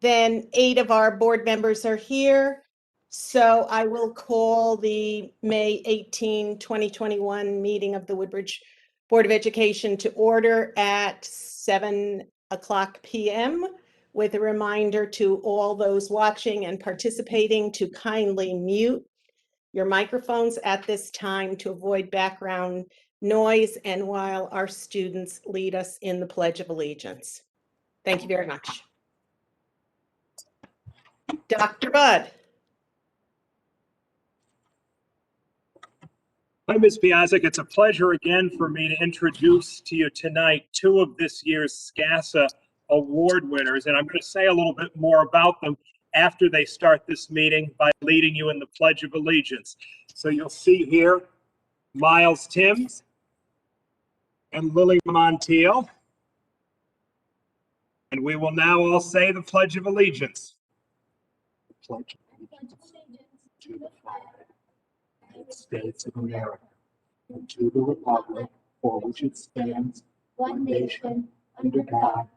then 8 of our board members are here. So I will call the May 18, 2021 meeting of the Woodbridge Board of Education to order at 7:00 p.m. with a reminder to all those watching and participating to kindly mute your microphones at this time to avoid background noise and while our students lead us in the Pledge of Allegiance. Thank you very much. Dr. Budd. Hi, Ms. Piazzik. It's a pleasure again for me to introduce to you tonight 2 of this year's SCASA award winners, and I'm going to say a little bit more about them after they start this meeting by leading you in the Pledge of Allegiance. So you'll see here Miles Timms and Lilly Montiel, and we will now all say the Pledge of Allegiance. Pledge allegiance to the flag of the United States of America and to the republic for which it stands, one nation, under God,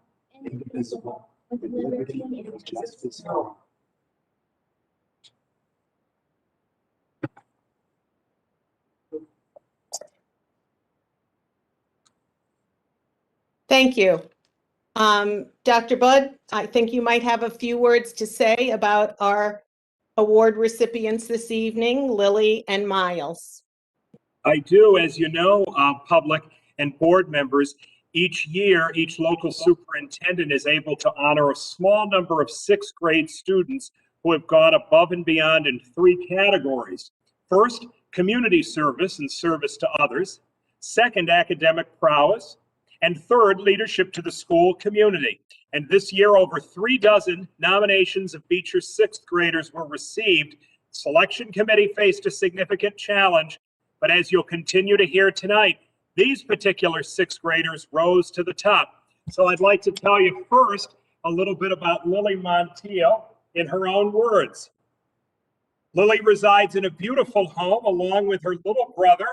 indivisible, with liberty and justice for all. Thank you. Dr. Budd, I think you might have a few words to say about our award recipients this evening, Lilly and Miles. I do, as you know, public and board members, each year, each local superintendent is able to honor a small number of 6th grade students who have gone above and beyond in 3 categories. First, community service and service to others. Second, academic prowess. And third, leadership to the school community. And this year, over 3 dozen nominations of Beecher 6th graders were received. Selection committee faced a significant challenge, but as you'll continue to hear tonight, these particular 6th graders rose to the top. So I'd like to tell you first a little bit about Lilly Montiel in her own words. Lilly resides in a beautiful home along with her little brother,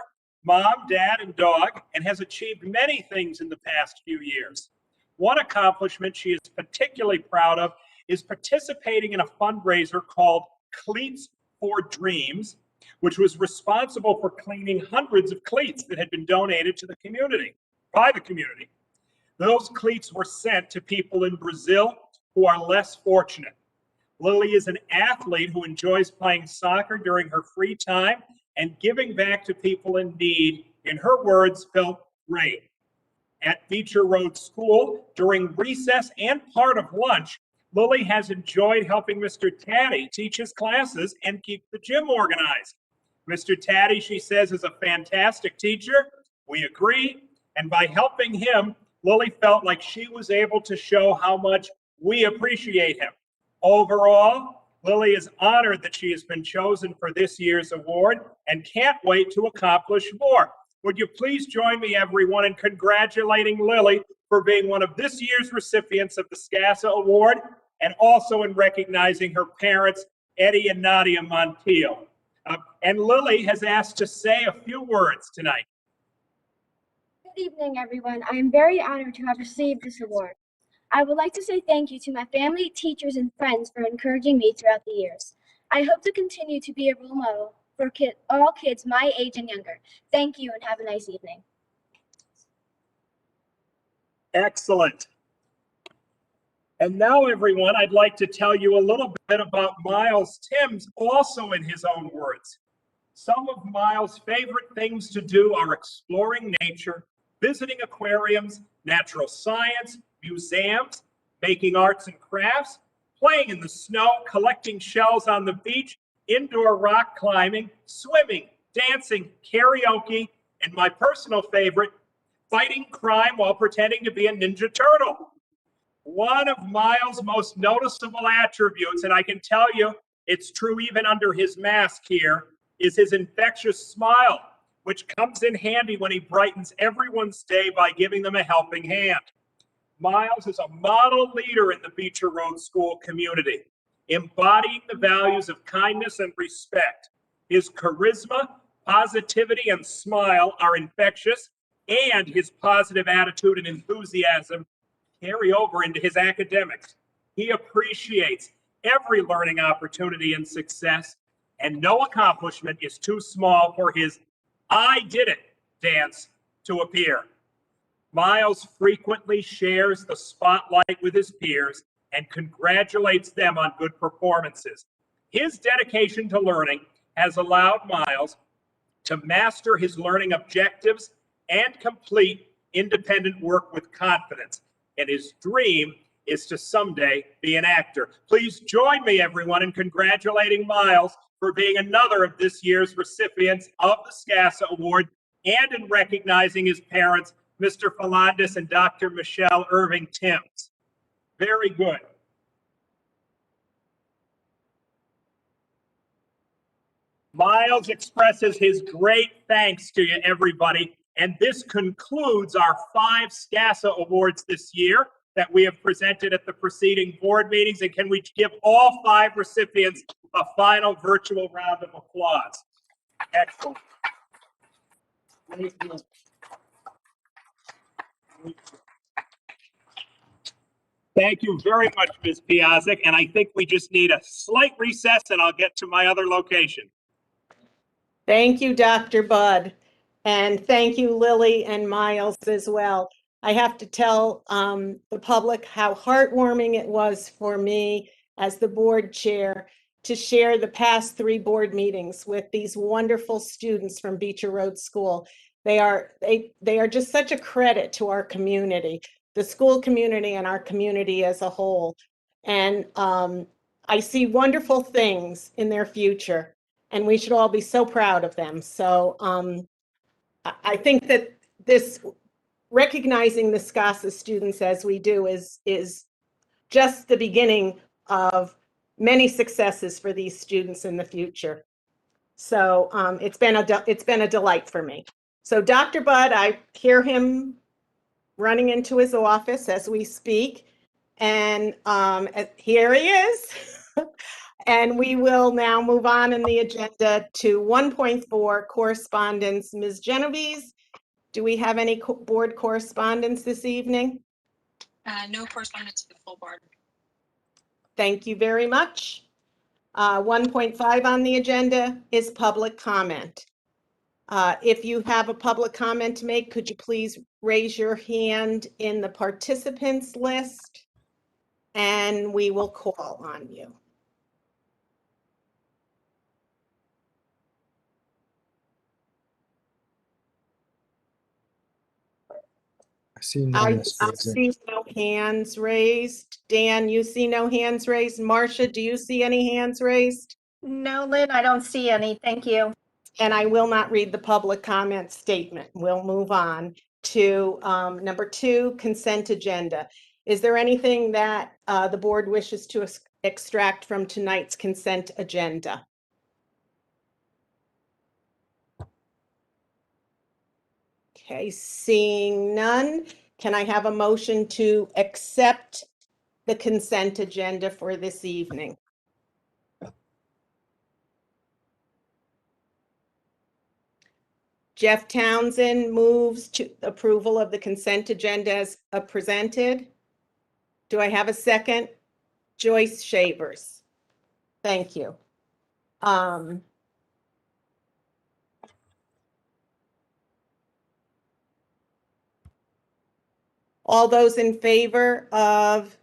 mom, dad, and dog, and has achieved many things in the past few years. One accomplishment she is particularly proud of is participating in a fundraiser called Cleats for Dreams, which was responsible for cleaning hundreds of cleats that had been donated to the community, by the community. Those cleats were sent to people in Brazil who are less fortunate. Lilly is an athlete who enjoys playing soccer during her free time, and giving back to people in need, in her words, felt great. At Beecher Road School, during recess and part of lunch, Lilly has enjoyed helping Mr. Taddy teach his classes and keep the gym organized. Mr. Taddy, she says, is a fantastic teacher. We agree. And by helping him, Lilly felt like she was able to show how much we appreciate him. Overall, Lilly is honored that she has been chosen for this year's award and can't wait to accomplish more. Would you please join me, everyone, in congratulating Lilly for being one of this year's recipients of the SCASA Award, and also in recognizing her parents, Eddie and Nadia Montiel. And Lilly has asked to say a few words tonight. Good evening, everyone. I am very honored to have received this award. I would like to say thank you to my family, teachers, and friends for encouraging me throughout the years. I hope to continue to be a role model for all kids my age and younger. Thank you and have a nice evening. Excellent. And now, everyone, I'd like to tell you a little bit about Miles Timms, also in his own words. Some of Miles' favorite things to do are exploring nature, visiting aquariums, natural science, museums, making arts and crafts, playing in the snow, collecting shells on the beach, indoor rock climbing, swimming, dancing, karaoke, and my personal favorite, fighting crime while pretending to be a Ninja Turtle. One of Miles' most noticeable attributes, and I can tell you it's true even under his mask here, is his infectious smile, which comes in handy when he brightens everyone's day by giving them a helping hand. Miles is a model leader in the Beecher Road School community, embodying the values of kindness and respect. His charisma, positivity, and smile are infectious, and his positive attitude and enthusiasm carry over into his academics. He appreciates every learning opportunity and success, and no accomplishment is too small for his "I did it" dance to appear. Miles frequently shares the spotlight with his peers and congratulates them on good performances. His dedication to learning has allowed Miles to master his learning objectives and complete independent work with confidence. And his dream is to someday be an actor. Please join me, everyone, in congratulating Miles for being another of this year's recipients of the SCASA Award, and in recognizing his parents, Mr. Falandis and Dr. Michelle Irving Timms. Very good. Miles expresses his great thanks to you, everybody. And this concludes our 5 SCASA awards this year that we have presented at the preceding board meetings. And can we give all 5 recipients a final virtual round of applause? Excellent. Thank you very much, Ms. Piazzik. And I think we just need a slight recess and I'll get to my other location. Thank you, Dr. Budd. And thank you, Lily and Miles as well. I have to tell the public how heartwarming it was for me as the board chair to share the past 3 board meetings with these wonderful students from Beecher Road School. They are just such a credit to our community, the school community and our community as a whole. And I see wonderful things in their future, and we should all be so proud of them. So I think that this recognizing the SCASA students as we do is just the beginning of many successes for these students in the future. So it's been a delight for me. So Dr. Budd, I hear him running into his office as we speak, and here he is. And we will now move on in the agenda to 1.4 correspondence. Ms. Genovese, do we have any board correspondence this evening? No correspondence for the full board. Thank you very much. 1.5 on the agenda is public comment. If you have a public comment to make, could you please raise your hand in the participants list, and we will call on you. I see no I messages. see no hands raised. Dan, you see no hands raised. Marcia, do you see any hands raised? No, Lynn, I don't see any. Thank you. And I will not read the public comment statement. We'll move on to number 2, consent agenda. Is there anything that the board wishes to extract from tonight's consent agenda? Okay, seeing none, can I have a motion to accept the consent agenda for this evening? Jeff Townsend moves to approval of the consent agenda as presented. Do I have a second? Joyce Shavers. Thank you. All those in favor of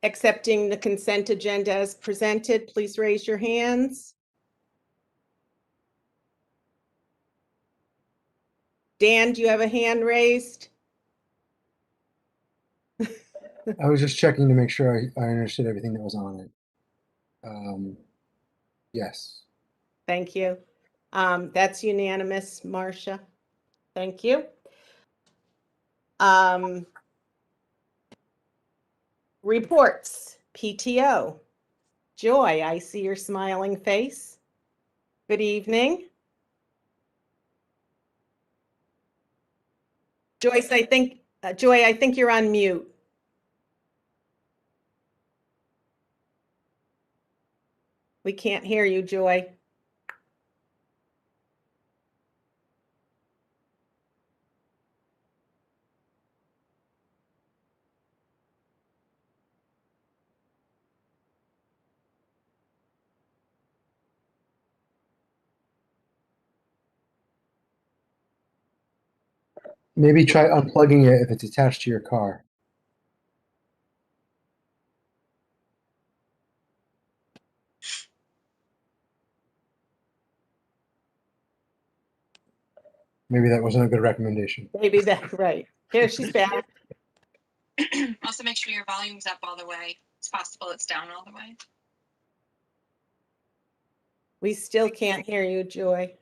accepting the consent agenda as presented, please raise your hands. Dan, do you have a hand raised? I was just checking to make sure I understood everything that was on it. Yes. Thank you. That's unanimous, Marcia. Thank you. Reports, PTO. Joy, I see your smiling face. Good evening. Joyce, Joy, I think you're on mute. We can't hear you, Joy. Maybe try unplugging it if it's attached to your car. Maybe that wasn't a good recommendation. Maybe that, right. Here, she's back. Also, make sure your volume's up all the way. It's possible it's down all the way. We still can't hear you, Joy.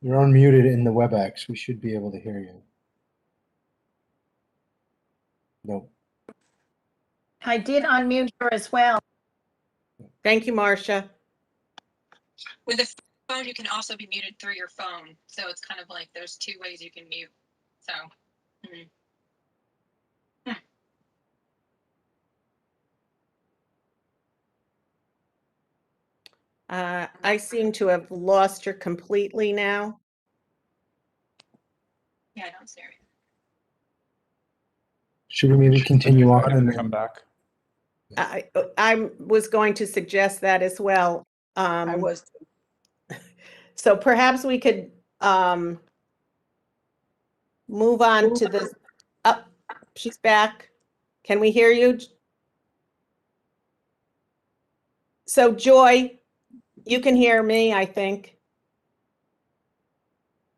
You're unmuted in the WebEx. We should be able to hear you. Nope. I did unmute her as well. Thank you, Marcia. With a phone, you can also be muted through your phone. So it's kind of like there's two ways you can mute. So. I seem to have lost her completely now. Yeah, I don't see her. Should we maybe continue on and then come back? I was going to suggest that as well. I was. So perhaps we could move on to this. Up, she's back. Can we hear you? So Joy, you can hear me, I think.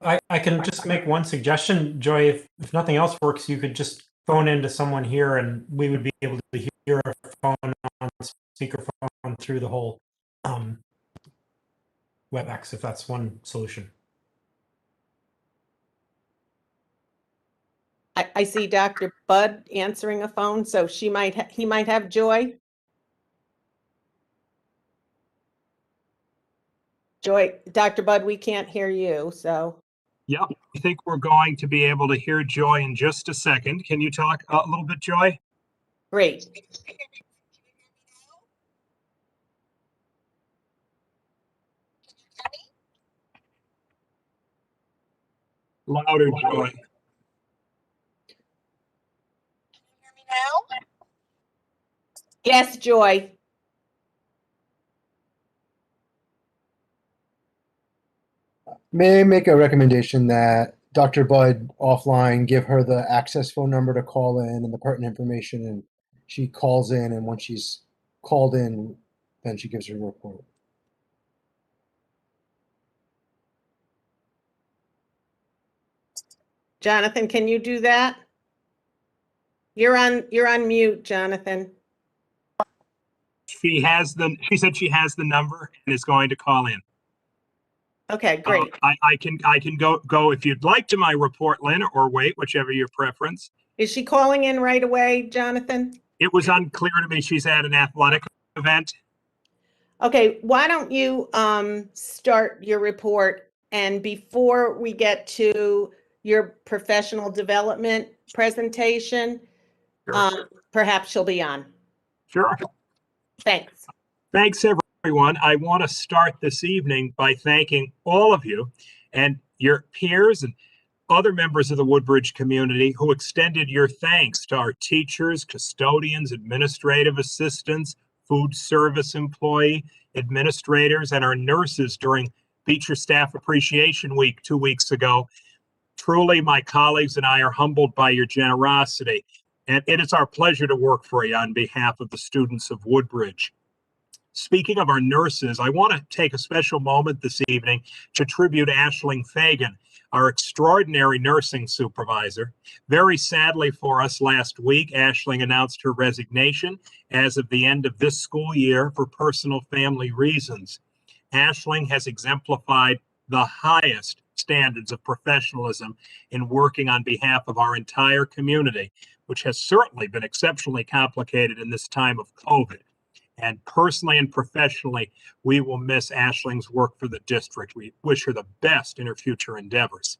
I can just make one suggestion, Joy. If nothing else works, you could just phone into someone here, and we would be able to hear our phone on speakerphone through the whole WebEx, if that's one solution. I see Dr. Bud answering a phone, so he might have Joy. Joy, Dr. Bud, we can't hear you, so. Yep, I think we're going to be able to hear Joy in just a second. Can you talk a little bit, Joy? Great. Louder, Joy. Yes, Joy. may I make a recommendation that Dr. Bud offline give her the access phone number to call in and the pertinent information, and she calls in, and once she's called in, then she gives her report. Jonathan, can you do that? You're on mute, Jonathan. She said she has the number and is going to call in. Okay, great. I can go if you'd like to my report, Lynn, or wait, whichever your preference. Is she calling in right away, Jonathan? It was unclear to me. She's at an athletic event. Okay, why don't you start your report, and before we get to your professional development presentation, Sure. perhaps she'll be on. Sure. Thanks. Thanks, everyone. I want to start this evening by thanking all of you and your peers and other members of the Woodbridge community who extended your thanks to our teachers, custodians, administrative assistants, food service employee, administrators, and our nurses during Beecher Staff Appreciation Week 2 weeks ago. Truly, my colleagues and I are humbled by your generosity, and it is our pleasure to work for you on behalf of the students of Woodbridge. Speaking of our nurses, I want to take a special moment this evening to tribute Aisling Fagan, our extraordinary nursing supervisor. Very sadly for us last week, Aisling announced her resignation as of the end of this school year for personal family reasons. Aisling has exemplified the highest standards of professionalism in working on behalf of our entire community, which has certainly been exceptionally complicated in this time of COVID. And personally and professionally, we will miss Aisling's work for the district. We wish her the best in her future endeavors.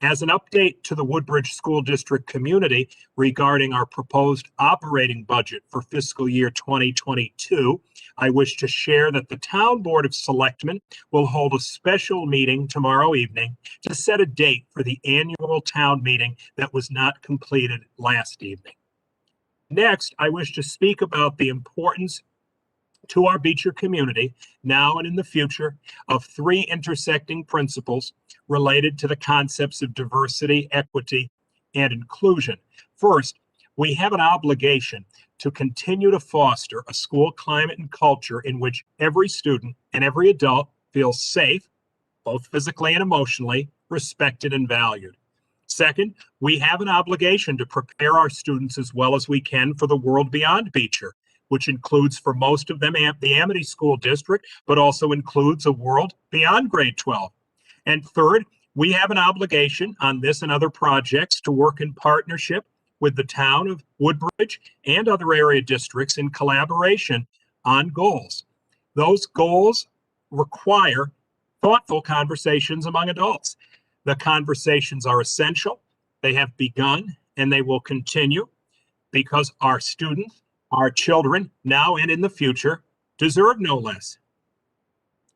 As an update to the Woodbridge School District community regarding our proposed operating budget for fiscal year 2022, I wish to share that the Town Board of Selectmen will hold a special meeting tomorrow evening to set a date for the annual town meeting that was not completed last evening. Next, I wish to speak about the importance to our Beecher community, now and in the future, of three intersecting principles related to the concepts of diversity, equity, and inclusion. First, we have an obligation to continue to foster a school climate and culture in which every student and every adult feels safe, both physically and emotionally, respected and valued. Second, we have an obligation to prepare our students as well as we can for the world beyond Beecher, which includes for most of them the Amity School District, but also includes a world beyond grade 12. And third, we have an obligation on this and other projects to work in partnership with the town of Woodbridge and other area districts in collaboration on goals. Those goals require thoughtful conversations among adults. The conversations are essential. They have begun and they will continue because our students, our children, now and in the future, deserve no less.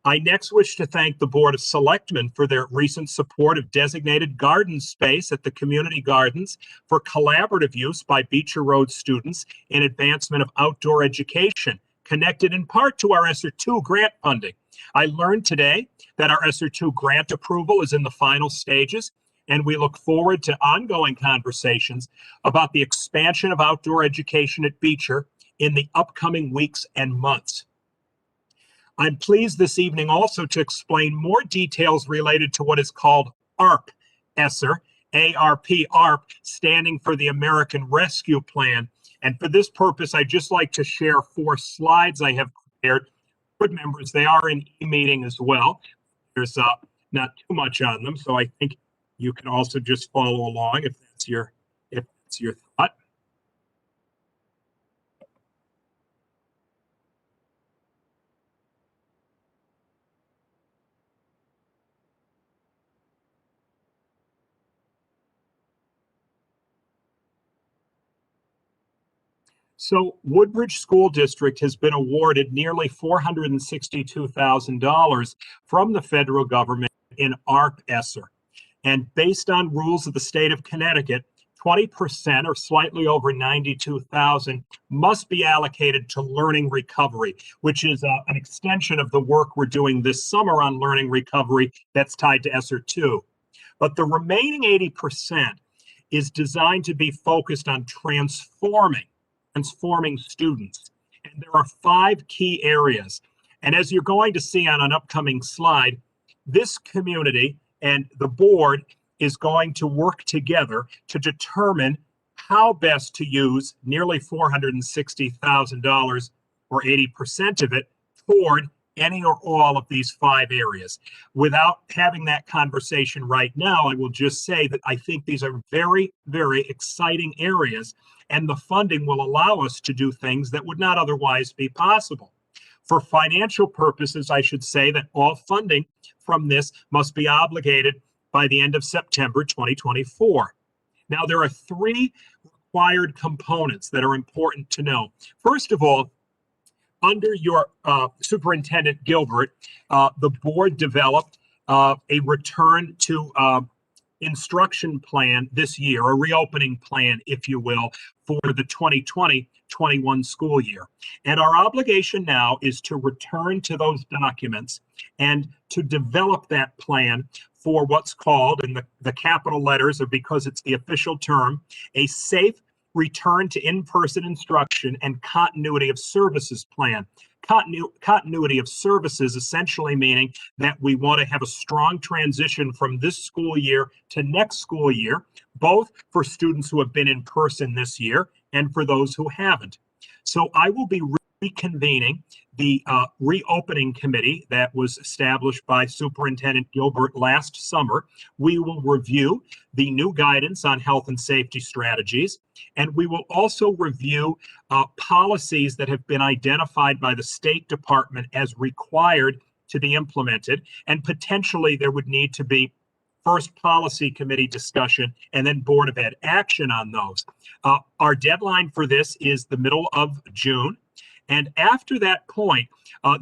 I next wish to thank the Board of Selectmen for their recent support of designated garden space at the community gardens for collaborative use by Beecher Road students in advancement of outdoor education, connected in part to our ESSER II grant funding. I learned today that our ESSER II grant approval is in the final stages, and we look forward to ongoing conversations about the expansion of outdoor education at Beecher in the upcoming weeks and months. I'm pleased this evening also to explain more details related to what is called ARP, ESSER, A-R-P, ARP, standing for the American Rescue Plan. And for this purpose, I'd just like to share 4 slides I have prepared. Board members, they are in e-meeting as well. There's not too much on them, so I think you can also just follow along if that's your thought. So Woodbridge School District has been awarded nearly $462,000 from the federal government in ARP ESSER. And based on rules of the state of Connecticut, 20% or slightly over 92,000 must be allocated to learning recovery, which is an extension of the work we're doing this summer on learning recovery that's tied to ESSER 2. But the remaining 80% is designed to be focused on transforming students. And there are 5 key areas. And as you're going to see on an upcoming slide, this community and the board is going to work together to determine how best to use nearly $460,000 or 80% of it toward any or all of these 5 areas. Without having that conversation right now, I will just say that I think these are very, very exciting areas, and the funding will allow us to do things that would not otherwise be possible. For financial purposes, I should say that all funding from this must be obligated by the end of September 2024. Now, there are 3 required components that are important to know. First of all, under your Superintendent Gilbert, the board developed a return to instruction plan this year, a reopening plan, if you will, for the 2020-21 school year. And our obligation now is to return to those documents and to develop that plan for what's called, in the capital letters, or because it's the official term, a safe return to in-person instruction and continuity of services plan. Continuity of services essentially meaning that we want to have a strong transition from this school year to next school year, both for students who have been in person this year and for those who haven't. So I will be reconvening the reopening committee that was established by Superintendent Gilbert last summer. We will review the new guidance on health and safety strategies, and we will also review policies that have been identified by the State Department as required to be implemented, and potentially there would need to be first policy committee discussion and then Board of Ed action on those. Our deadline for this is the middle of June. And after that point,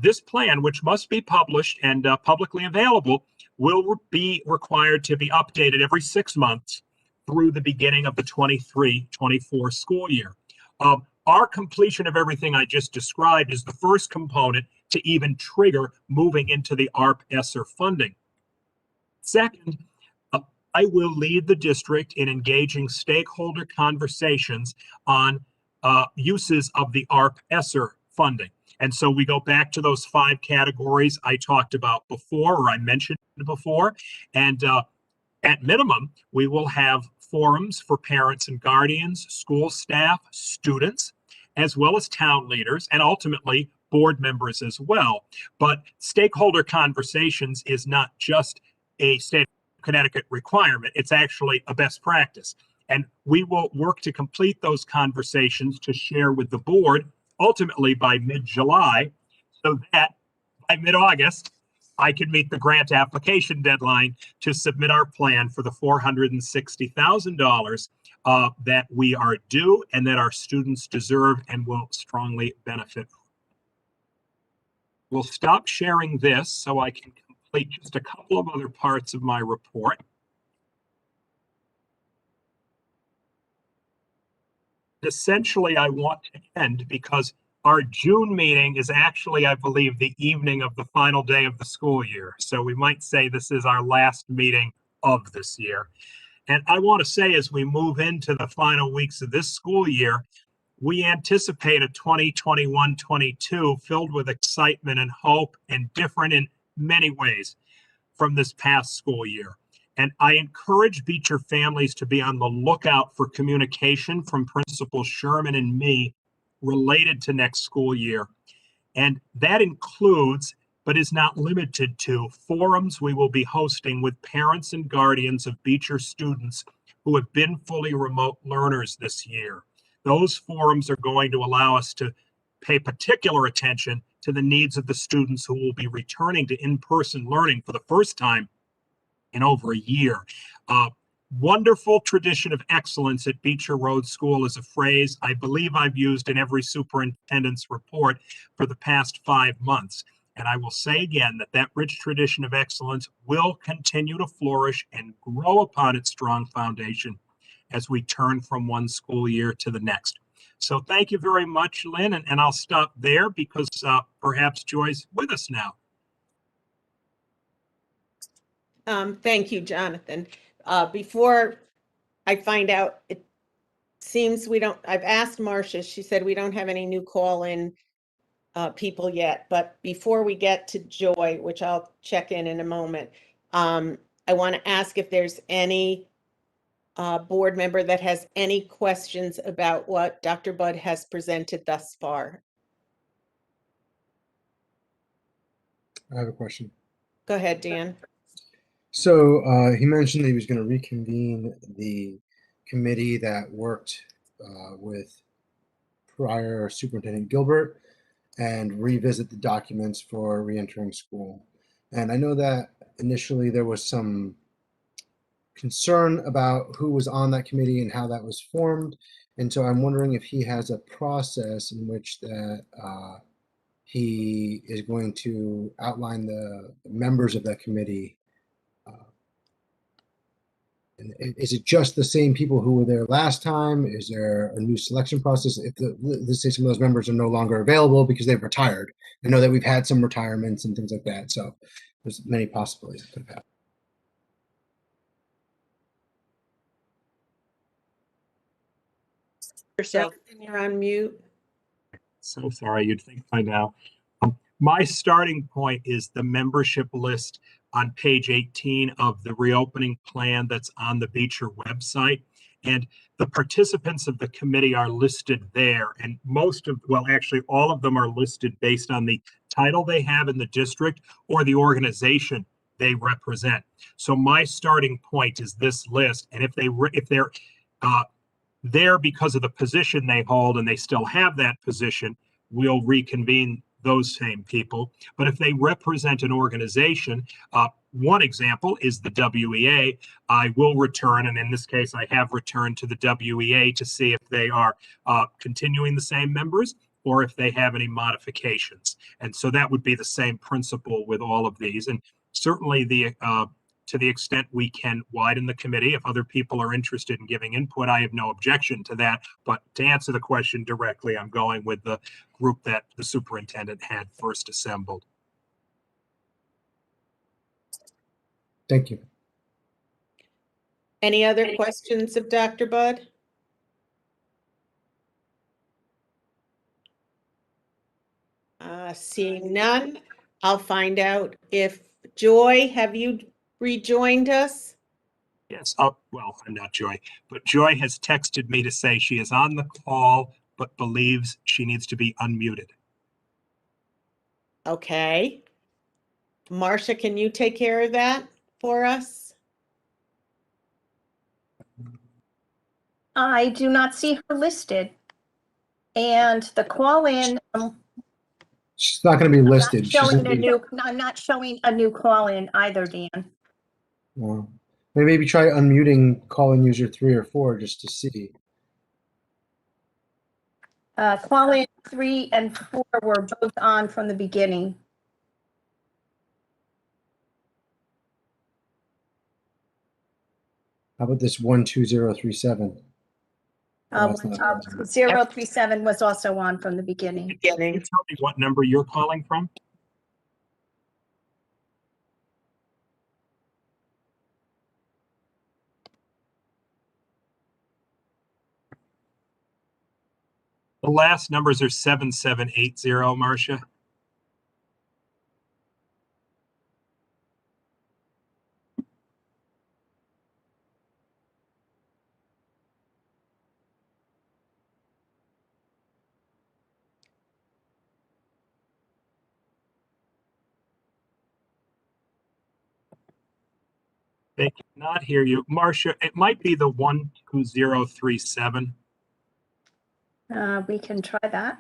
this plan, which must be published and publicly available, will be required to be updated every 6 months through the beginning of the 23-24 school year. Our completion of everything I just described is the first component to even trigger moving into the ARP ESSER funding. Second, I will lead the district in engaging stakeholder conversations on uses of the ARP ESSER funding. And so we go back to those 5 categories I talked about before, or I mentioned before. And at minimum, we will have forums for parents and guardians, school staff, students, as well as town leaders, and ultimately board members as well. But stakeholder conversations is not just a state of Connecticut requirement, it's actually a best practice. And we will work to complete those conversations to share with the board ultimately by mid-July, so that by mid-August, I can meet the grant application deadline to submit our plan for the $460,000 that we are due and that our students deserve and will strongly benefit from. We'll stop sharing this so I can complete just a couple of other parts of my report. Essentially, I want to end because our June meeting is actually, I believe, the evening of the final day of the school year. So we might say this is our last meeting of this year. And I want to say, as we move into the final weeks of this school year, we anticipate a 2021-22 filled with excitement and hope and different in many ways from this past school year. And I encourage Beecher families to be on the lookout for communication from Principal Sherman and me related to next school year. And that includes, but is not limited to, forums we will be hosting with parents and guardians of Beecher students who have been fully remote learners this year. Those forums are going to allow us to pay particular attention to the needs of the students who will be returning to in-person learning for the first time in over a year. Wonderful tradition of excellence at Beecher Road School is a phrase I believe I've used in every superintendent's report for the past 5 months. And I will say again that that rich tradition of excellence will continue to flourish and grow upon its strong foundation as we turn from one school year to the next. So thank you very much, Lynn, and I'll stop there because perhaps Joy's with us now. Thank you, Jonathan. Before I find out, it seems we don't, I've asked Marcia, she said we don't have any new call-in people yet, but before we get to Joy, which I'll check in a moment, I want to ask if there's any board member that has any questions about what Dr. Budd has presented thus far. I have a question. Go ahead, Dan. So he mentioned that he was going to reconvene the committee that worked with prior Superintendent Gilbert and revisit the documents for reentering school. And I know that initially there was some concern about who was on that committee and how that was formed. And so I'm wondering if he has a process in which that he is going to outline the members of that committee. And is it just the same people who were there last time? Is there a new selection process? If let's say some of those members are no longer available because they've retired. I know that we've had some retirements and things like that. So there's many possibilities that could have happened. Yourself. You're on mute. So sorry, you'd think by now. My starting point is the membership list on page 18 of the reopening plan that's on the Beecher website. And the participants of the committee are listed there. And most of, well, actually all of them are listed based on the title they have in the district or the organization they represent. So my starting point is this list. And if they're there because of the position they hold and they still have that position, we'll reconvene those same people. But if they represent an organization, one example is the WEA. I will return, and in this case, I have returned to the WEA to see if they are continuing the same members or if they have any modifications. And so that would be the same principle with all of these. And certainly the to the extent we can widen the committee. If other people are interested in giving input, I have no objection to that. But to answer the question directly, I'm going with the group that the superintendent had first assembled. Thank you. Any other questions of Dr. Budd? Seeing none, I'll find out if Joy, have you rejoined us? Yes. Oh, well, I'm not Joy, but Joy has texted me to say she is on the call, but believes she needs to be unmuted. Okay. Marcia, can you take care of that for us? I do not see her listed. And the call-in, She's not going to be listed. She's showing gonna a be, new, I'm not showing a new call-in either, Dan. maybe try unmuting call-in user 3 or 4 just to see. Call-in 3 and 4 were both on from the beginning. How about this 12037? Oh, that's not on. 037 was also on from the beginning. Can you tell me what number you're calling from? The last numbers are 7780, Marcia. They cannot hear you. Marcia, it might be the 12037. We can try that.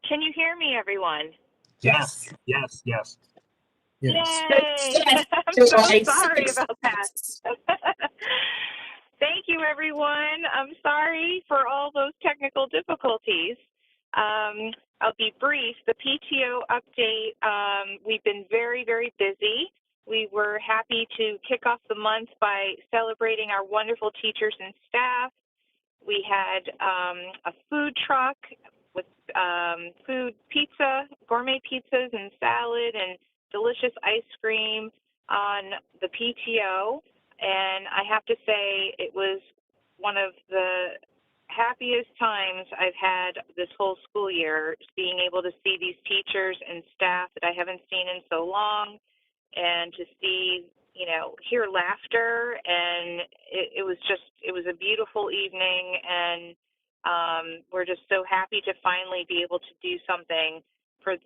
Can you hear me, everyone? Yes, yes, yes. Yes. Yay! Yes. I'm so sorry about that. Thank you, everyone. I'm sorry for all those technical difficulties. I'll be brief. The PTO update, we've been very, very busy. We were happy to kick off the month by celebrating our wonderful teachers and staff. We had a food truck with food pizza, gourmet pizzas and salad and delicious ice cream on the PTO. And I have to say it was one of the happiest times I've had this whole school year, being able to see these teachers and staff that I haven't seen in so long, and to see, you know, hear laughter. And it was a beautiful evening, and we're just so happy to finally be able to do something for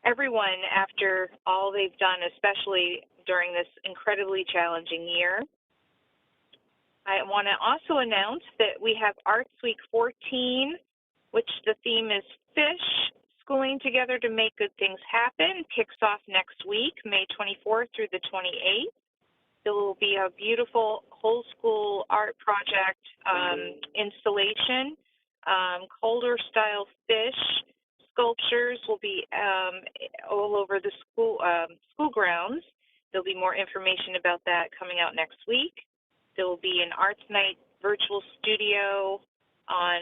everyone after all they've done, especially during this incredibly challenging year. I want to also announce that we have Arts Week 14, which the theme is Fish, Schooling Together to Make Good Things Happen, kicks off next week, May 24th through the 28th. There will be a beautiful whole school art project installation, Calder style fish sculptures will be all over the school grounds. There'll be more information about that coming out next week. There will be an Arts Night virtual studio on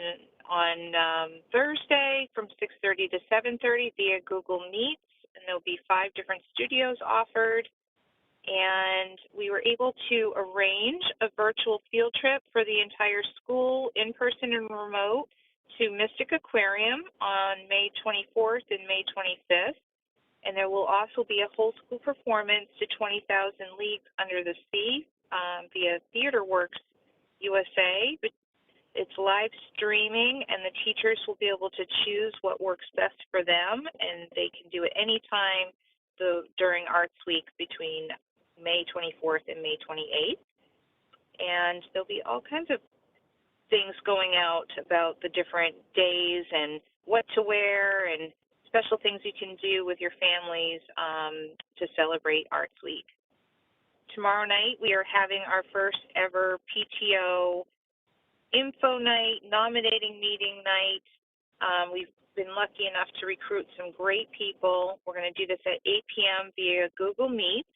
Thursday from 6:30 to 7:30 via Google Meets, and there'll be 5 different studios offered. And we were able to arrange a virtual field trip for the entire school, in person and remote, to Mystic Aquarium on May 24th and May 25th. And there will also be a whole school performance to 20,000 Leagues Under the Sea via TheaterWorks USA. It's live streaming, and the teachers will be able to choose what works best for them, and they can do it anytime during Arts Week between May 24th and May 28th. And there'll be all kinds of things going out about the different days and what to wear and special things you can do with your families to celebrate Arts Week. Tomorrow night, we are having our first ever PTO Info Night, nominating meeting night. We've been lucky enough to recruit some great people. We're going to do this at 8 p.m. via Google Meet,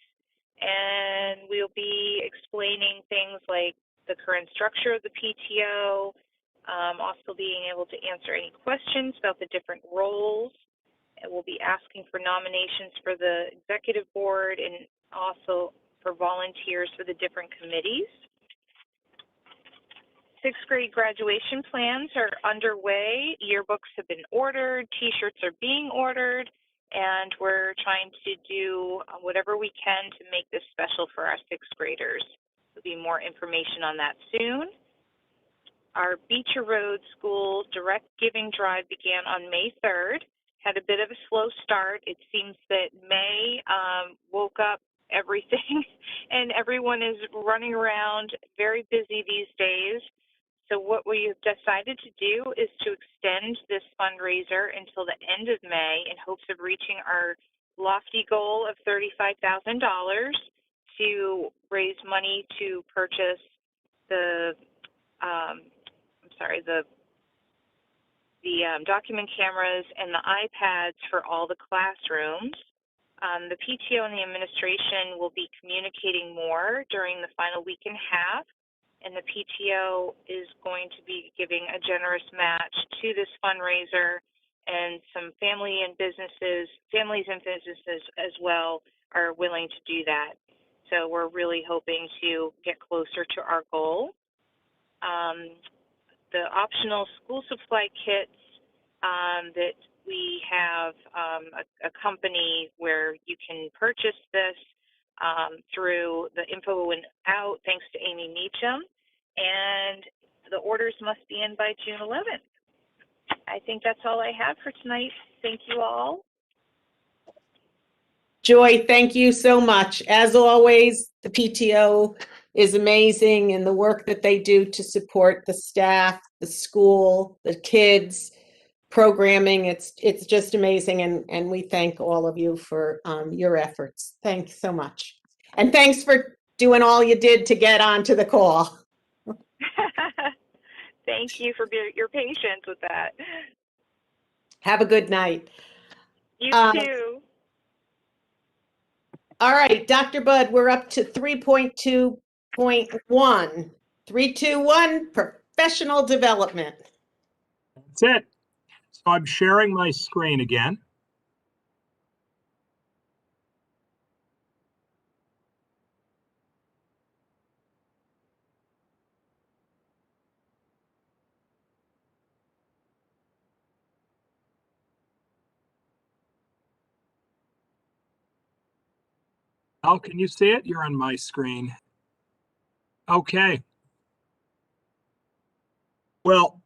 and we'll be explaining things like the current structure of the PTO, also being able to answer any questions about the different roles. And we'll be asking for nominations for the executive board and also for volunteers for the different committees. Sixth grade graduation plans are underway. Yearbooks have been ordered, t-shirts are being ordered, and we're trying to do whatever we can to make this special for our sixth graders. There'll be more information on that soon. Our Beecher Road School Direct Giving Drive began on May 3rd. Had a bit of a slow start. It seems that May woke up everything, and everyone is running around very busy these days. So what we have decided to do is to extend this fundraiser until the end of May in hopes of reaching our lofty goal of $35,000 to raise money to purchase the document cameras and the iPads for all the classrooms. The PTO and the administration will be communicating more during the final week and a half, and the PTO is going to be giving a generous match to this fundraiser, and some families and businesses as well are willing to do that. So we're really hoping to get closer to our goal. The optional school supply kits that we have a company where you can purchase this through the Info Out, thanks to Amy Meacham, and the orders must be in by June 11th. I think that's all I have for tonight. Thank you all. Joy, thank you so much. As always, the PTO is amazing in the work that they do to support the staff, the school, the kids, programming. It's just amazing, and we thank all of you for your efforts. Thanks so much. And thanks for doing all you did to get onto the call. Thank you for your patience with that. Have a good night. You too. All right, Dr. Budd, we're up to 3.2.1. 321, professional development. That's it. So I'm sharing my screen again. Oh, can you see it? You're on my screen. Okay. Well,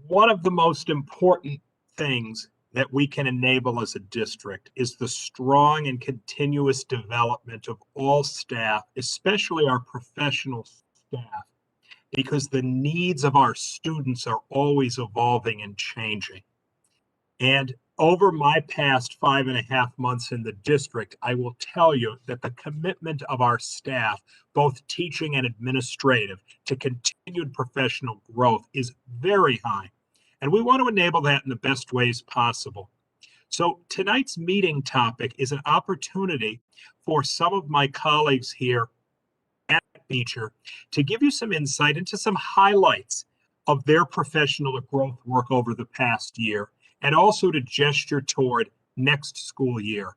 one of the most important things that we can enable as a district is the strong and continuous development of all staff, especially our professional staff, because the needs of our students are always evolving and changing. And over my past 5.5 months in the district, I will tell you that the commitment of our staff, both teaching and administrative, to continued professional growth is very high. And we want to enable that in the best ways possible. So tonight's meeting topic is an opportunity for some of my colleagues here at Beecher to give you some insight into some highlights of their professional growth work over the past year, and also to gesture toward next school year.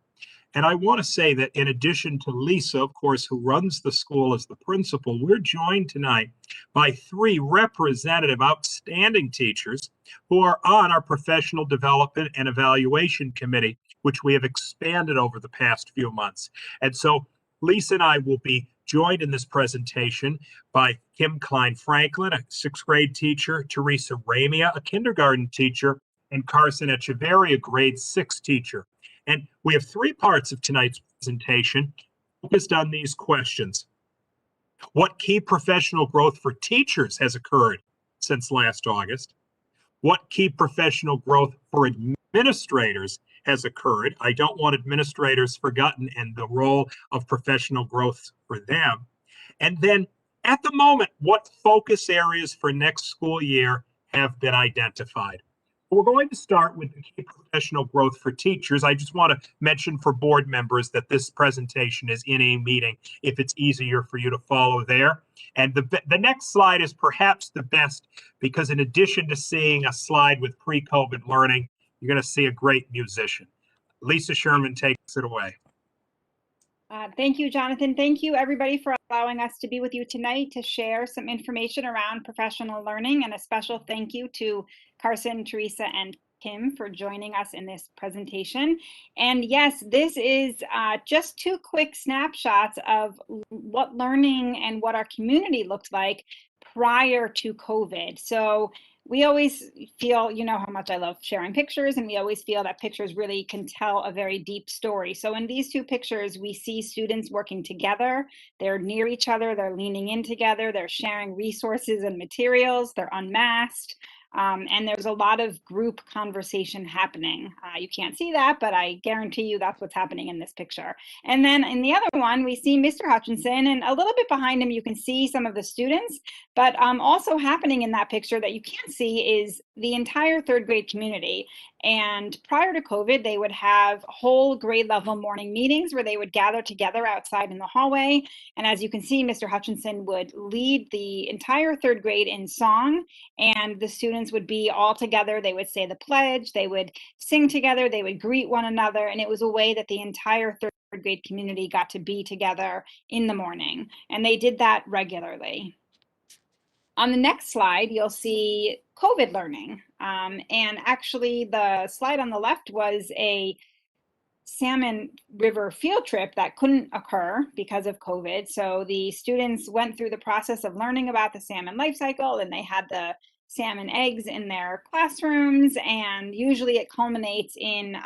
And I want to say that in addition to Lisa, of course, who runs the school as the principal, we're joined tonight by 3 representative outstanding teachers who are on our professional development and evaluation committee, which we have expanded over the past few months. And so Lisa and I will be joined in this presentation by Kim Klein-Franklin, a 6th grade teacher, Teresa Ramia, a kindergarten teacher, and Carson Echeverry, a grade 6 teacher. And we have 3 parts of tonight's presentation focused on these questions. What key professional growth for teachers has occurred since last August? What key professional growth for administrators has occurred? I don't want administrators forgotten and the role of professional growth for them. And then at the moment, what focus areas for next school year have been identified? We're going to start with the key professional growth for teachers. I just want to mention for board members that this presentation is in a meeting if it's easier for you to follow there. And the next slide is perhaps the best because in addition to seeing a slide with pre-COVID learning, you're going to see a great musician. Lisa Sherman takes it away. Thank you, Jonathan. Thank you, everybody, for allowing us to be with you tonight to share some information around professional learning. And a special thank you to Carson, Teresa, and Kim for joining us in this presentation. And yes, this is just 2 quick snapshots of what learning and what our community looked like prior to COVID. So we always feel, you know how much I love sharing pictures, and we always feel that pictures really can tell a very deep story. So in these 2 pictures, we see students working together. They're near each other, they're leaning in together, they're sharing resources and materials, they're unmasked. And there's a lot of group conversation happening. You can't see that, but I guarantee you that's what's happening in this picture. And then in the other one, we see Mr. Hutchinson, and a little bit behind him, you can see some of the students, but also happening in that picture that you can't see is the entire 3rd grade community. And prior to COVID, they would have whole grade level morning meetings where they would gather together outside in the hallway. And as you can see, Mr. Hutchinson would lead the entire 3rd grade in song, and the students would be all together. They would say the pledge, they would sing together, they would greet one another. And it was a way that the entire 3rd grade community got to be together in the morning. And they did that regularly. On the next slide, you'll see COVID learning. And actually the slide on the left was a Salmon River field trip that couldn't occur because of COVID. So the students went through the process of learning about the salmon life cycle, and they had the salmon eggs in their classrooms, and usually it culminates in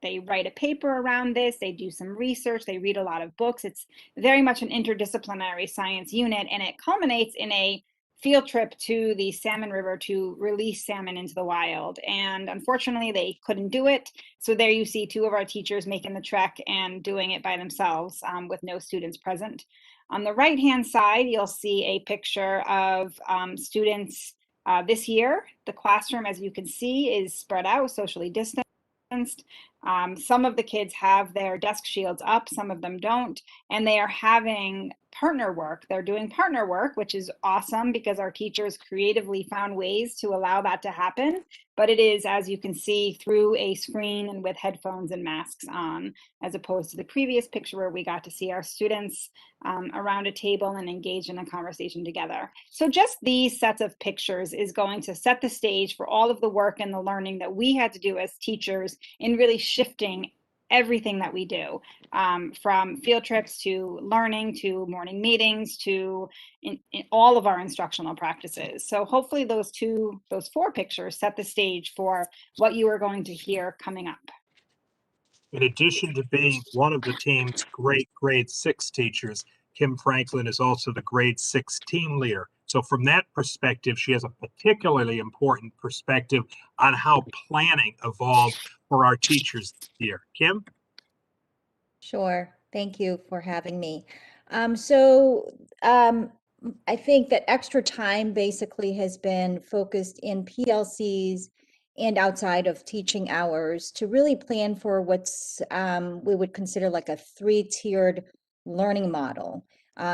they write a paper around this, they do some research, they read a lot of books. It's very much an interdisciplinary science unit, and it culminates in a field trip to the Salmon River to release salmon into the wild. And unfortunately, they couldn't do it. So there you see 2 of our teachers making the trek and doing it by themselves with no students present. On the right-hand side, you'll see a picture of students this year. The classroom, as you can see, is spread out, socially distanced. Some of the kids have their desk shields up, some of them don't, and they are having partner work. They're doing partner work, which is awesome because our teachers creatively found ways to allow that to happen. But it is, as you can see, through a screen and with headphones and masks on, as opposed to the previous picture where we got to see our students around a table and engage in a conversation together. So just these sets of pictures is going to set the stage for all of the work and the learning that we had to do as teachers in really shifting everything that we do, from field trips to learning to morning meetings to in all of our instructional practices. So hopefully those 4 pictures set the stage for what you are going to hear coming up. In addition to being one of the team's great grade 6 teachers, Kim Franklin is also the grade 6 team leader. So from that perspective, she has a particularly important perspective on how planning evolved for our teachers this year. Kim? Sure. Thank you for having me. I think that extra time basically has been focused in PLCs and outside of teaching hours to really plan for what's we would consider like a 3-tiered learning model.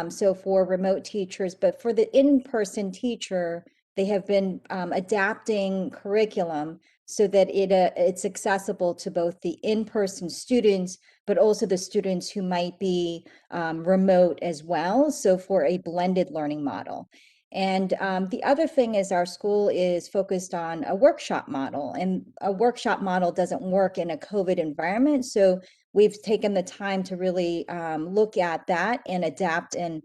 So for remote teachers, but for the in-person teacher, they have been adapting curriculum so that it's accessible to both the in-person students, but also the students who might be remote as well. So for a blended learning model. And the other thing is our school is focused on a workshop model, and a workshop model doesn't work in a COVID environment. So we've taken the time to really look at that and adapt and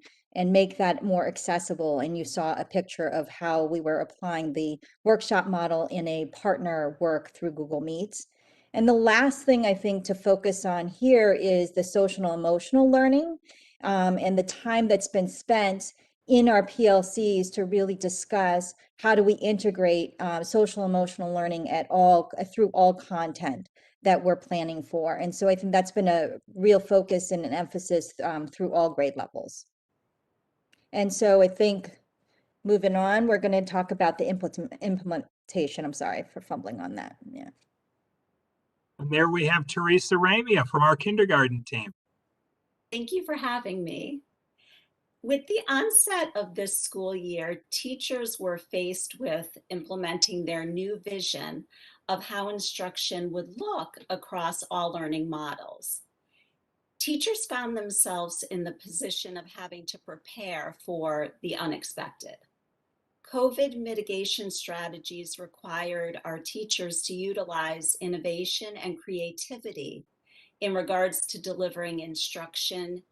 make that more accessible. And you saw a picture of how we were applying the workshop model in a partner work through Google Meets. And the last thing I think to focus on here is the social and emotional learning and the time that's been spent in our PLCs to really discuss how do we integrate social emotional learning at all through all content that we're planning for. And so I think that's been a real focus and an emphasis through all grade levels. And so I think moving on, we're going to talk about the implementation. I'm sorry for fumbling on that. Yeah. And there we have Teresa Ramia from our kindergarten team. Thank you for having me. With the onset of this school year, teachers were faced with implementing their new vision of how instruction would look across all learning models. Teachers found themselves in the position of having to prepare for the unexpected. COVID mitigation strategies required our teachers to utilize innovation and creativity in regards to delivering instruction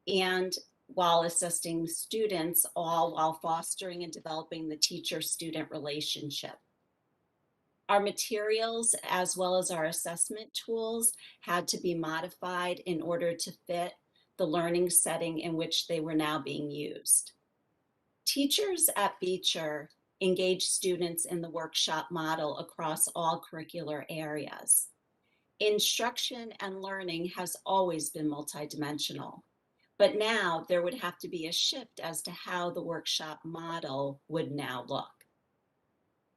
and while assisting students, all while fostering and developing the teacher-student relationship. Our materials, as well as our assessment tools, had to be modified in order to fit the learning setting in which they were now being used. Teachers at Beecher engage students in the workshop model across all curricular areas. Instruction and learning has always been multidimensional, but now there would have to be a shift as to how the workshop model would now look.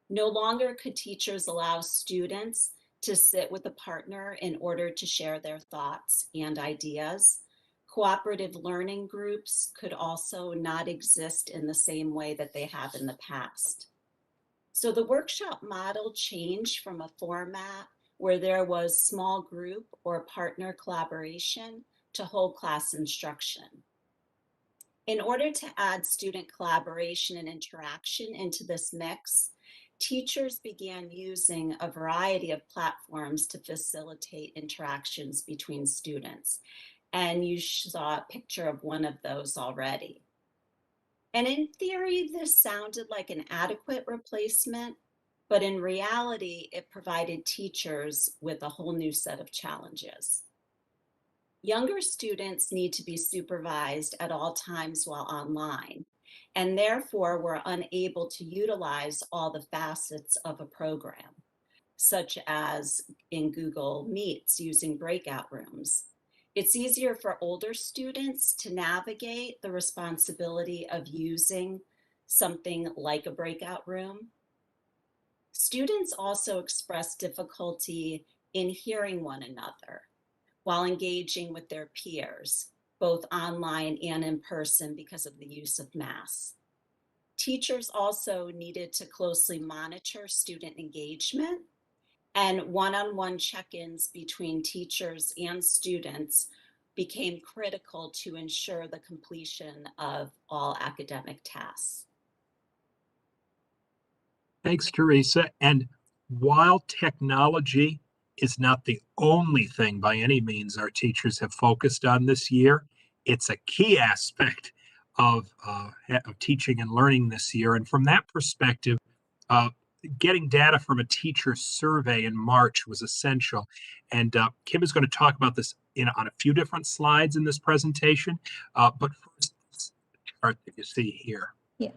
No longer could teachers allow students to sit with a partner in order to share their thoughts and ideas. Cooperative learning groups could also not exist in the same way that they have in the past. So the workshop model changed from a format where there was small group or partner collaboration to whole class instruction. In order to add student collaboration and interaction into this mix, teachers began using a variety of platforms to facilitate interactions between students. And you saw a picture of one of those already. And in theory, this sounded like an adequate replacement, but in reality, it provided teachers with a whole new set of challenges. Younger students need to be supervised at all times while online, and therefore were unable to utilize all the facets of a program, such as in Google Meets using breakout rooms. It's easier for older students to navigate the responsibility of using something like a breakout room. Students also express difficulty in hearing one another while engaging with their peers, both online and in person because of the use of masks. Teachers also needed to closely monitor student engagement, and one-on-one check-ins between teachers and students became critical to ensure the completion of all academic tasks. Thanks, Teresa. And while technology is not the only thing by any means our teachers have focused on this year, it's a key aspect of teaching and learning this year. And from that perspective, getting data from a teacher survey in March was essential. And Kim is going to talk about this on a few different slides in this presentation. But first, the chart that you see here. Yeah.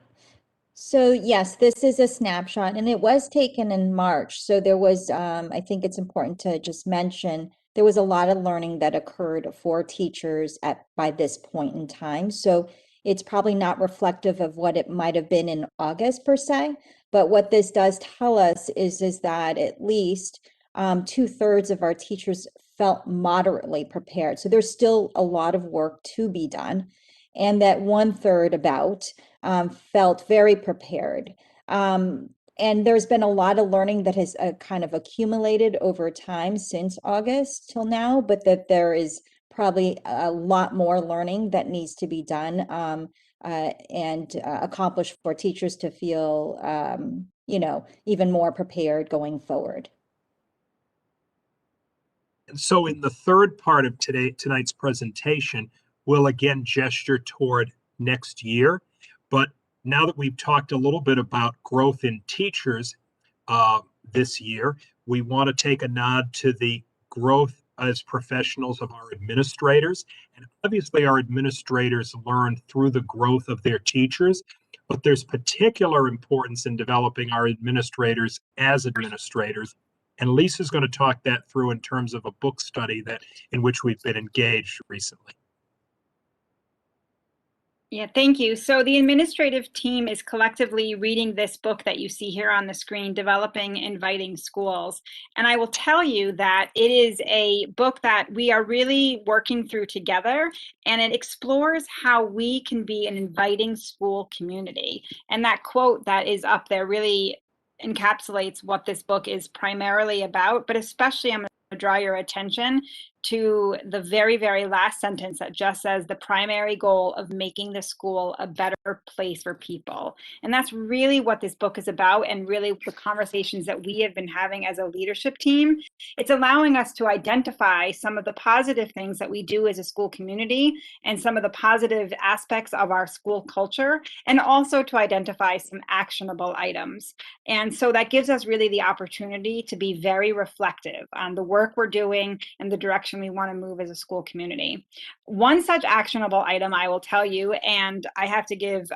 So yes, this is a snapshot and it was taken in March. So there was, I think it's important to just mention, there was a lot of learning that occurred for teachers by this point in time. So it's probably not reflective of what it might have been in August per se, but what this does tell us is that at least 2/3 of our teachers felt moderately prepared. So there's still a lot of work to be done, and that 1/3 about felt very prepared. And there's been a lot of learning that has kind of accumulated over time since August till now, but that there is probably a lot more learning that needs to be done and accomplished for teachers to feel, even more prepared going forward. And so in the third part of tonight's presentation, we'll again gesture toward next year. But now that we've talked a little bit about growth in teachers this year, we want to take a nod to the growth as professionals of our administrators. And obviously our administrators learn through the growth of their teachers, but there's particular importance in developing our administrators as administrators. And Lisa's going to talk that through in terms of a book study in which we've been engaged recently. Yeah, thank you. So the administrative team is collectively reading this book that you see here on the screen, Developing Inviting Schools. And I will tell you that it is a book that we are really working through together, and it explores how we can be an inviting school community. And that quote that is up there really encapsulates what this book is primarily about, but especially I'm going to draw your attention to the very, very last sentence that just says the primary goal of making the school a better place for people. And that's really what this book is about, and really the conversations that we have been having as a leadership team. It's allowing us to identify some of the positive things that we do as a school community and some of the positive aspects of our school culture, and also to identify some actionable items. And so that gives us really the opportunity to be very reflective on the work we're doing and the direction we want to move as a school community. One such actionable item I will tell you, and I have to give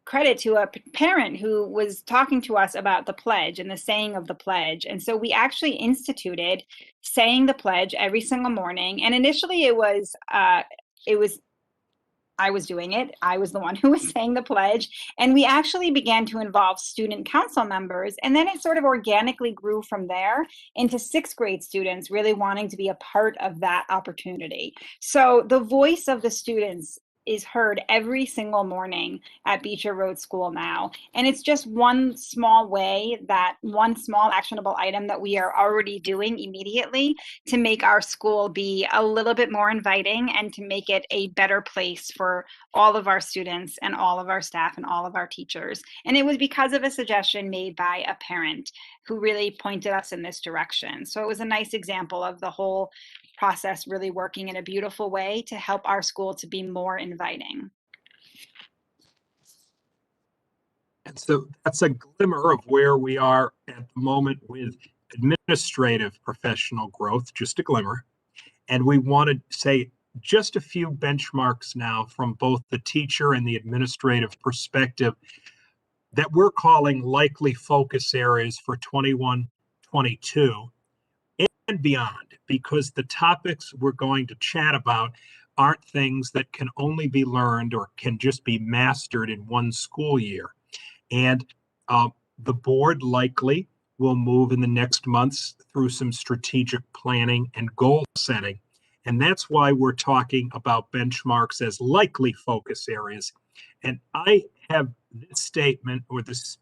credit to a parent who was talking to us about the pledge and the saying of the pledge. And so we actually instituted saying the pledge every single morning. And initially I was doing it. I was the one who was saying the pledge. And we actually began to involve student council members. And then it sort of organically grew from there into 6th grade students really wanting to be a part of that opportunity. So the voice of the students is heard every single morning at Beecher Road School now. And it's just one small way, one small actionable item that we are already doing immediately to make our school be a little bit more inviting and to make it a better place for all of our students and all of our staff and all of our teachers. And it was because of a suggestion made by a parent who really pointed us in this direction. So it was a nice example of the whole process really working in a beautiful way to help our school to be more inviting. And so that's a glimmer of where we are at the moment with administrative professional growth, just a glimmer. And we want to say just a few benchmarks now from both the teacher and the administrative perspective that we're calling likely focus areas for 21-22 and beyond, because the topics we're going to chat about aren't things that can only be learned or can just be mastered in one school year. And the board likely will move in the next months through some strategic planning and goal setting. And that's why we're talking about benchmarks as likely focus areas. And I have this statement or this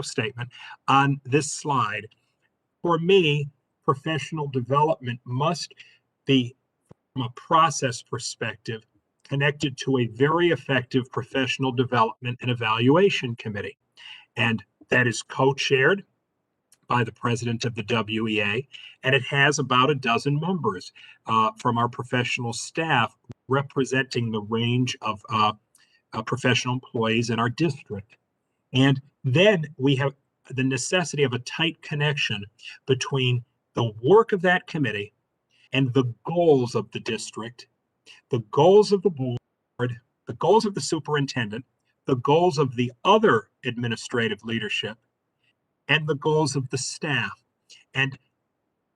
statement on this slide. For me, professional development must be, from a process perspective, connected to a very effective professional development and evaluation committee. And that is co-chaired by the president of the WEA, and it has about a dozen members from our professional staff representing the range of professional employees in our district. And then we have the necessity of a tight connection between the work of that committee and the goals of the district, the goals of the board, the goals of the superintendent, the goals of the other administrative leadership, and the goals of the staff. And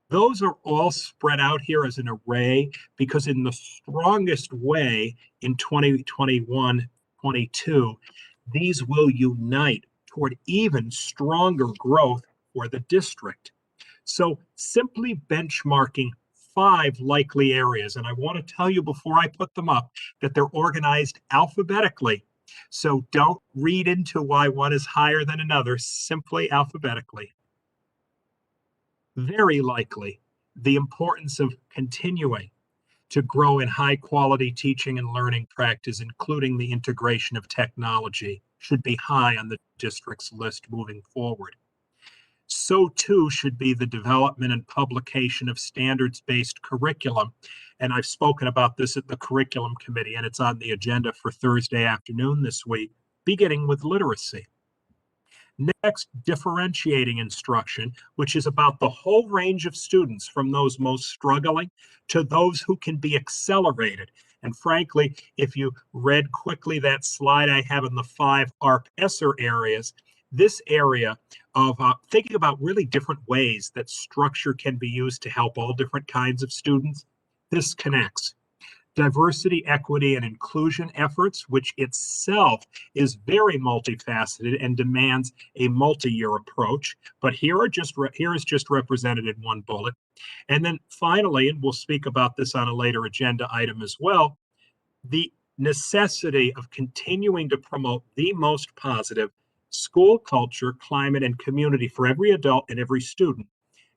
those are all spread out here as an array because in the strongest way in 2021-22, these will unite toward even stronger growth for the district. So simply benchmarking 5 likely areas, and I want to tell you before I put them up that they're organized alphabetically. So don't read into why one is higher than another, simply alphabetically. Very likely, the importance of continuing to grow in high quality teaching and learning practice, including the integration of technology, should be high on the district's list moving forward. So too should be the development and publication of standards-based curriculum. And I've spoken about this at the curriculum committee, and it's on the agenda for Thursday afternoon this week, beginning with literacy. Next, differentiating instruction, which is about the whole range of students from those most struggling to those who can be accelerated. And frankly, if you read quickly that slide I have in the 5 ARP-ESSER areas, this area of thinking about really different ways that structure can be used to help all different kinds of students, this connects. Diversity, equity, and inclusion efforts, which itself is very multifaceted and demands a multi-year approach. But here is just represented in one bullet. And then finally, and we'll speak about this on a later agenda item as well, the necessity of continuing to promote the most positive school culture, climate, and community for every adult and every student.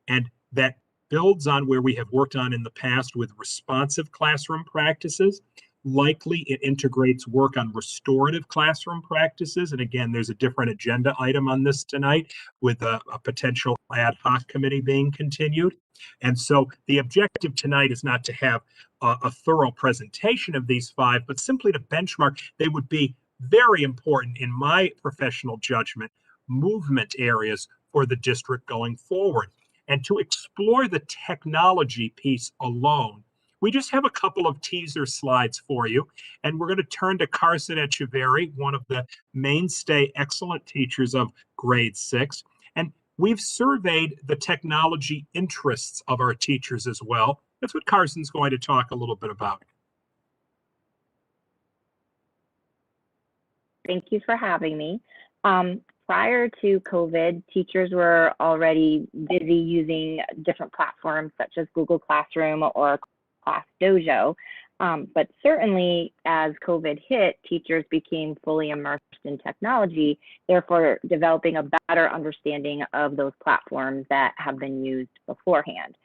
And that builds on where we have worked on in the past with responsive classroom practices. Likely it integrates work on restorative classroom practices. And again, there's a different agenda item on this tonight with a potential ad hoc committee being continued. And so the objective tonight is not to have a thorough presentation of these 5, but simply to benchmark. They would be very important in my professional judgment, movement areas for the district going forward. And to explore the technology piece alone, we just have a couple of teaser slides for you. And we're going to turn to Carson Echeverry, one of the mainstay excellent teachers of grade 6. And we've surveyed the technology interests of our teachers as well. That's what Carson's going to talk a little bit about. Thank you for having me. Prior to COVID, teachers were already busy using different platforms such as Google Classroom or Class Dojo. But certainly as COVID hit, teachers became fully immersed in technology, therefore developing a better understanding of those platforms that have been used beforehand.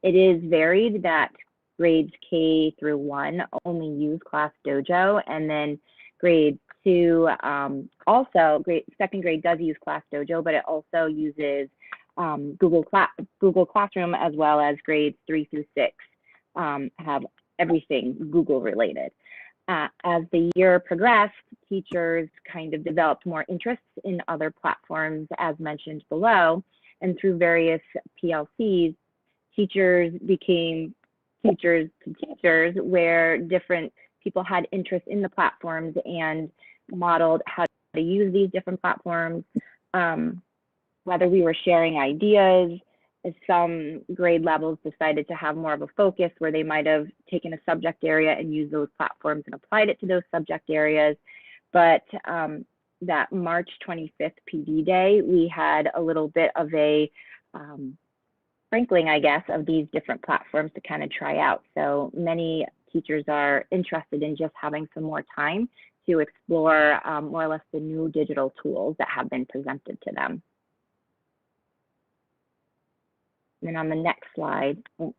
It is varied that grades K through 1 only use Class Dojo, and then grade 2 also, second grade does use Class Dojo, but it also uses Google Classroom, as well as grades 3 through 6 have everything Google related. As the year progressed, teachers kind of developed more interests in other platforms, as mentioned below, and through various PLCs, teachers became teachers to teachers, where different people had interest in the platforms and modeled how to use these different platforms, whether we were sharing ideas. Some grade levels decided to have more of a focus where they might have taken a subject area and used those platforms and applied it to those subject areas. But that March 25th PD day, we had a little bit of a sprinkling, I guess, of these different platforms to kind of try out. So many teachers are interested in just having some more time to explore more or less the new digital tools that have been presented to them. And then on the next slide, on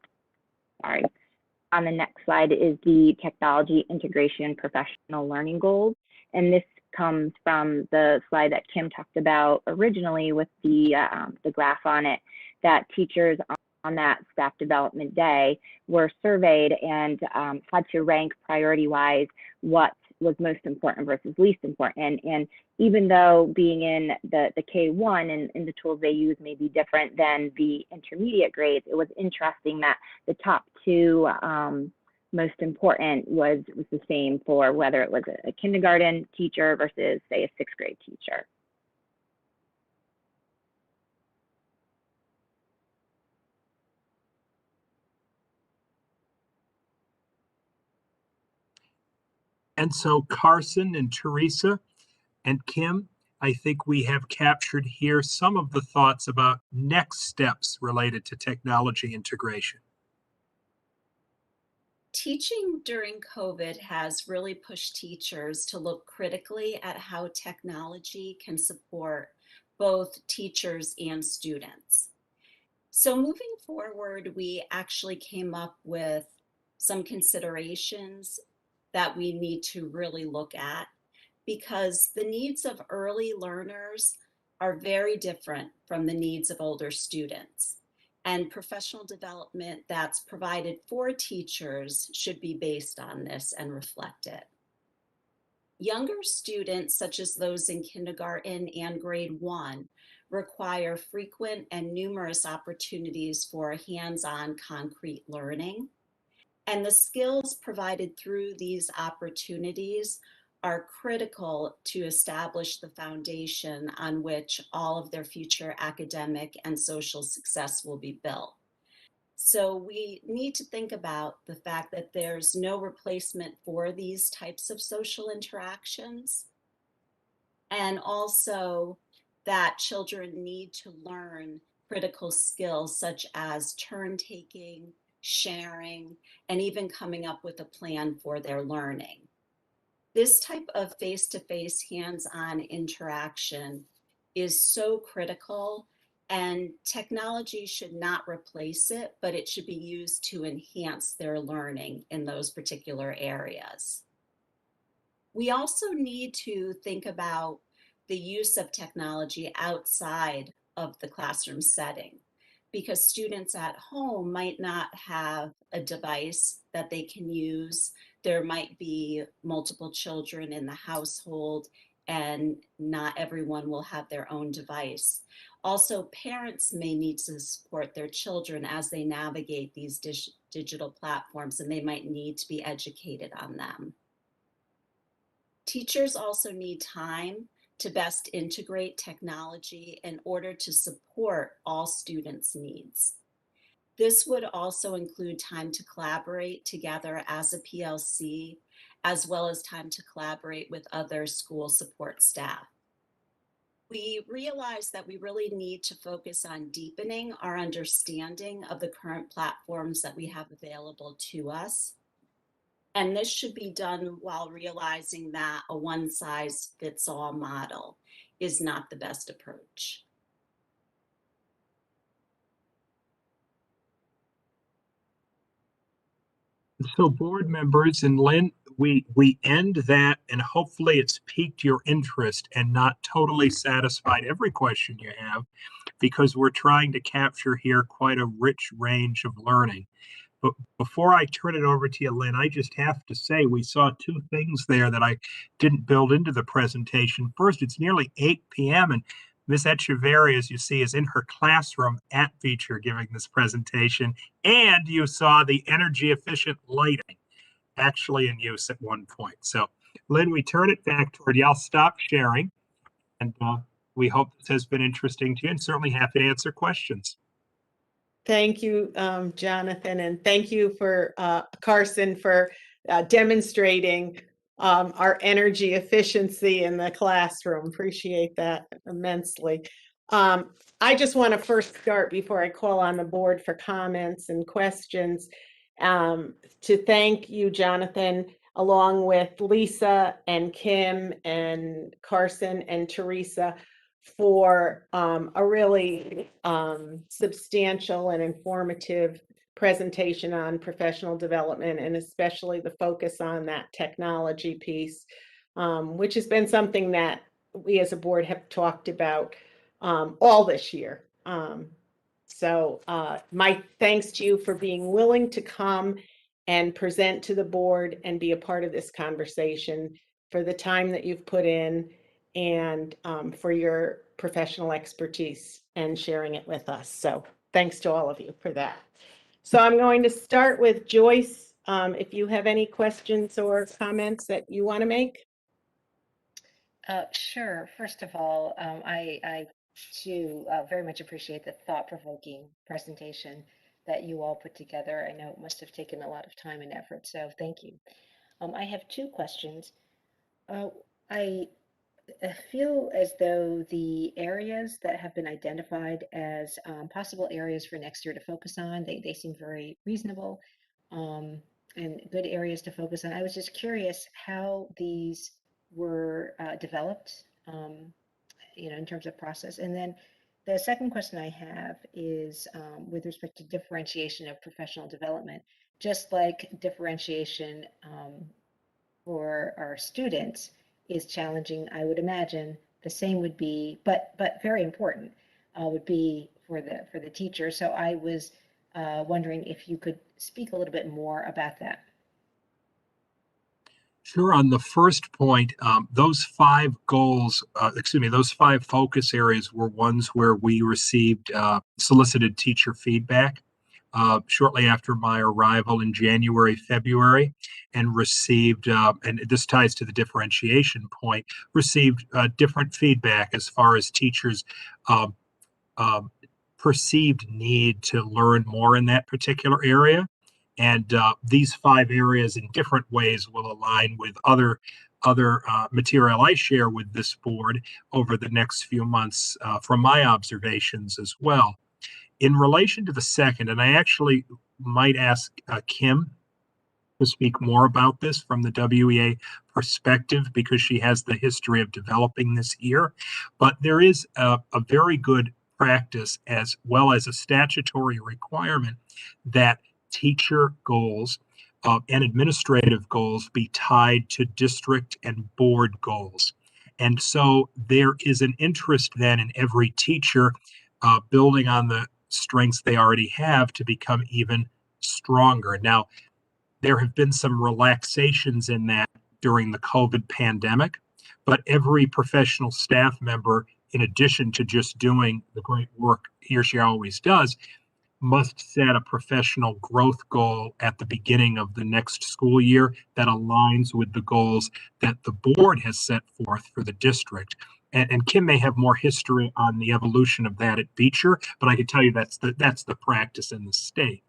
the next slide is the technology integration professional learning goals. And this comes from the slide that Kim talked about originally with the graph on it, that teachers on that staff development day were surveyed and had to rank priority-wise what was most important versus least important. And even though being in the K1 and the tools they use may be different than the intermediate grades, it was interesting that the top 2 most important was the same for whether it was a kindergarten teacher versus, say, a 6th grade teacher. And so Carson and Teresa and Kim, I think we have captured here some of the thoughts about next steps related to technology integration. Teaching during COVID has really pushed teachers to look critically at how technology can support both teachers and students. So moving forward, we actually came up with some considerations that we need to really look at, because the needs of early learners are very different from the needs of older students. And professional development that's provided for teachers should be based on this and reflect it. Younger students, such as those in kindergarten and grade 1, require frequent and numerous opportunities for hands-on concrete learning. And the skills provided through these opportunities are critical to establish the foundation on which all of their future academic and social success will be built. So we need to think about the fact that there's no replacement for these types of social interactions, and also that children need to learn critical skills such as turn taking, sharing, and even coming up with a plan for their learning. This type of face-to-face hands-on interaction is so critical, and technology should not replace it, but it should be used to enhance their learning in those particular areas. We also need to think about the use of technology outside of the classroom setting, because students at home might not have a device that they can use. There might be multiple children in the household, and not everyone will have their own device. Also, parents may need to support their children as they navigate these digital platforms, and they might need to be educated on them. Teachers also need time to best integrate technology in order to support all students' needs. This would also include time to collaborate together as a PLC, as well as time to collaborate with other school support staff. We realize that we really need to focus on deepening our understanding of the current platforms that we have available to us. And this should be done while realizing that a one-size-fits-all model is not the best approach. So board members and Lynn, we end that, and hopefully it's piqued your interest and not totally satisfied every question you have, because we're trying to capture here quite a rich range of learning. But before I turn it over to you, Lynn, I just have to say we saw two things there that I didn't build into the presentation. First, it's nearly 8 p.m. and Ms. Echeverry, as you see, is in her classroom at Beecher giving this presentation. And you saw the energy efficient lighting actually in use at one point. So, Lynn, we turn it back toward you. I'll stop sharing. And we hope this has been interesting to you, and certainly happy to answer questions. Thank you, Jonathan, and thank you for Carson for demonstrating our energy efficiency in the classroom. Appreciate that immensely. I just want to first start, before I call on the board for comments and questions, to thank you, Jonathan, along with Lisa and Kim and Carson and Teresa, for a really substantial and informative presentation on professional development, and especially the focus on that technology piece, which has been something that we as a board have talked about all this year. So my thanks to you for being willing to come and present to the board and be a part of this conversation, for the time that you've put in, and for your professional expertise and sharing it with us. So thanks to all of you for that. So I'm going to start with Joyce. If you have any questions or comments that you want to make. Sure. First of all, I too very much appreciate the thought-provoking presentation that you all put together. I know it must have taken a lot of time and effort, so thank you. I have two questions. I feel as though the areas that have been identified as possible areas for next year to focus on, they seem very reasonable and good areas to focus on. I was just curious how these were developed, in terms of process. And then the second question I have is with respect to differentiation of professional development. Just like differentiation for our students is challenging, I would imagine the same would be, but very important, would be for the teacher. So I was wondering if you could speak a little bit more about that. Sure. On the first point, those 5 goals, those 5 focus areas were ones where we received solicited teacher feedback shortly after my arrival in January, February, and received, and this ties to the differentiation point, received different feedback as far as teachers' um, perceived need to learn more in that particular area. And these 5 areas in different ways will align with other material I share with this board over the next few months from my observations as well. In relation to the second, and I actually might ask Kim to speak more about this from the WEA perspective because she has the history of developing this here, but there is a very good practice as well as a statutory requirement that teacher goals and administrative goals be tied to district and board goals. And so there is an interest then in every teacher building on the strengths they already have to become even stronger. Now, there have been some relaxations in that during the COVID pandemic, but every professional staff member, in addition to just doing the great work he or she always does, must set a professional growth goal at the beginning of the next school year that aligns with the goals that the board has set forth for the district. And Kim may have more history on the evolution of that at Beecher, but I can tell you that's the practice in the state.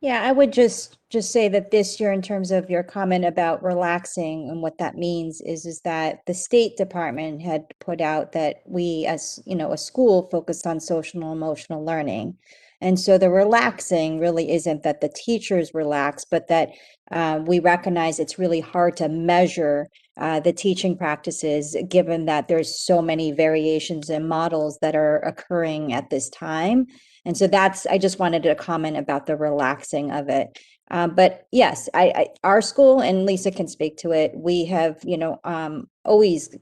Yeah, I would just say that this year, in terms of your comment about relaxing and what that means is that the State Department had put out that we, as a school, focused on social and emotional learning. And so the relaxing really isn't that the teachers relax, but that we recognize it's really hard to measure the teaching practices, given that there's so many variations and models that are occurring at this time. And so I just wanted to comment about the relaxing of it. But yes, our school, and Lisa can speak to it, we have, always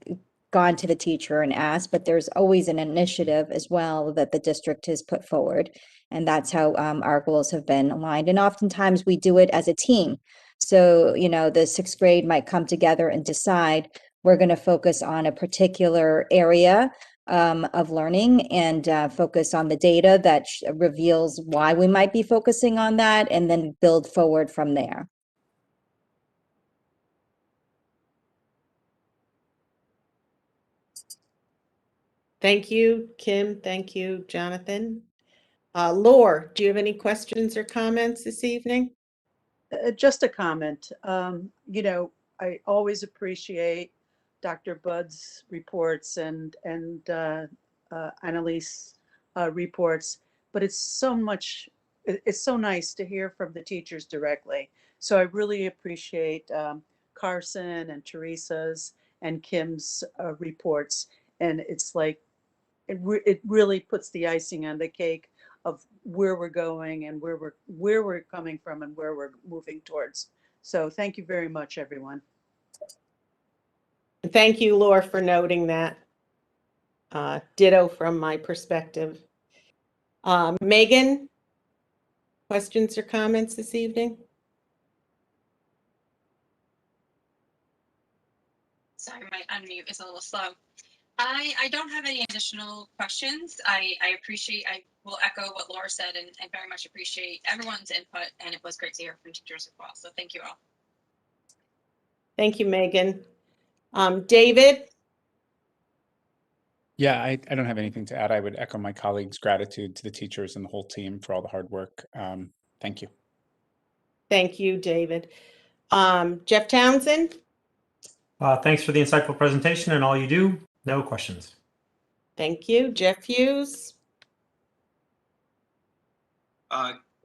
gone to the teacher and asked, but there's always an initiative as well that the district has put forward. And that's how our goals have been aligned. And oftentimes we do it as a team. So, the 6th grade might come together and decide we're going to focus on a particular area of learning and focus on the data that reveals why we might be focusing on that, and then build forward from there. Thank you, Kim. Thank you, Jonathan. Laura, do you have any questions or comments this evening? Just a comment. I always appreciate Dr. Budd's reports and Annalise reports, but it's so nice to hear from the teachers directly. So I really appreciate Carson and Teresa's and Kim's reports. And it's like, it really puts the icing on the cake of where we're going and where we're coming from and where we're moving towards. So thank you very much, everyone. Thank you, Laura, for noting that. Ditto from my perspective. Megan, questions or comments this evening? Sorry, my unmute is a little slow. I don't have any additional questions. I will echo what Laura said and very much appreciate everyone's input, and it was great to hear from teachers as well. So thank you all. Thank you, Megan. David? Yeah, I don't have anything to add. I would echo my colleagues' gratitude to the teachers and the whole team for all the hard work. Thank you. Thank you, David. Jeff Townsend? Thanks for the insightful presentation and all you do. No questions. Thank you. Jeff Hughes?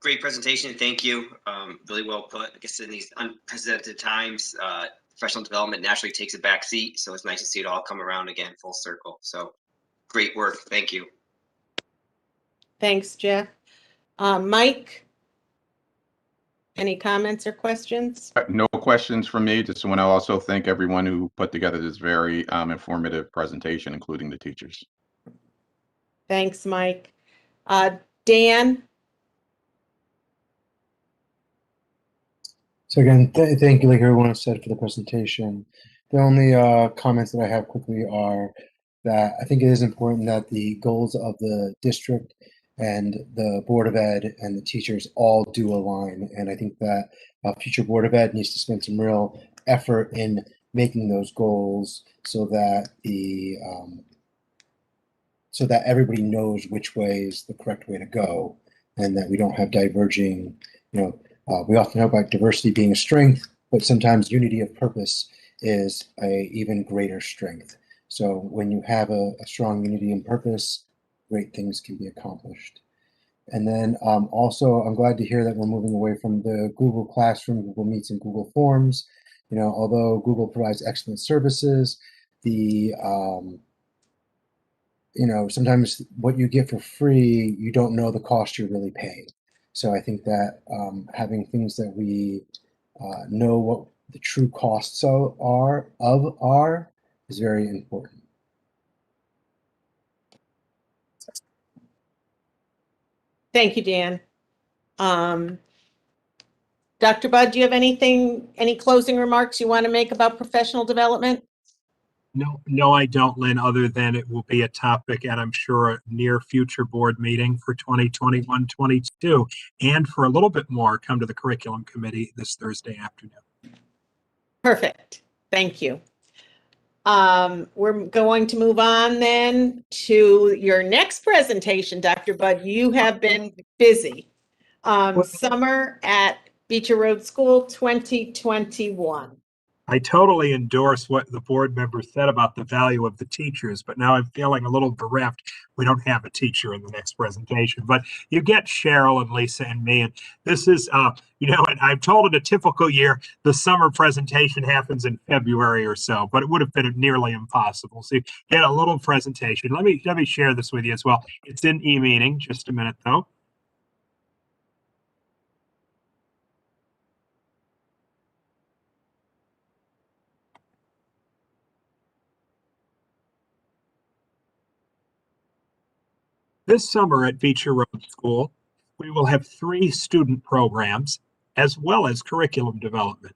Great presentation. Thank you. Really well put. I guess in these unprecedented times, professional development naturally takes a back seat. So it's nice to see it all come around again, full circle. So great work. Thank you. Thanks, Jeff. Mike? Any comments or questions? No questions from me. Just want to also thank everyone who put together this very informative presentation, including the teachers. Thanks, Mike. Dan? So again, thank you, like everyone has said, for the presentation. The only comments that I have quickly are that I think it is important that the goals of the district and the Board of Ed and the teachers all do align. And I think that future Board of Ed needs to spend some real effort in making those goals so that the so that everybody knows which way is the correct way to go, and that we don't have diverging, we often talk about diversity being a strength, but sometimes unity of purpose is a even greater strength. So when you have a strong unity in purpose, great things can be accomplished. And then also, I'm glad to hear that we're moving away from the Google Classroom, Google Meets, and Google Forms. Although Google provides excellent services, sometimes what you get for free, you don't know the cost you're really paying. So I think that having things that we know what the true costs are is very important. Thank you, Dan. Dr. Budd, do you have any closing remarks you want to make about professional development? No, I don't, Lynn, other than it will be a topic and I'm sure a near future board meeting for 2021-22. And for a little bit more, come to the curriculum committee this Thursday afternoon. Perfect. Thank you. We're going to move on then to your next presentation, Dr. Budd. You have been busy. Summer at Beecher Road School 2021. I totally endorse what the board member said about the value of the teachers, but now I'm feeling a little bereft. We don't have a teacher in the next presentation, but you get Cheryl and Lisa and me, and this is, and I'm told in a typical year, the summer presentation happens in February or so, but it would have been nearly impossible. So you get a little presentation. Let me share this with you as well. It's in e-meeting, just a minute though. This summer at Beecher Road School, we will have 3 student programs as well as curriculum development.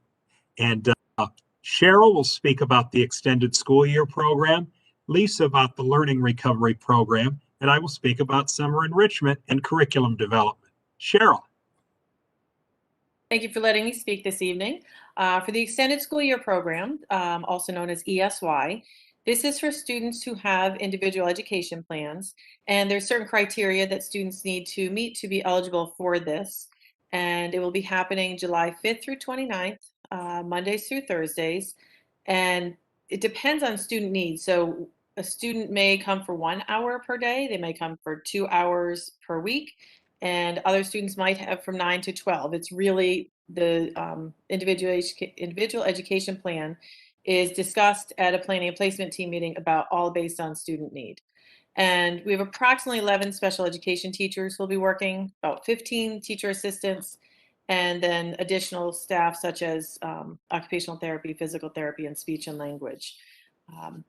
And Cheryl will speak about the extended school year program, Lisa about the learning recovery program, and I will speak about summer enrichment and curriculum development. Cheryl. Thank you for letting me speak this evening. For the extended school year program, also known as ESY, this is for students who have individual education plans, and there's certain criteria that students need to meet to be eligible for this. And it will be happening July 5th through 29th, Mondays through Thursdays. And it depends on student needs. So a student may come for 1 hour per day, they may come for 2 hours per week, and other students might have from 9 to 12. It's really the individual education plan is discussed at a planning and placement team meeting about all based on student need. And we have approximately 11 special education teachers who will be working, about 15 teacher assistants, and then additional staff such as occupational therapy, physical therapy, and speech and language.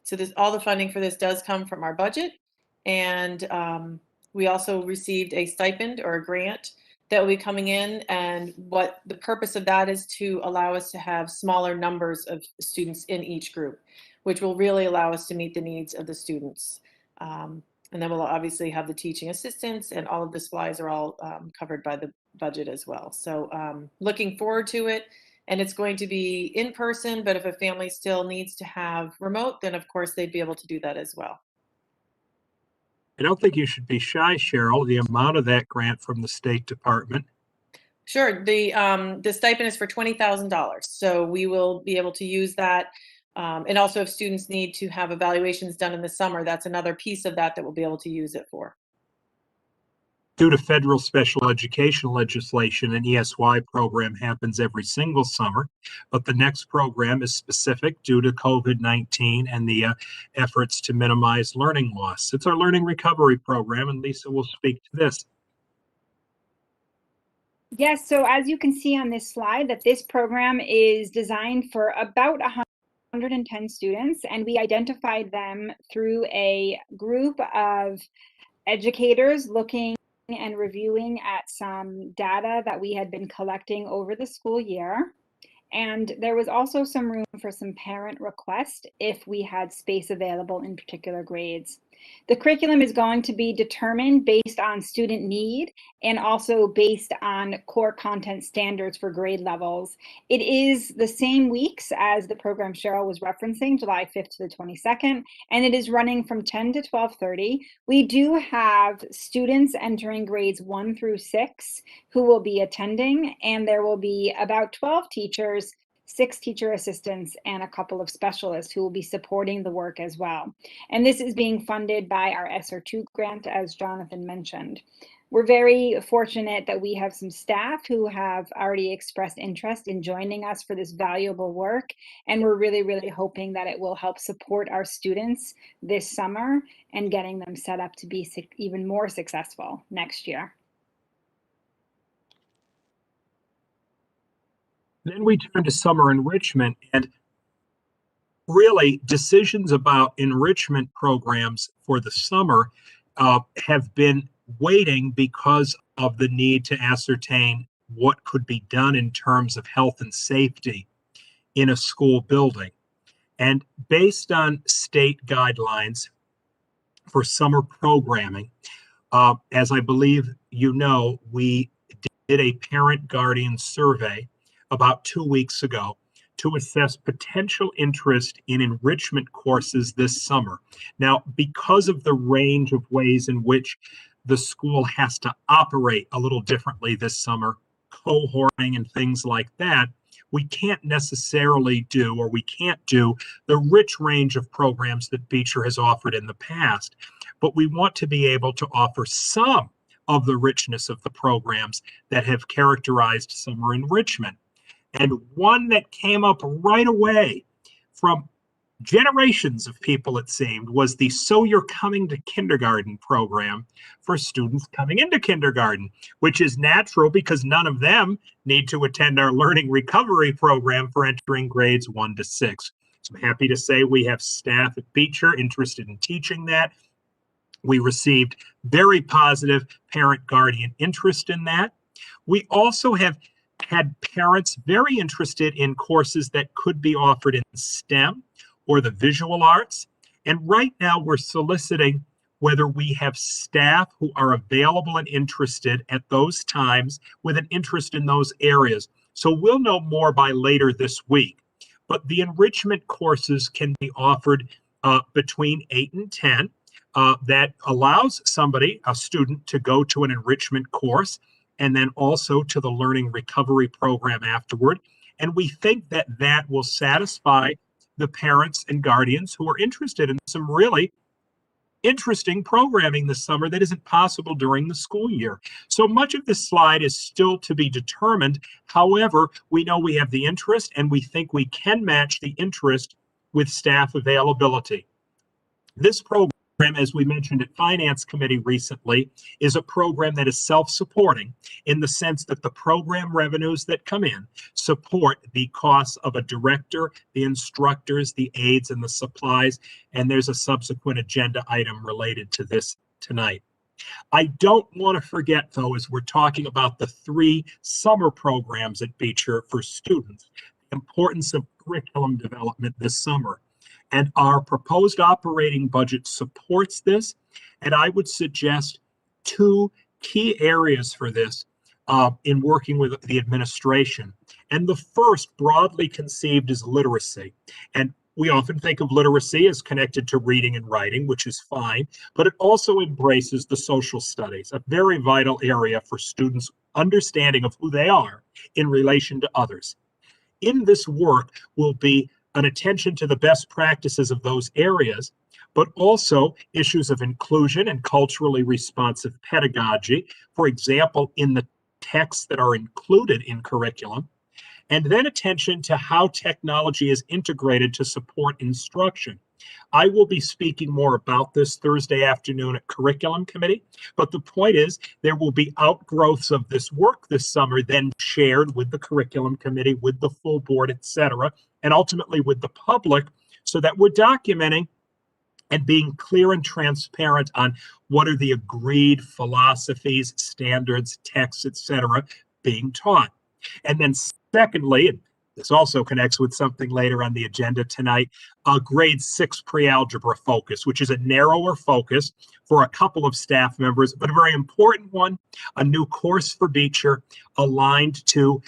So all the funding for this does come from our budget, and we also received a stipend or a grant that will be coming in, and what the purpose of that is to allow us to have smaller numbers of students in each group, which will really allow us to meet the needs of the students. And then we'll obviously have the teaching assistants, and all of the supplies are all covered by the budget as well. So looking forward to it. And it's going to be in person, but if a family still needs to have remote, then of course they'd be able to do that as well. I don't think you should be shy, Cheryl, the amount of that grant from the State Department. Sure. The stipend is for $20,000. So we will be able to use that. And also if students need to have evaluations done in the summer, that's another piece of that we'll be able to use it for. Due to federal special education legislation, an ESY program happens every single summer, but the next program is specific due to COVID-19 and the efforts to minimize learning loss. It's our learning recovery program, and Lisa will speak to this. Yes, so as you can see on this slide, that this program is designed for about 110 students, and we identified them through a group of educators looking and reviewing at some data that we had been collecting over the school year. And there was also some room for some parent request if we had space available in particular grades. The curriculum is going to be determined based on student need and also based on core content standards for grade levels. It is the same weeks as the program Cheryl was referencing, July 5th to the 22nd, and it is running from 10 to 12:30. We do have students entering grades 1 through 6 who will be attending, and there will be about 12 teachers, 6 teacher assistants, and a couple of specialists who will be supporting the work as well. And this is being funded by our ESSER2 grant, as Jonathan mentioned. We're very fortunate that we have some staff who have already expressed interest in joining us for this valuable work. And we're really, really hoping that it will help support our students this summer and getting them set up to be even more successful next year. Then we turn to summer enrichment, and really decisions about enrichment programs for the summer have been waiting because of the need to ascertain what could be done in terms of health and safety in a school building. And based on state guidelines for summer programming, as I believe you know, we did a parent-guardian survey about 2 weeks ago to assess potential interest in enrichment courses this summer. Now, because of the range of ways in which the school has to operate a little differently this summer, cohorting and things like that, we can't necessarily do, or we can't do, the rich range of programs that Beecher has offered in the past. But we want to be able to offer some of the richness of the programs that have characterized summer enrichment. And one that came up right away from generations of people, it seemed, was the So You're Coming to Kindergarten program for students coming into kindergarten, which is natural because none of them need to attend our learning recovery program for entering grades 1 to 6. So I'm happy to say we have staff at Beecher interested in teaching that. We received very positive parent-guardian interest in that. We also have had parents very interested in courses that could be offered in STEM or the visual arts. And right now we're soliciting whether we have staff who are available and interested at those times with an interest in those areas. So we'll know more by later this week. But the enrichment courses can be offered between 8 and 10. That allows somebody, a student, to go to an enrichment course and then also to the learning recovery program afterward. And we think that that will satisfy the parents and guardians who are interested in some really interesting programming this summer that isn't possible during the school year. So much of this slide is still to be determined. However, we know we have the interest and we think we can match the interest with staff availability. This program, as we mentioned at Finance Committee recently, is a program that is self-supporting in the sense that the program revenues that come in support the costs of a director, the instructors, the aides, and the supplies, and there's a subsequent agenda item related to this tonight. I don't want to forget, though, as we're talking about the 3 summer programs at Beecher for students, the importance of curriculum development this summer. And our proposed operating budget supports this. And I would suggest 2 key areas for this in working with the administration. And the first, broadly conceived, is literacy. And we often think of literacy as connected to reading and writing, which is fine, but it also embraces the social studies, a very vital area for students' understanding of who they are in relation to others. In this work will be an attention to the best practices of those areas, but also issues of inclusion and culturally responsive pedagogy, for example, in the texts that are included in curriculum, and then attention to how technology is integrated to support instruction. I will be speaking more about this Thursday afternoon at Curriculum Committee, but the point is there will be outgrowths of this work this summer then shared with the Curriculum Committee, with the full board, etc., and ultimately with the public, so that we're documenting and being clear and transparent on what are the agreed philosophies, standards, texts, etc., being taught. And then secondly, and This also connects with something later on the agenda tonight, a grade 6 pre-algebra focus, which is a narrower focus for a couple of staff members, but a very important one, a new course for Beecher aligned to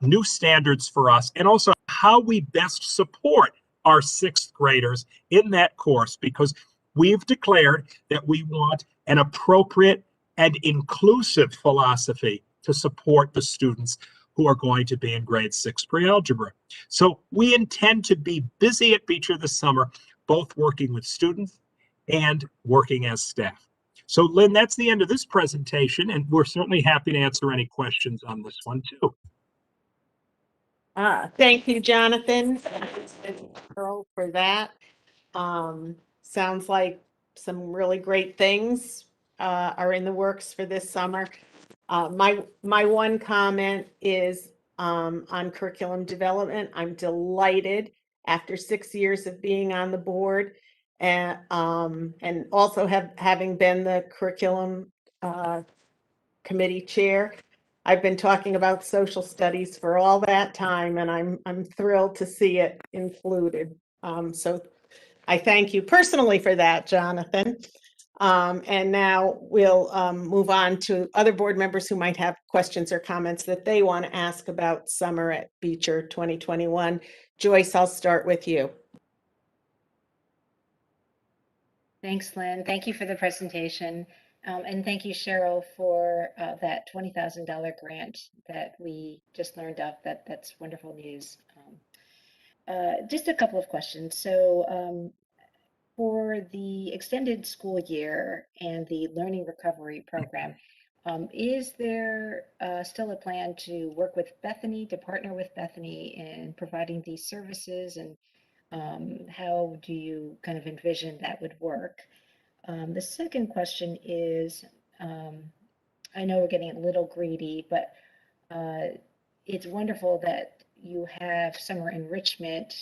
new standards for us, and also how we best support our 6th graders in that course, because we've declared that we want an appropriate and inclusive philosophy to support the students who are going to be in grade 6 pre-algebra. So we intend to be busy at Beecher this summer, both working with students and working as staff. So Lynn, that's the end of this presentation, and we're certainly happy to answer any questions on this one too. Thank you, Jonathan, and Carol, for that. Sounds like some really great things are in the works for this summer. My one comment is on curriculum development. I'm delighted after 6 years of being on the board and also having been the curriculum committee chair. I've been talking about social studies for all that time, and I'm thrilled to see it included. So I thank you personally for that, Jonathan. And now we'll move on to other board members who might have questions or comments that they want to ask about summer at Beecher 2021. Joyce, I'll start with you. Thanks, Lynn. Thank you for the presentation. And thank you, Cheryl, for that $20,000 grant that we just learned of. That's wonderful news. Just a couple of questions. So for the extended school year and the Learning Recovery Program, is there still a plan to work with Bethany, to partner with Bethany in providing these services? And how do you kind of envision that would work? The second question is, I know we're getting a little greedy, but it's wonderful that you have summer enrichment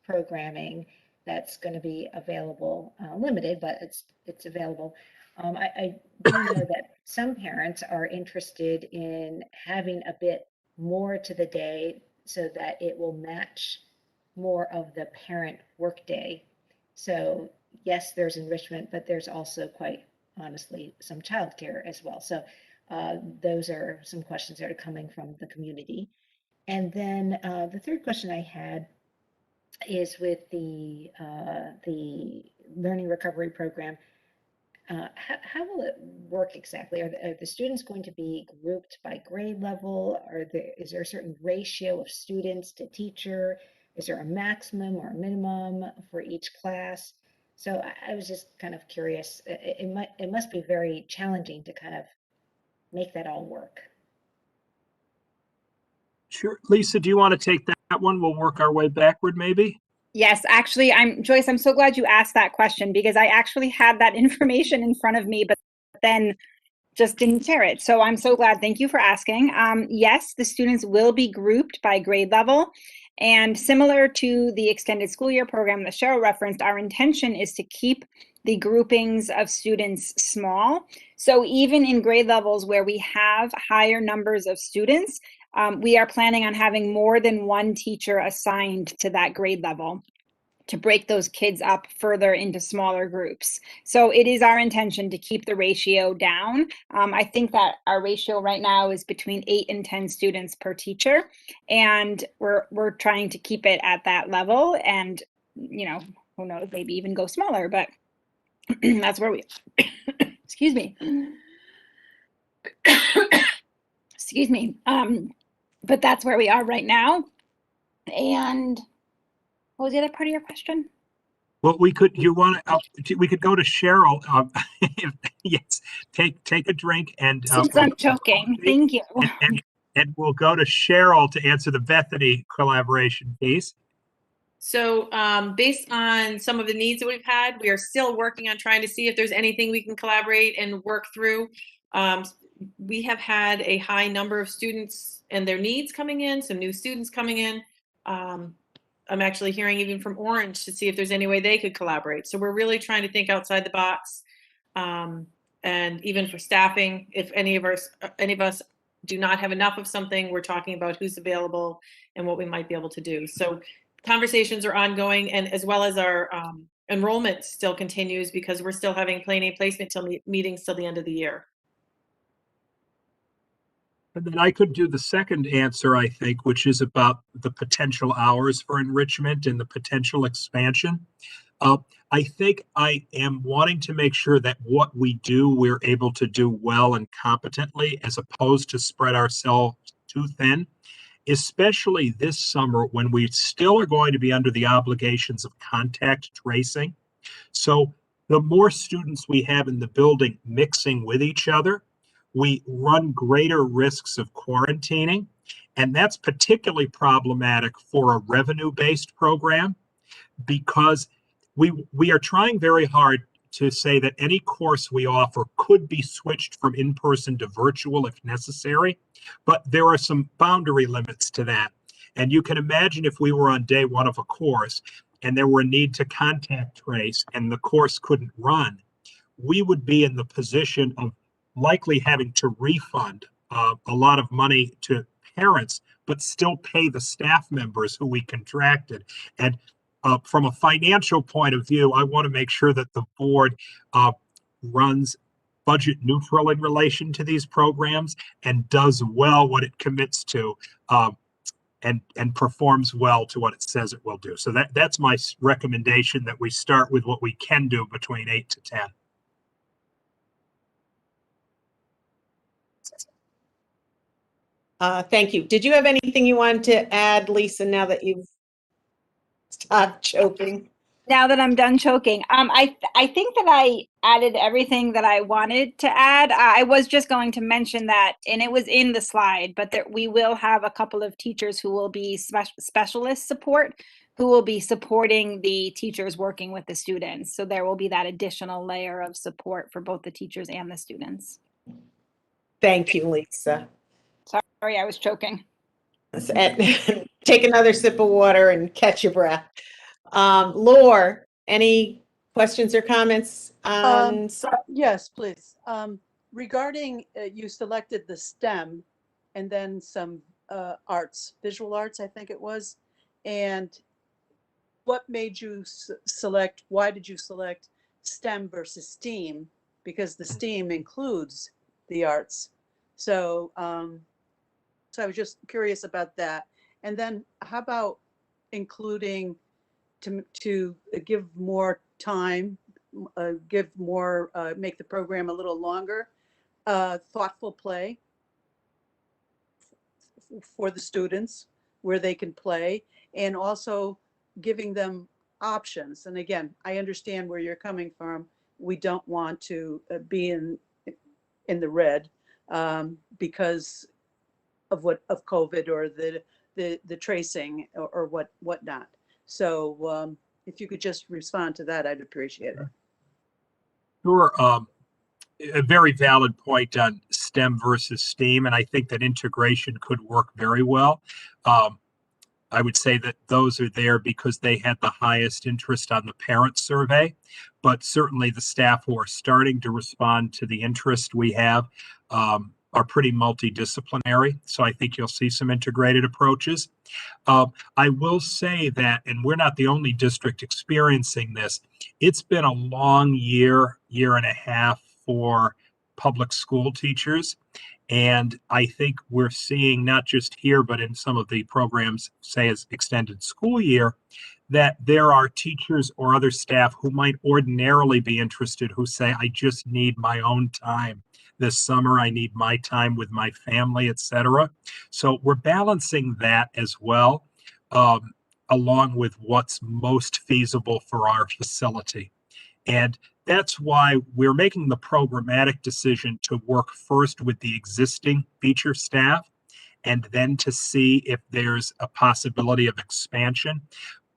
programming that's going to be available, limited, but it's available. I do know that some parents are interested in having a bit more to the day so that it will match more of the parent workday. So yes, there's enrichment, but there's also, quite honestly, some childcare as well. So those are some questions that are coming from the community. And then the third question I had is with the Learning Recovery Program. How will it work exactly? Are the students going to be grouped by grade level? Is there a certain ratio of students to teacher? Is there a maximum or a minimum for each class? So I was just kind of curious. It must be very challenging to kind of make that all work. Sure. Lisa, do you want to take that one? We'll work our way backward, maybe. Yes, actually, Joyce, I'm so glad you asked that question because I actually had that information in front of me, but then just didn't share it. So I'm so glad. Thank you for asking. Yes, the students will be grouped by grade level. And similar to the extended school year program that Cheryl referenced, our intention is to keep the groupings of students small. So even in grade levels where we have higher numbers of students, we are planning on having more than one teacher assigned to that grade level to break those kids up further into smaller groups. So it is our intention to keep the ratio down. I think that our ratio right now is between 8 and 10 students per teacher, and we're trying to keep it at that level. And you know, who knows, maybe even go smaller, but that's where we. Excuse me. Excuse me. But that's where we are right now. And what was the other part of your question? Well, we could. We could go to Cheryl. Yes, take a drink and. Since I'm choking, thank you. And we'll go to Cheryl to answer the Bethany collaboration piece. So based on some of the needs that we've had, we are still working on trying to see if there's anything we can collaborate and work through. We have had a high number of students and their needs coming in, some new students coming in. I'm actually hearing even from Orange to see if there's any way they could collaborate. So we're really trying to think outside the box. And even for staffing, if any of us do not have enough of something, we're talking about who's available and what we might be able to do. So conversations are ongoing, and as well as our enrollment still continues because we're still having Plan A placement meetings till the end of the year. And then I could do the second answer, I think, which is about the potential hours for enrichment and the potential expansion. I think I am wanting to make sure that what we do, we're able to do well and competently, as opposed to spread ourselves too thin, especially this summer when we still are going to be under the obligations of contact tracing. So the more students we have in the building mixing with each other, we run greater risks of quarantining. And that's particularly problematic for a revenue-based program, because we are trying very hard to say that any course we offer could be switched from in-person to virtual if necessary, but there are some boundary limits to that. And you can imagine if we were on day one of a course and there were a need to contact trace and the course couldn't run, we would be in the position of likely having to refund a lot of money to parents, but still pay the staff members who we contracted. And from a financial point of view, I want to make sure that the board runs budget neutral in relation to these programs and does well what it commits to, and performs well to what it says it will do. So that's my recommendation, that we start with what we can do between 8 to 10. Thank you. Did you have anything you wanted to add, Lisa, now that you've stopped choking? Now that I'm done choking, I think that I added everything that I wanted to add. I was just going to mention that, and it was in the slide, but that we will have a couple of teachers who will be specialist support, who will be supporting the teachers working with the students. So there will be that additional layer of support for both the teachers and the students. Thank you, Lisa. Sorry, I was choking. Take another sip of water and catch your breath. Laura, any questions or comments? Yes, please. Regarding, you selected the STEM and then some arts, visual arts, I think it was. And what made you select, why did you select STEM versus STEAM? Because the STEAM includes the arts. So, so I was just curious about that. And then how about including to give more time, give more, make the program a little longer, thoughtful play for the students where they can play, and also giving them options. And again, I understand where you're coming from. We don't want to be in the red because of COVID or the tracing or whatnot. So if you could just respond to that, I'd appreciate it. Sure. A very valid point on STEM versus STEAM, and I think that integration could work very well. I would say that those are there because they had the highest interest on the parent survey, but certainly the staff who are starting to respond to the interest we have are pretty multidisciplinary. So I think you'll see some integrated approaches. I will say that, and we're not the only district experiencing this, it's been a long year and a half for public school teachers. And I think we're seeing, not just here, but in some of the programs, say as extended school year, that there are teachers or other staff who might ordinarily be interested who say, I just need my own time this summer. I need my time with my family, etc. So we're balancing that as well, along with what's most feasible for our facility. And that's why we're making the programmatic decision to work first with the existing Beecher staff and then to see if there's a possibility of expansion.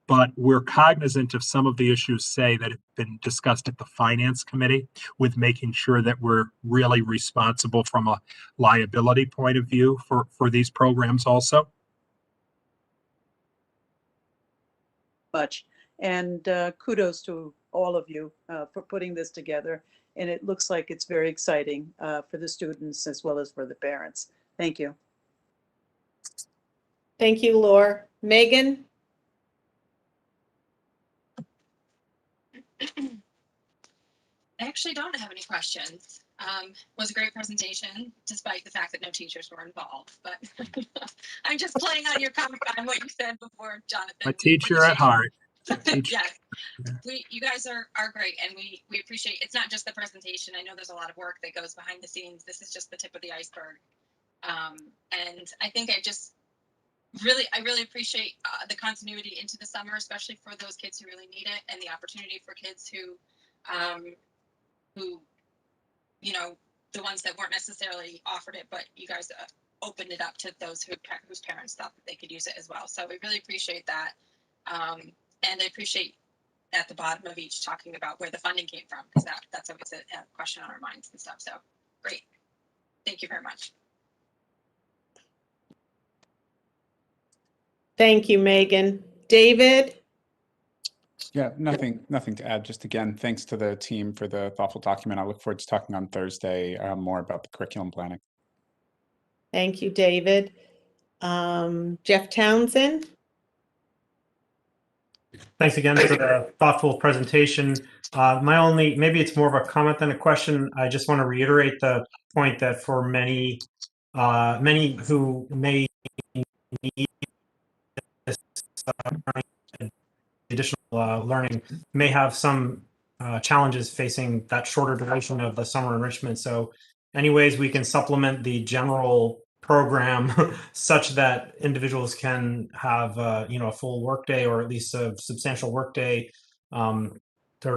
But we're cognizant of some of the issues, say, that have been discussed at the Finance Committee, with making sure that we're really responsible from a liability point of view for these programs also. Much. And kudos to all of you for putting this together. And it looks like it's very exciting for the students as well as for the parents. Thank you. Thank you, Laura. Megan? I actually don't have any questions. Was a great presentation, despite the fact that no teachers were involved. But I'm just playing on your comment on what you said before, Jonathan. A teacher at heart. Yes, you guys are great, and we appreciate. It's not just the presentation. I know there's a lot of work that goes behind the scenes. This is just the tip of the iceberg. And I think I really appreciate the continuity into the summer, especially for those kids who really need it, and the opportunity for kids who you know, the ones that weren't necessarily offered it, but you guys opened it up to those whose parents thought that they could use it as well. So we really appreciate that. And I appreciate at the bottom of each talking about where the funding came from, because that's always a question on our minds and stuff. So great. Thank you very much. Thank you, Megan. David? Yeah, nothing to add. Just again, thanks to the team for the thoughtful document. I look forward to talking on Thursday more about the curriculum planning. Thank you, David. Jeff Townsend? Thanks again for the thoughtful presentation. Maybe it's more of a comment than a question. I just want to reiterate the point that for many who may need this additional learning may have some challenges facing that shorter duration of the summer enrichment. So any ways we can supplement the general program such that individuals can have a full workday, or at least a substantial workday, to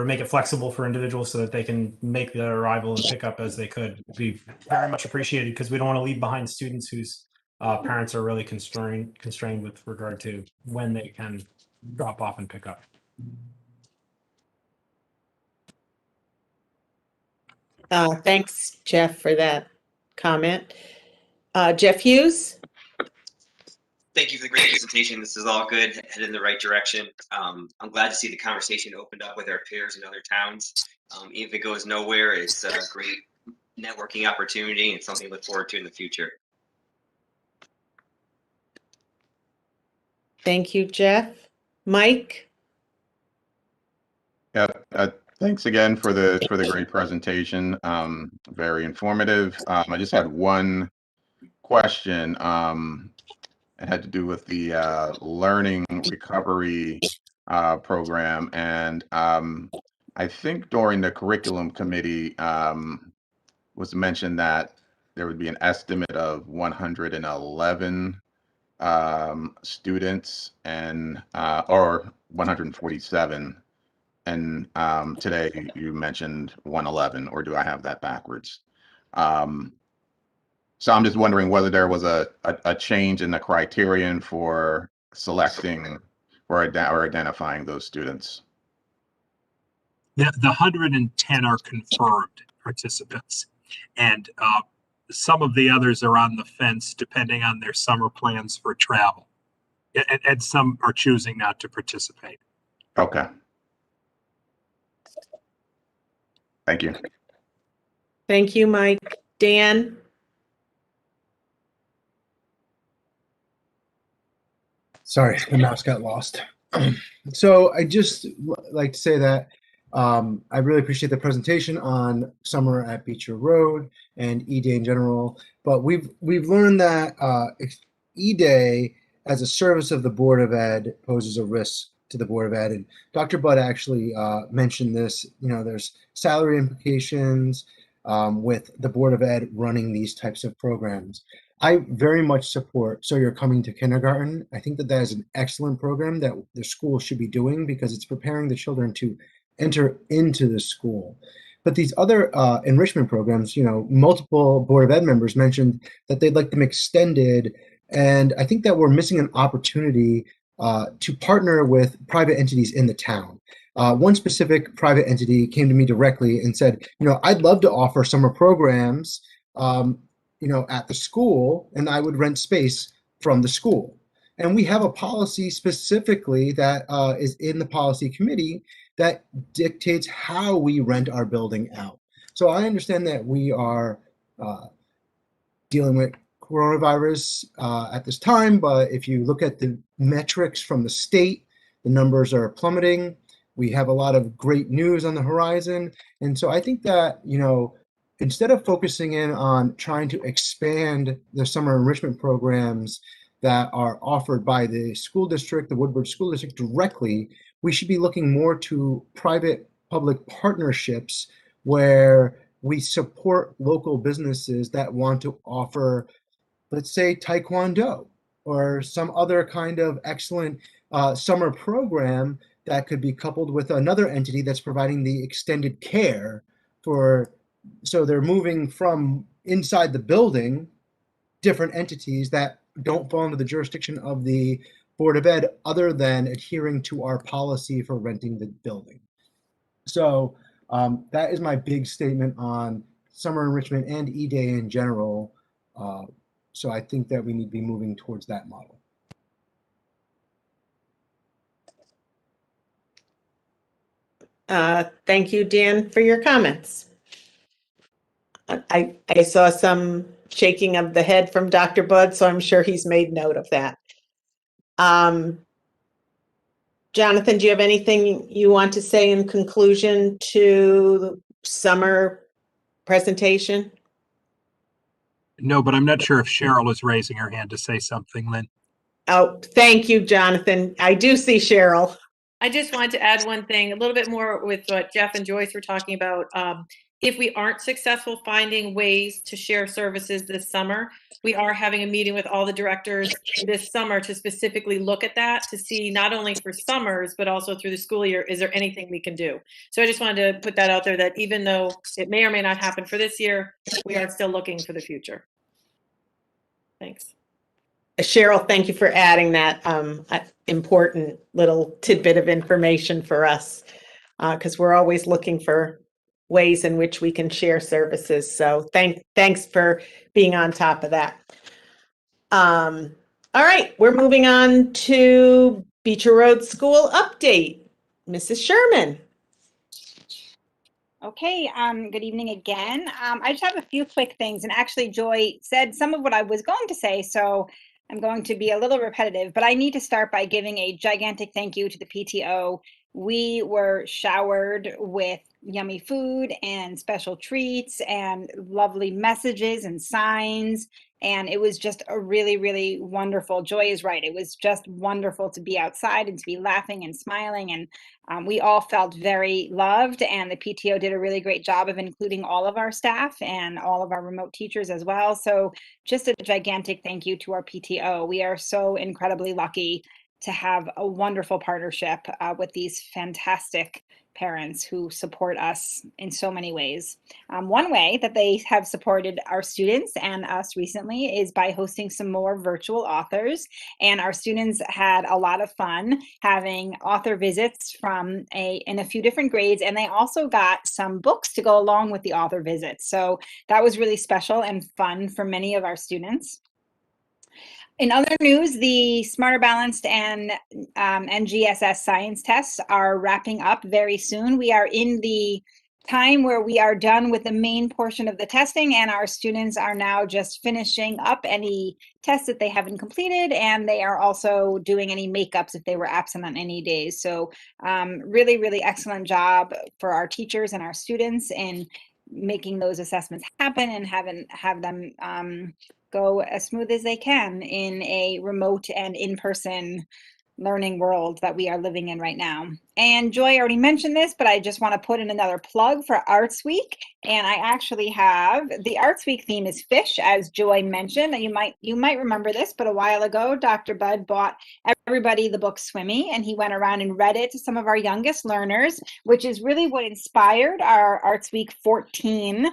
make it flexible for individuals so that they can make their arrival and pickup as they could, would be very much appreciated, because we don't want to leave behind students whose parents are really constrained with regard to when they can drop off and pick up. Thanks, Jeff, for that comment. Jeff Hughes? Thank you for the great presentation. This is all good, headed in the right direction. I'm glad to see the conversation opened up with our peers in other towns. Even if it goes nowhere, it's a great networking opportunity and something to look forward to in the future. Thank you, Jeff. Mike? Yeah, thanks again for the great presentation. Very informative. I just had one question. It had to do with the learning recovery program, and I think during the curriculum committee was mentioned that there would be an estimate of 111 students, and or 147. And today you mentioned 111, or do I have that backwards? So I'm just wondering whether there was a change in the criterion for selecting or identifying those students. The 110 are confirmed participants, and some of the others are on the fence depending on their summer plans for travel, and some are choosing not to participate. Okay. Thank you. Thank you, Mike. Dan? Sorry, the mouse got lost. So I just like to say that I really appreciate the presentation on summer at Beecher Road and E-Day in general. But we've learned that E-Day as a service of the Board of Ed poses a risk to the Board of Ed. And Dr. Budd actually mentioned this. There's salary implications with the Board of Ed running these types of programs. I very much support So You're Coming to Kindergarten. I think that is an excellent program that the school should be doing, because it's preparing the children to enter into the school. But these other enrichment programs, multiple Board of Ed members mentioned that they'd like them extended. And I think that we're missing an opportunity to partner with private entities in the town. One specific private entity came to me directly and said, I'd love to offer summer programs at the school, and I would rent space from the school. And we have a policy specifically that is in the policy committee that dictates how we rent our building out. So I understand that we are dealing with coronavirus at this time, but if you look at the metrics from the state, the numbers are plummeting. We have a lot of great news on the horizon. And so I think that, instead of focusing in on trying to expand the summer enrichment programs that are offered by the school district, the Woodbridge School District directly, we should be looking more to private-public partnerships where we support local businesses that want to offer, let's say, Taekwondo or some other kind of excellent summer program that could be coupled with another entity that's providing the extended care so they're moving from inside the building, different entities that don't fall under the jurisdiction of the Board of Ed other than adhering to our policy for renting the building. So that is my big statement on summer enrichment and E-Day in general. So I think that we need to be moving towards that model. Thank you, Dan, for your comments. I saw some shaking of the head from Dr. Budd, so I'm sure he's made note of that. Jonathan, do you have anything you want to say in conclusion to the summer presentation? No, but I'm not sure if Cheryl is raising her hand to say something, Lynn. Oh, thank you, Jonathan. I do see Cheryl. I just wanted to add one thing, a little bit more with what Jeff and Joyce were talking about. If we aren't successful finding ways to share services this summer, we are having a meeting with all the directors this summer to specifically look at that, to see not only for summers, but also through the school year, is there anything we can do? So I just wanted to put that out there, that even though it may or may not happen for this year, we are still looking for the future. Thanks. Cheryl, thank you for adding that important little tidbit of information for us, because we're always looking for ways in which we can share services. So thanks for being on top of that. All right, we're moving on to Beecher Road School update. Mrs. Sherman. Okay, good evening again. I just have a few quick things, and actually Joy said some of what I was going to say, so I'm going to be a little repetitive, but I need to start by giving a gigantic thank you to the PTO. We were showered with yummy food and special treats and lovely messages and signs, and it was just a really, really wonderful. Joy is right. It was just wonderful to be outside and to be laughing and smiling, and we all felt very loved, and the PTO did a really great job of including all of our staff and all of our remote teachers as well. So just a gigantic thank you to our PTO. We are so incredibly lucky to have a wonderful partnership with these fantastic parents who support us in so many ways. One way that they have supported our students and us recently is by hosting some more virtual authors. And our students had a lot of fun having author visits in a few different grades. And they also got some books to go along with the author visits. So that was really special and fun for many of our students. In other news, the Smarter Balanced and NGSS science tests are wrapping up very soon. We are in the time where we are done with the main portion of the testing, and our students are now just finishing up any tests that they haven't completed, and they are also doing any makeups if they were absent on any days. So really, really excellent job for our teachers and our students in making those assessments happen and have them go as smooth as they can in a remote and in-person learning world that we are living in right now. And Joy already mentioned this, but I just want to put in another plug for Arts Week. And I actually have the Arts Week theme is fish, as Joy mentioned. And you might remember this, but a while ago, Dr. Budd bought everybody the book Swimmy, and he went around and read it to some of our youngest learners, which is really what inspired our Arts Week 14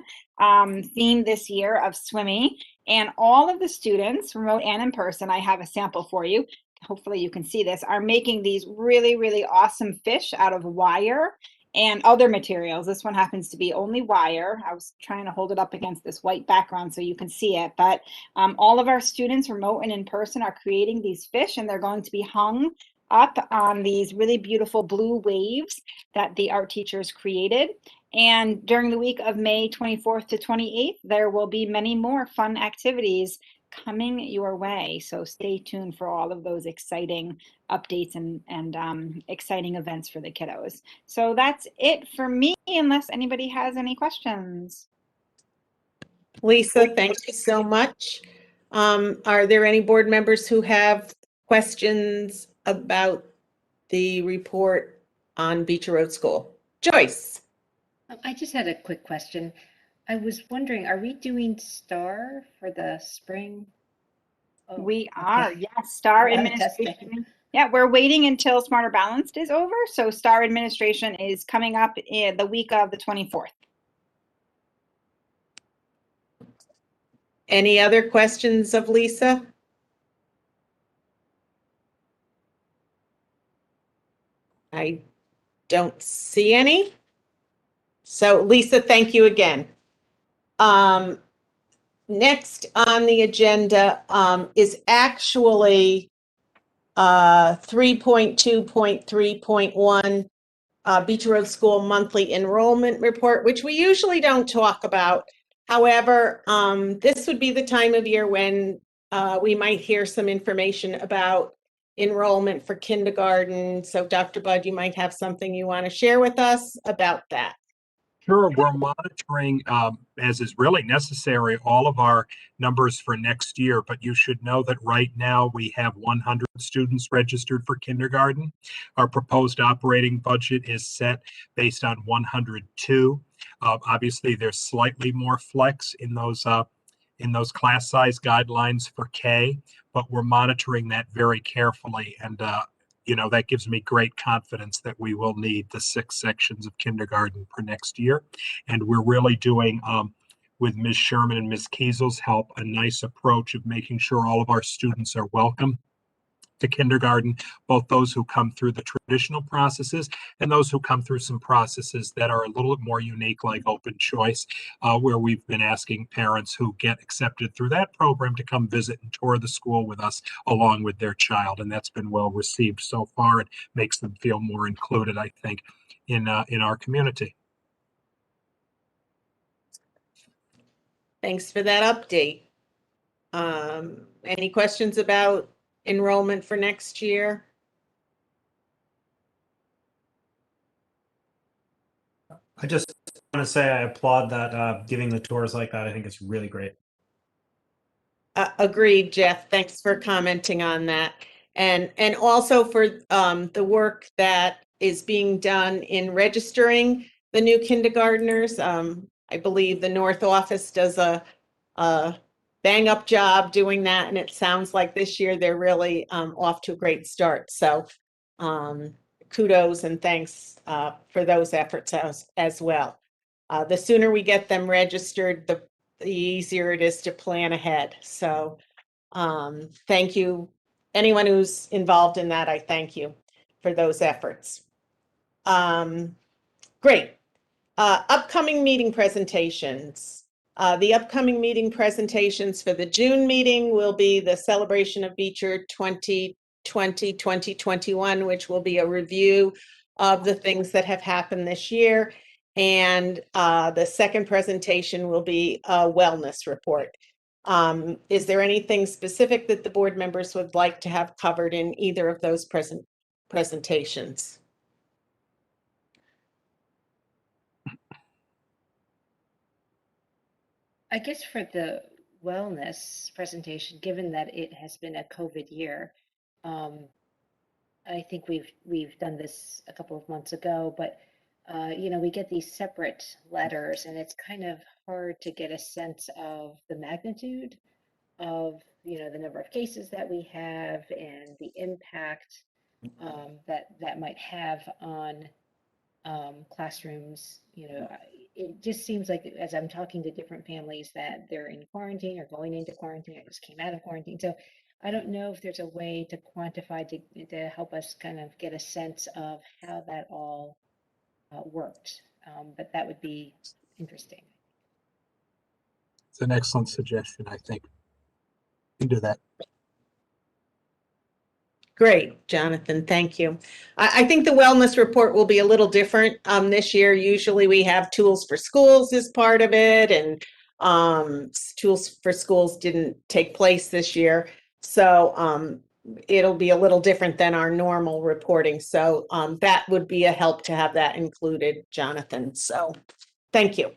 theme this year of Swimmy. And all of the students, remote and in person, I have a sample for you. Hopefully you can see this, are making these really, really awesome fish out of wire and other materials. This one happens to be only wire. I was trying to hold it up against this white background so you can see it. But all of our students, remote and in person, are creating these fish, and they're going to be hung up on these really beautiful blue waves that the art teachers created. And during the week of May 24th to 28th, there will be many more fun activities coming your way. So stay tuned for all of those exciting updates and exciting events for the kiddos. So that's it for me, unless anybody has any questions. Lisa, thank you so much. Are there any board members who have questions about the report on Beecher Road School? Joyce. I just had a quick question. I was wondering, are we doing STAR for the spring? Oh, We are, okay. yes, STAR A lot of testing. administration. Yeah, we're waiting until Smarter Balanced is over. So STAR administration is coming up in the week of the 24th. Any other questions of Lisa? I don't see any. So Lisa, thank you again. Next on the agenda is actually 3.2.3.1 Beecher Road School Monthly Enrollment Report, which we usually don't talk about. However, this would be the time of year when we might hear some information about enrollment for kindergarten. So Dr. Budd, you might have something you want to share with us about that. Sure, we're monitoring, as is really necessary, all of our numbers for next year, but you should know that right now we have 100 students registered for kindergarten. Our proposed operating budget is set based on 102. Obviously, there's slightly more flex in those class size guidelines for K, but we're monitoring that very carefully, and that gives me great confidence that we will need the 6 sections of kindergarten for next year. And we're really doing, with Ms. Sherman and Ms. Kiesel's help, a nice approach of making sure all of our students are welcome to kindergarten, both those who come through the traditional processes and those who come through some processes that are a little bit more unique, like open choice, where we've been asking parents who get accepted through that program to come visit and tour the school with us along with their child. And that's been well received so far. It makes them feel more included, I think, in our community. Thanks for that update. Any questions about enrollment for next year? I just want to say I applaud that giving the tours like that. I think it's really great. Agreed, Jeff. Thanks for commenting on that. And also for the work that is being done in registering the new kindergartners. I believe the North Office does a bang up job doing that. And it sounds like this year they're really off to a great start. So kudos and thanks for those efforts as well. The sooner we get them registered, the easier it is to plan ahead. So thank you. Anyone who's involved in that, I thank you for those efforts. Great. Upcoming meeting presentations. The upcoming meeting presentations for the June meeting will be the celebration of Beecher 2020-2021, which will be a review of the things that have happened this year. And the second presentation will be a wellness report. Is there anything specific that the board members would like to have covered in either of those presentations? I guess for the wellness presentation, given that it has been a COVID year, I think we've done this a couple of months ago, but we get these separate letters, and it's kind of hard to get a sense of the magnitude of the number of cases that we have and the impact that might have on classrooms. It just seems like as I'm talking to different families that they're in quarantine or going into quarantine or just came out of quarantine. So I don't know if there's a way to quantify to help us kind of get a sense of how that all worked, but that would be interesting. It's an excellent suggestion, I think. You can do that. Great, Jonathan, thank you. I think the wellness report will be a little different this year. Usually we have tools for schools as part of it, and Tools for Schools didn't take place this year. So it'll be a little different than our normal reporting. So that would be a help to have that included, Jonathan. So thank you.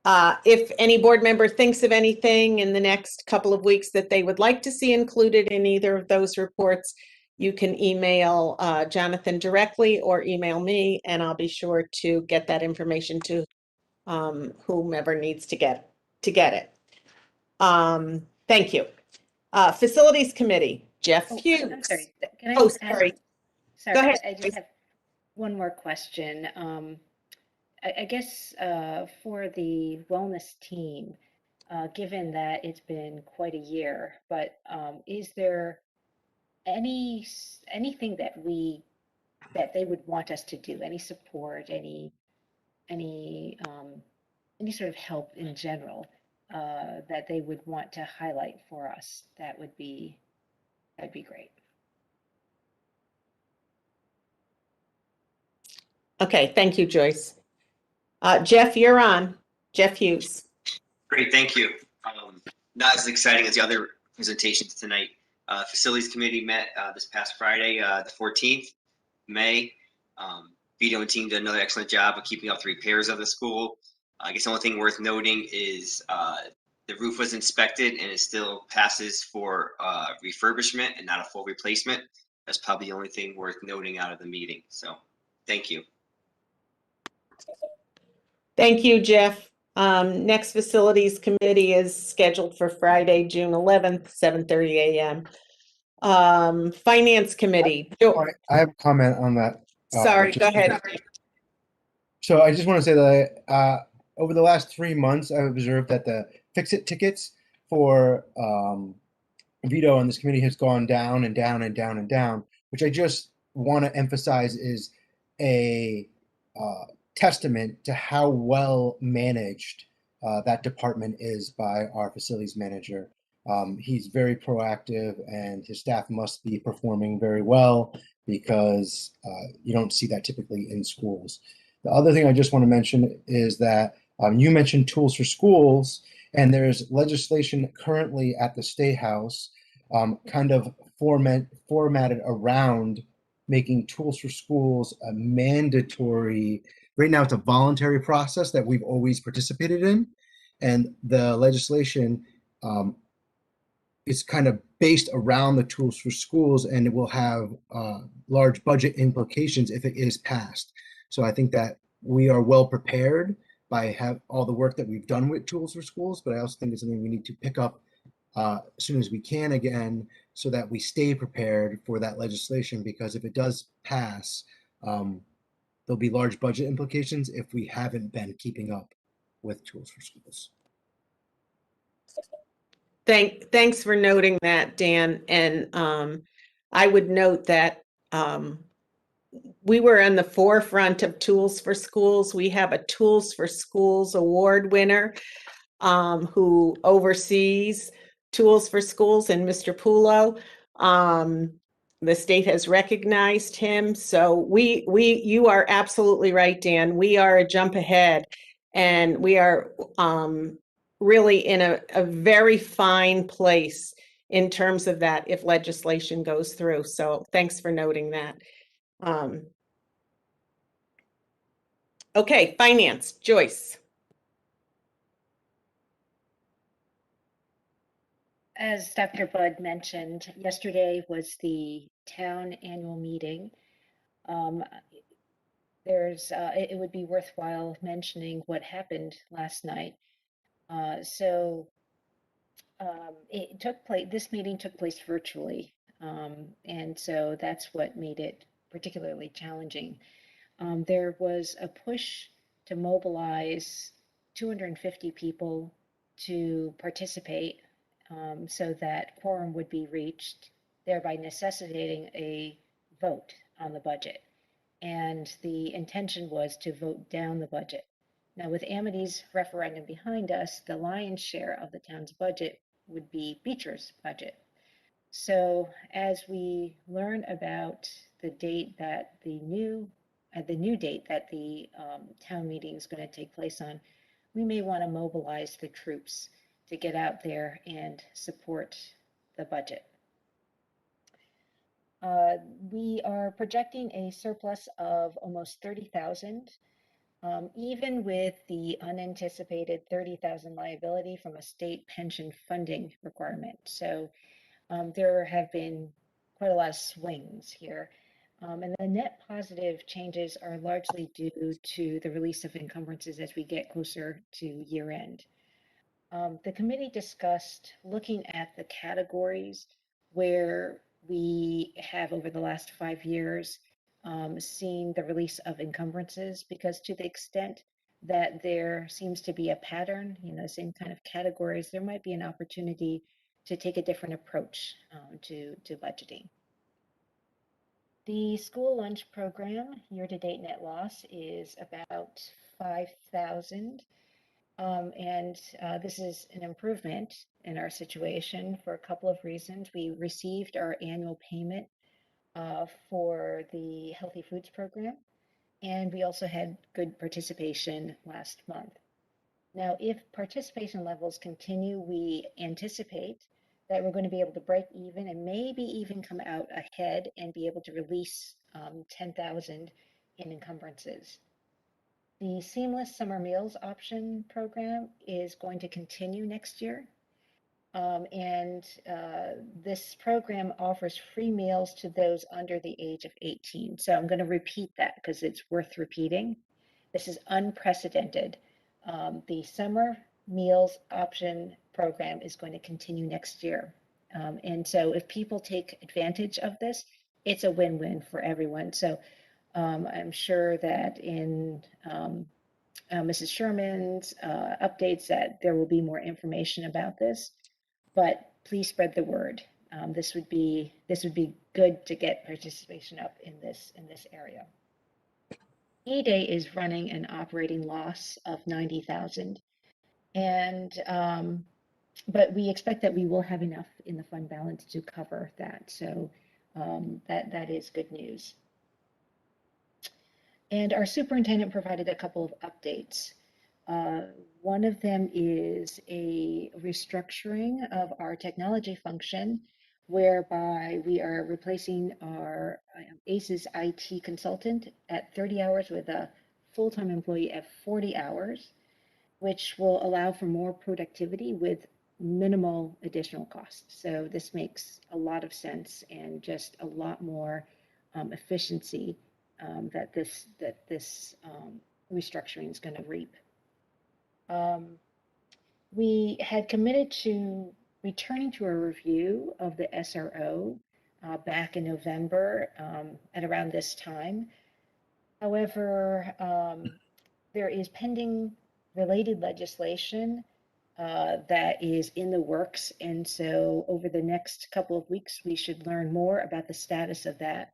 If any board member thinks of anything in the next couple of weeks that they would like to see included in either of those reports, you can email Jonathan directly or email me, and I'll be sure to get that information to whomever needs to get it. Thank you. Facilities Committee, Jeff Hughes. I'm sorry. Can I Oh, just sorry. Sorry, Go ahead. I just have one more question. I guess for the wellness team, given that it's been quite a year, but is there anything that they would want us to do? Any support? Any sort of help in general that they would want to highlight for us? That'd be great. Okay, thank you, Joyce. Jeff, you're on. Jeff Hughes. Great, thank you. Not as exciting as the other presentations tonight. Facilities Committee met this past Friday, the 14th, May. Vito and team did another excellent job of keeping up the repairs of the school. I guess the only thing worth noting is the roof was inspected and it still passes for refurbishment and not a full replacement. That's probably the only thing worth noting out of the meeting. So thank you. Thank you, Jeff. Next Facilities Committee is scheduled for Friday, June 11th, 7:30 a.m. Finance Committee. I have a comment on that. Sorry, go ahead. So I just want to say that over the last 3 months, I've observed that the fix-it tickets for Vito on this committee has gone down and down and down and down, which I just want to emphasize is a testament to how well managed that department is by our facilities manager. He's very proactive and his staff must be performing very well because you don't see that typically in schools. The other thing I just want to mention is that you mentioned tools for schools, and there's legislation currently at the State House kind of formatted around making tools for schools a mandatory. Right now, it's a voluntary process that we've always participated in, and the legislation is kind of based around the tools for schools, and it will have large budget implications if it is passed. So I think that we are well prepared by all the work that we've done with tools for schools, but I also think it's something we need to pick up as soon as we can again, so that we stay prepared for that legislation, because if it does pass, there'll be large budget implications if we haven't been keeping up with tools for schools. Thanks for noting that, Dan. And I would note that we were on the forefront of Tools for Schools. We have a Tools for Schools award winner who oversees Tools for Schools, and Mr. Pulo. The state has recognized him. So you are absolutely right, Dan. We are a jump ahead, and we are really in a very fine place in terms of that if legislation goes through. So thanks for noting that. Okay, Finance, Joyce. As Dr. Budd mentioned, yesterday was the town annual meeting. It would be worthwhile mentioning what happened last night. This meeting took place virtually, and so that's what made it particularly challenging. There was a push to mobilize 250 people to participate so that quorum would be reached, thereby necessitating a vote on the budget. And the intention was to vote down the budget. Now, with Amity's referendum behind us, the lion's share of the town's budget would be Beecher's budget. So as we learn about the date that the new date that the town meeting is going to take place on, we may want to mobilize the troops to get out there and support the budget. We are projecting a surplus of almost 30,000, even with the unanticipated 30,000 liability from a state pension funding requirement. So there have been quite a lot of swings here. And the net positive changes are largely due to the release of encumbrances as we get closer to year end. The committee discussed looking at the categories where we have over the last 5 years seen the release of encumbrances, because to the extent that there seems to be a pattern, same kind of categories, there might be an opportunity to take a different approach to budgeting. The school lunch program year-to-date net loss is about 5,000. This is an improvement in our situation for a couple of reasons. We received our annual payment for the Healthy Foods program, and we also had good participation last month. Now, if participation levels continue, we anticipate that we're going to be able to break even and maybe even come out ahead and be able to release 10,000 in encumbrances. The Seamless Summer Meals Option program is going to continue next year. This program offers free meals to those under the age of 18. So I'm going to repeat that because it's worth repeating. This is unprecedented. The Summer Meals Option program is going to continue next year. And so if people take advantage of this, it's a win-win for everyone. So I'm sure that in Mrs. Sherman's updates that there will be more information about this, but please spread the word. This would be good to get participation up in this area. E-Day is running an operating loss of 90,000, and but we expect that we will have enough in the fund balance to cover that. So that is good news. And our superintendent provided a couple of updates. One of them is a restructuring of our technology function, whereby we are replacing our ACES IT consultant at 30 hours with a full-time employee at 40 hours, which will allow for more productivity with minimal additional costs. So this makes a lot of sense and just a lot more efficiency that this restructuring is going to reap. We had committed to returning to a review of the SRO back in November at around this time. However, there is pending related legislation that is in the works, and so over the next couple of weeks we should learn more about the status of that,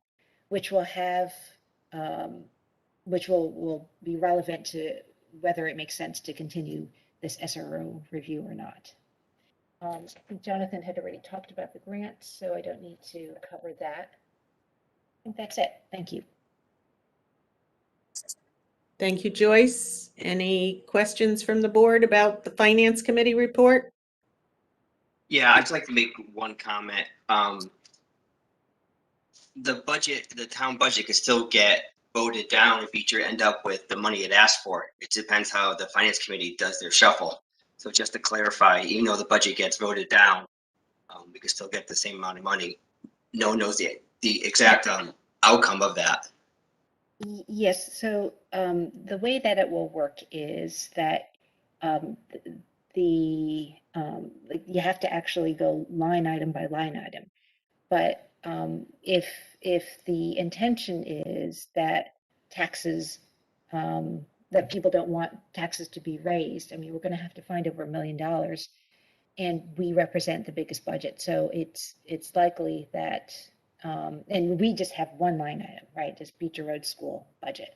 which will have which will be relevant to whether it makes sense to continue this SRO review or not. I think Jonathan had already talked about the grants, so I don't need to cover that. I think that's it. Thank you. Thank you, Joyce. Any questions from the board about the Finance Committee report? Yeah, I'd just like to make one comment. The town budget could still get voted down if Beecher end up with the money it asked for. It depends how the Finance Committee does their shuffle. So just to clarify, even though the budget gets voted down, we can still get the same amount of money. No one knows the exact outcome of that. Yes, so the way that it will work is that you have to actually go line item by line item. But if the intention is that taxes, that people don't want taxes to be raised, I mean, we're going to have to find over $1 million, and we represent the biggest budget. So it's likely that, and we just have one line item, right? Just Beecher Road School budget.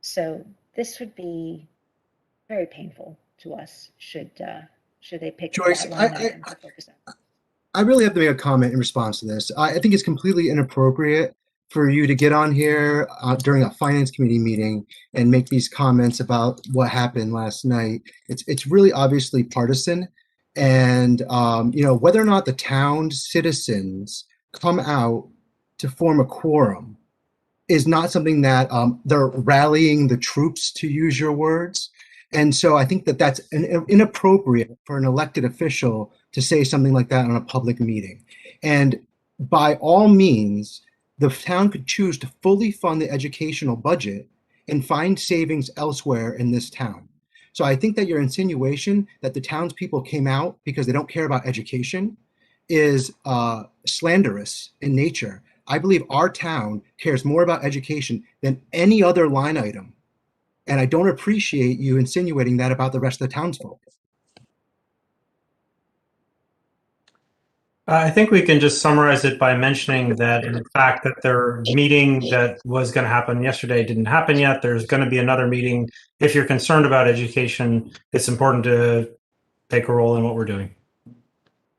So this would be very painful to us should they pick Joyce, that line item to focus on. I really have to make a comment in response to this. I think it's completely inappropriate for you to get on here during a finance committee meeting and make these comments about what happened last night. It's really obviously partisan, and whether or not the town's citizens come out to form a quorum is not something that they're rallying the troops, to use your words. And so I think that that's inappropriate for an elected official to say something like that on a public meeting. And by all means, the town could choose to fully fund the educational budget and find savings elsewhere in this town. So I think that your insinuation that the townspeople came out because they don't care about education is slanderous in nature. I believe our town cares more about education than any other line item. And I don't appreciate you insinuating that about the rest of the townsfolk. I think we can just summarize it by mentioning that, in fact, that their meeting that was going to happen yesterday didn't happen yet. There's going to be another meeting. If you're concerned about education, it's important to take a role in what we're doing,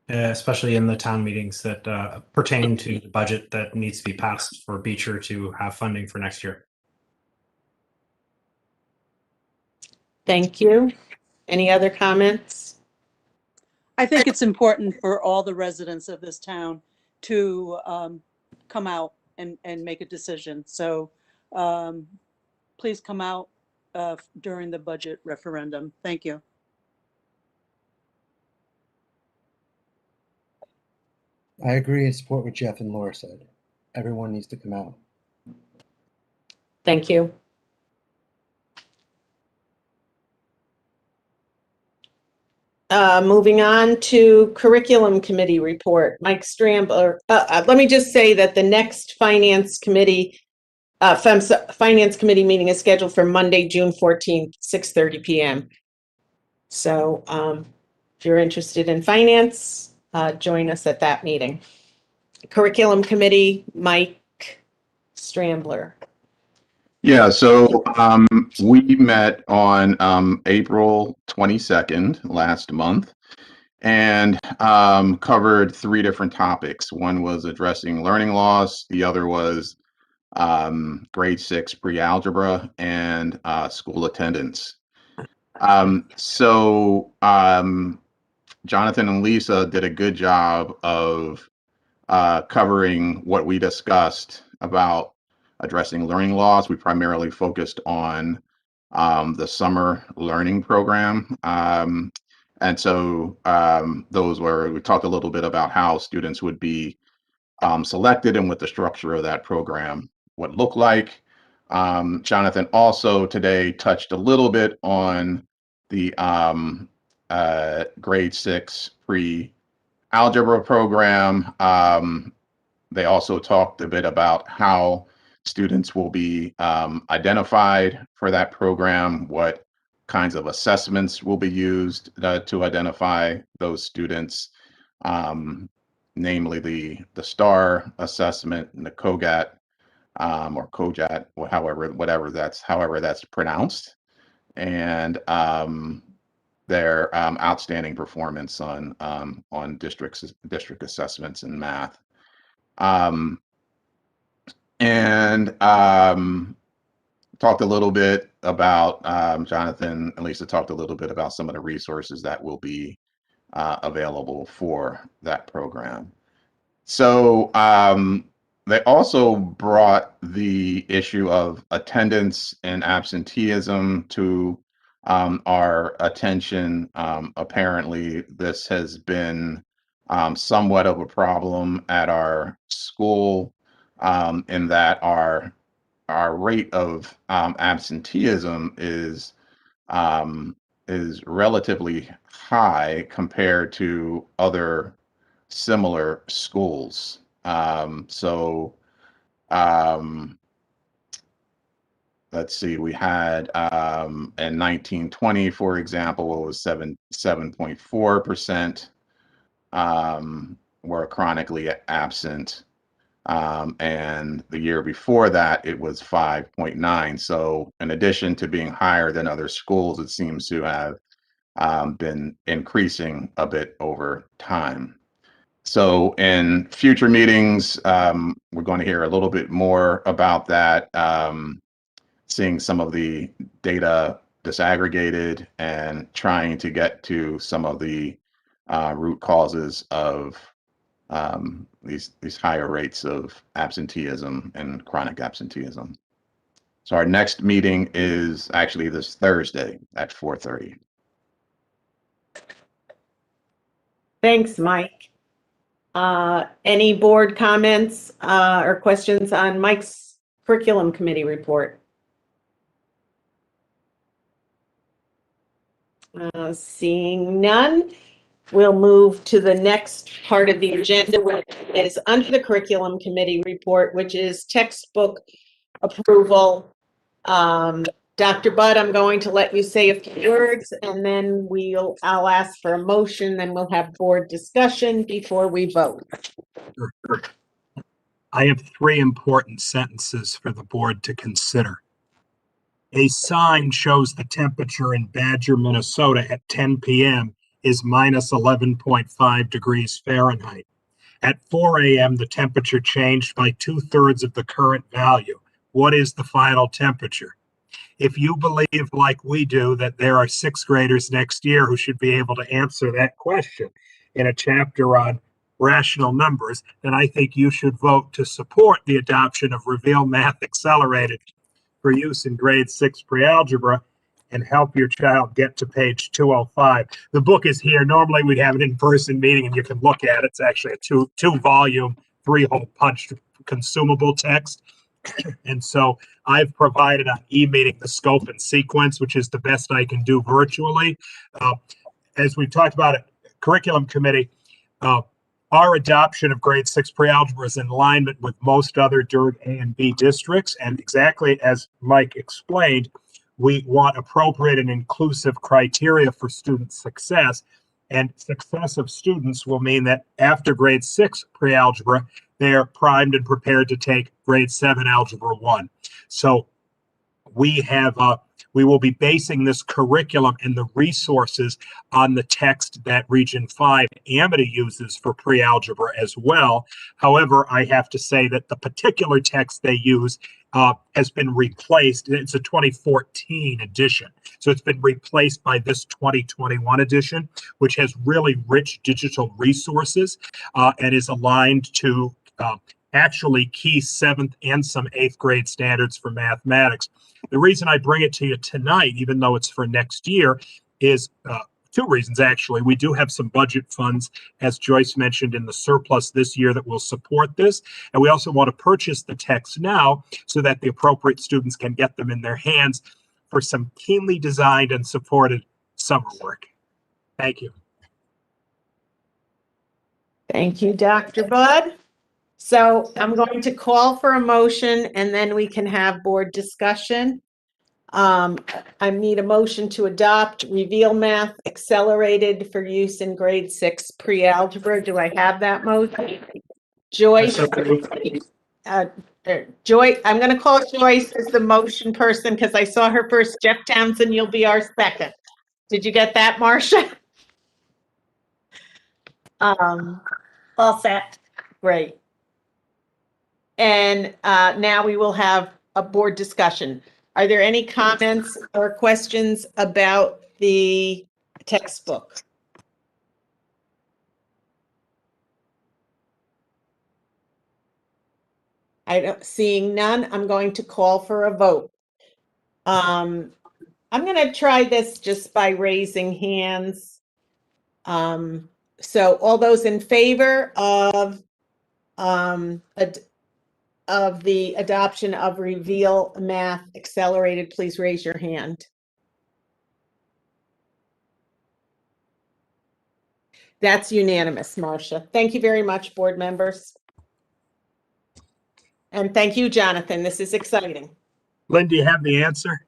especially in the town meetings that pertain to the budget that needs to be passed for Beecher to have funding for next year. Thank you. Any other comments? I think it's important for all the residents of this town to come out and make a decision. So please come out during the budget referendum. Thank you. I agree and support what Jeff and Laura said. Everyone needs to come out. Thank you. Moving on to curriculum committee report, Mike Strambler. Let me just say that the next finance committee meeting is scheduled for Monday, June 14th, 6:30 p.m. So if you're interested in finance, join us at that meeting. Curriculum committee, Mike Strambler. Yeah, so we met on April 22nd last month and covered 3 different topics. One was addressing learning loss, the other was grade 6 pre-algebra, and school attendance. Jonathan and Lisa did a good job of covering what we discussed about addressing learning loss. We primarily focused on the summer learning program. We talked a little bit about how students would be selected and what the structure of that program would look like. Jonathan also today touched a little bit on the grade 6 pre-algebra program. They also talked a bit about how students will be identified for that program, what kinds of assessments will be used to identify those students, namely the STAR assessment and the COGAT or COJAT, or however that's pronounced, and their outstanding performance on district assessments in math. Talked a little bit about, Jonathan and Lisa talked a little bit about some of the resources that will be available for that program. So they also brought the issue of attendance and absenteeism to our attention. Apparently, this has been somewhat of a problem at our school, in that our rate of absenteeism is relatively high compared to other similar schools. Let's see, we had in 1920, for example, it was 7.4% were chronically absent. And the year before that, it was 5.9. So in addition to being higher than other schools, it seems to have been increasing a bit over time. So in future meetings, we're going to hear a little bit more about that, seeing some of the data disaggregated and trying to get to some of the root causes of these higher rates of absenteeism and chronic absenteeism. So our next meeting is actually this Thursday at 4:30. Thanks, Mike. Any board comments or questions on Mike's curriculum committee report? Seeing none, we'll move to the next part of the agenda, which is under the curriculum committee report, which is textbook approval. Dr. Budd, I'm going to let you say a few words, and then I'll ask for a motion, then we'll have board discussion before we vote. I have 3 important sentences for the board to consider. A sign shows the temperature in Badger, Minnesota at 10 p.m. is minus 11.5 degrees Fahrenheit. At 4 a.m., the temperature changed by 2/3 of the current value. What is the final temperature? If you believe, like we do, that there are 6th graders next year who should be able to answer that question in a chapter on rational numbers, then I think you should vote to support the adoption of Reveal Math Accelerated for use in grade 6 pre-algebra and help your child get to page 205. The book is here. Normally we'd have an in-person meeting and you can look at it. It's actually a two-volume, 3-hole punched consumable text. And so I've provided on e-meeting the scope and sequence, which is the best I can do virtually. As we've talked about at curriculum committee, our adoption of grade 6 pre-algebra is in alignment with most other DIRG A and B districts. And exactly as Mike explained, we want appropriate and inclusive criteria for student success. And success of students will mean that after grade 6 pre-algebra, they're primed and prepared to take grade 7 algebra 1. So we will be basing this curriculum and the resources on the text that Region 5 Amity uses for pre-algebra as well. However, I have to say that the particular text they use has been replaced. It's a 2014 edition. So it's been replaced by this 2021 edition, which has really rich digital resources and is aligned to actually key 7th and some 8th grade standards for mathematics. The reason I bring it to you tonight, even though it's for next year, is 2 reasons, actually. We do have some budget funds, as Joyce mentioned, in the surplus this year that will support this. And we also want to purchase the text now so that the appropriate students can get them in their hands for some keenly designed and supported summer work. Thank you. Thank you, Dr. Budd. So I'm going to call for a motion and then we can have board discussion. I need a motion to adopt Reveal Math Accelerated for use in grade 6 pre-algebra. Do I have that motion? Joyce? Joy, I'm going to call Joyce as the motion person because I saw her first. Jeff Townsend, you'll be our second. Did you get that, Marcia? All set. Great. And now we will have a board discussion. Are there any comments or questions about the textbook? Seeing none, I'm going to call for a vote. I'm going to try this just by raising hands. So all those in favor of the adoption of Reveal Math Accelerated, please raise your hand. That's unanimous, Marcia. Thank you very much, board members. And thank you, Jonathan. This is exciting. Lynn, do you have the answer?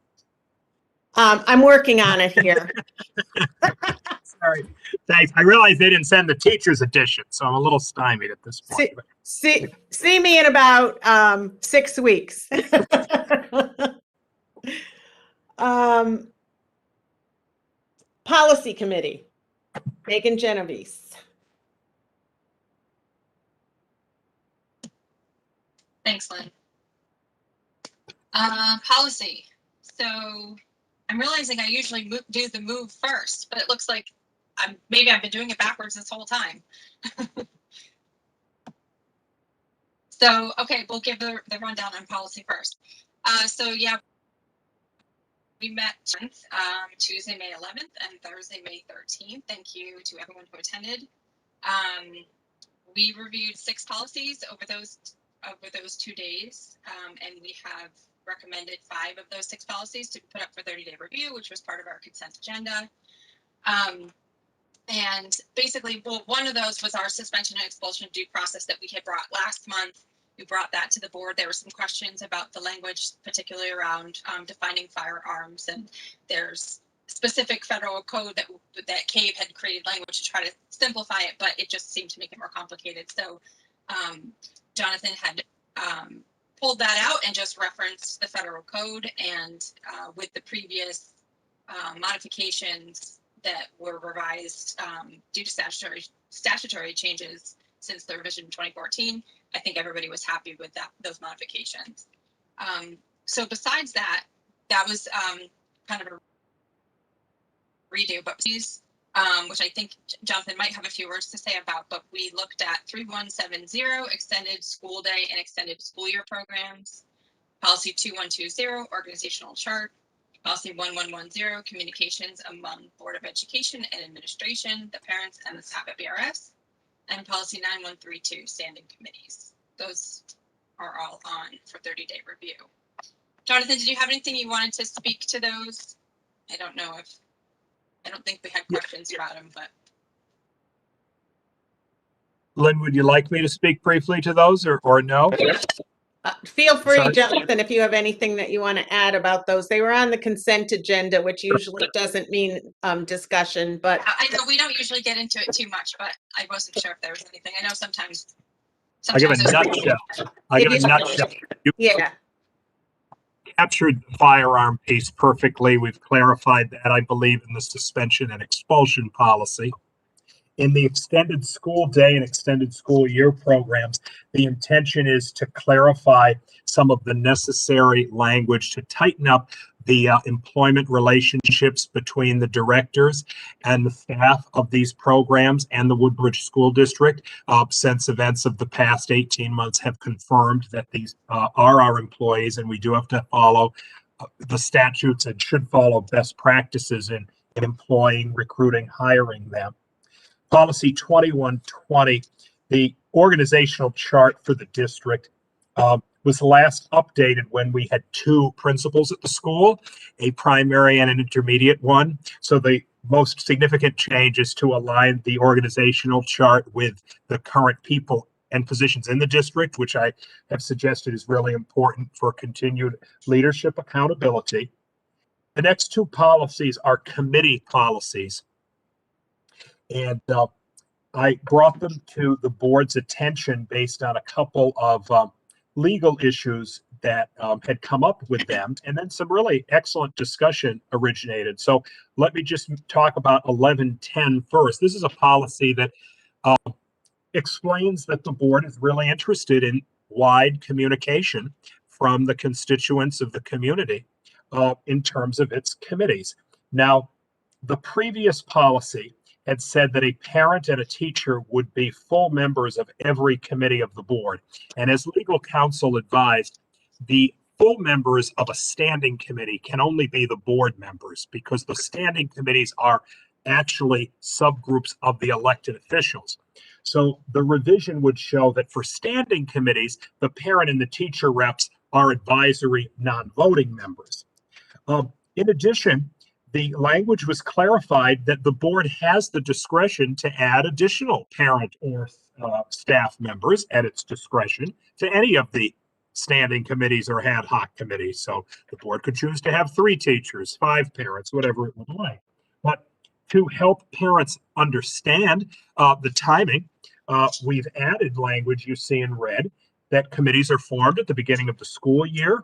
I'm working on it here. Sorry. Thanks. I realized they didn't send the teacher's edition, so I'm a little stymied at this point. See me in about 6 weeks. Policy Committee, Megan Genovese. Thanks, Lynn. Policy. So I'm realizing I usually do the move first, but it looks like maybe I've been doing it backwards this whole time. So, okay, we'll give the rundown on policy first. So yeah, we met Tuesday, May 11th and Thursday, May 13th. Thank you to everyone who attended. We reviewed 6 policies over those 2 days, and we have recommended 5 of those 6 policies to be put up for 30-day review, which was part of our consent agenda. And basically, well, one of those was our suspension and expulsion due process that we had brought last month. We brought that to the board. There were some questions about the language, particularly around defining firearms, and there's specific federal code that CAVE had created language to try to simplify it, but it just seemed to make it more complicated. So Jonathan had pulled that out and just referenced the federal code, and with the previous modifications that were revised due to statutory changes since the revision in 2014, I think everybody was happy with those modifications. So besides that, that was kind of a redo, but these, which I think Jonathan might have a few words to say about, but we looked at 3170, extended school day and extended school year programs, policy 2120, organizational chart, policy 1110, communications among Board of Education and Administration, the parents and the staff at BRS, and policy 9132, standing committees. Those are all on for 30-day review. Jonathan, did you have anything you wanted to speak to those? I don't think we had questions about them, but. Lynn, would you like me to speak briefly to those or no? Feel free, Sorry. Jonathan, if you have anything that you want to add about those. They were on the consent agenda, which usually doesn't mean discussion, but. I know we don't usually get into it too much, but I wasn't sure if there was anything. I know sometimes. I give a nutshell. Yeah. Captured the firearm piece perfectly. We've clarified that, I believe, in the suspension and expulsion policy. In the extended school day and extended school year programs, the intention is to clarify some of the necessary language to tighten up the employment relationships between the directors and the staff of these programs and the Woodbridge School District, since events of the past 18 months have confirmed that these are our employees, and we do have to follow the statutes and should follow best practices in employing, recruiting, hiring them. Policy 2120, the organizational chart for the district, was last updated when we had 2 principals at the school, a primary and an intermediate one. So the most significant change is to align the organizational chart with the current people and positions in the district, which I have suggested is really important for continued leadership accountability. The next 2 policies are committee policies. And I brought them to the board's attention based on a couple of legal issues that had come up with them, and then some really excellent discussion originated. So let me just talk about 1110 first. This is a policy that explains that the board is really interested in wide communication from the constituents of the community in terms of its committees. Now, the previous policy had said that a parent and a teacher would be full members of every committee of the board. And as legal counsel advised, the full members of a standing committee can only be the board members, because the standing committees are actually subgroups of the elected officials. So the revision would show that for standing committees, the parent and the teacher reps are advisory, non-voting members. In addition, the language was clarified that the board has the discretion to add additional parent or staff members at its discretion to any of the standing committees or ad hoc committees. So the board could choose to have 3 teachers, 5 parents, whatever it would like. But to help parents understand the timing, we've added language you see in red that committees are formed at the beginning of the school year.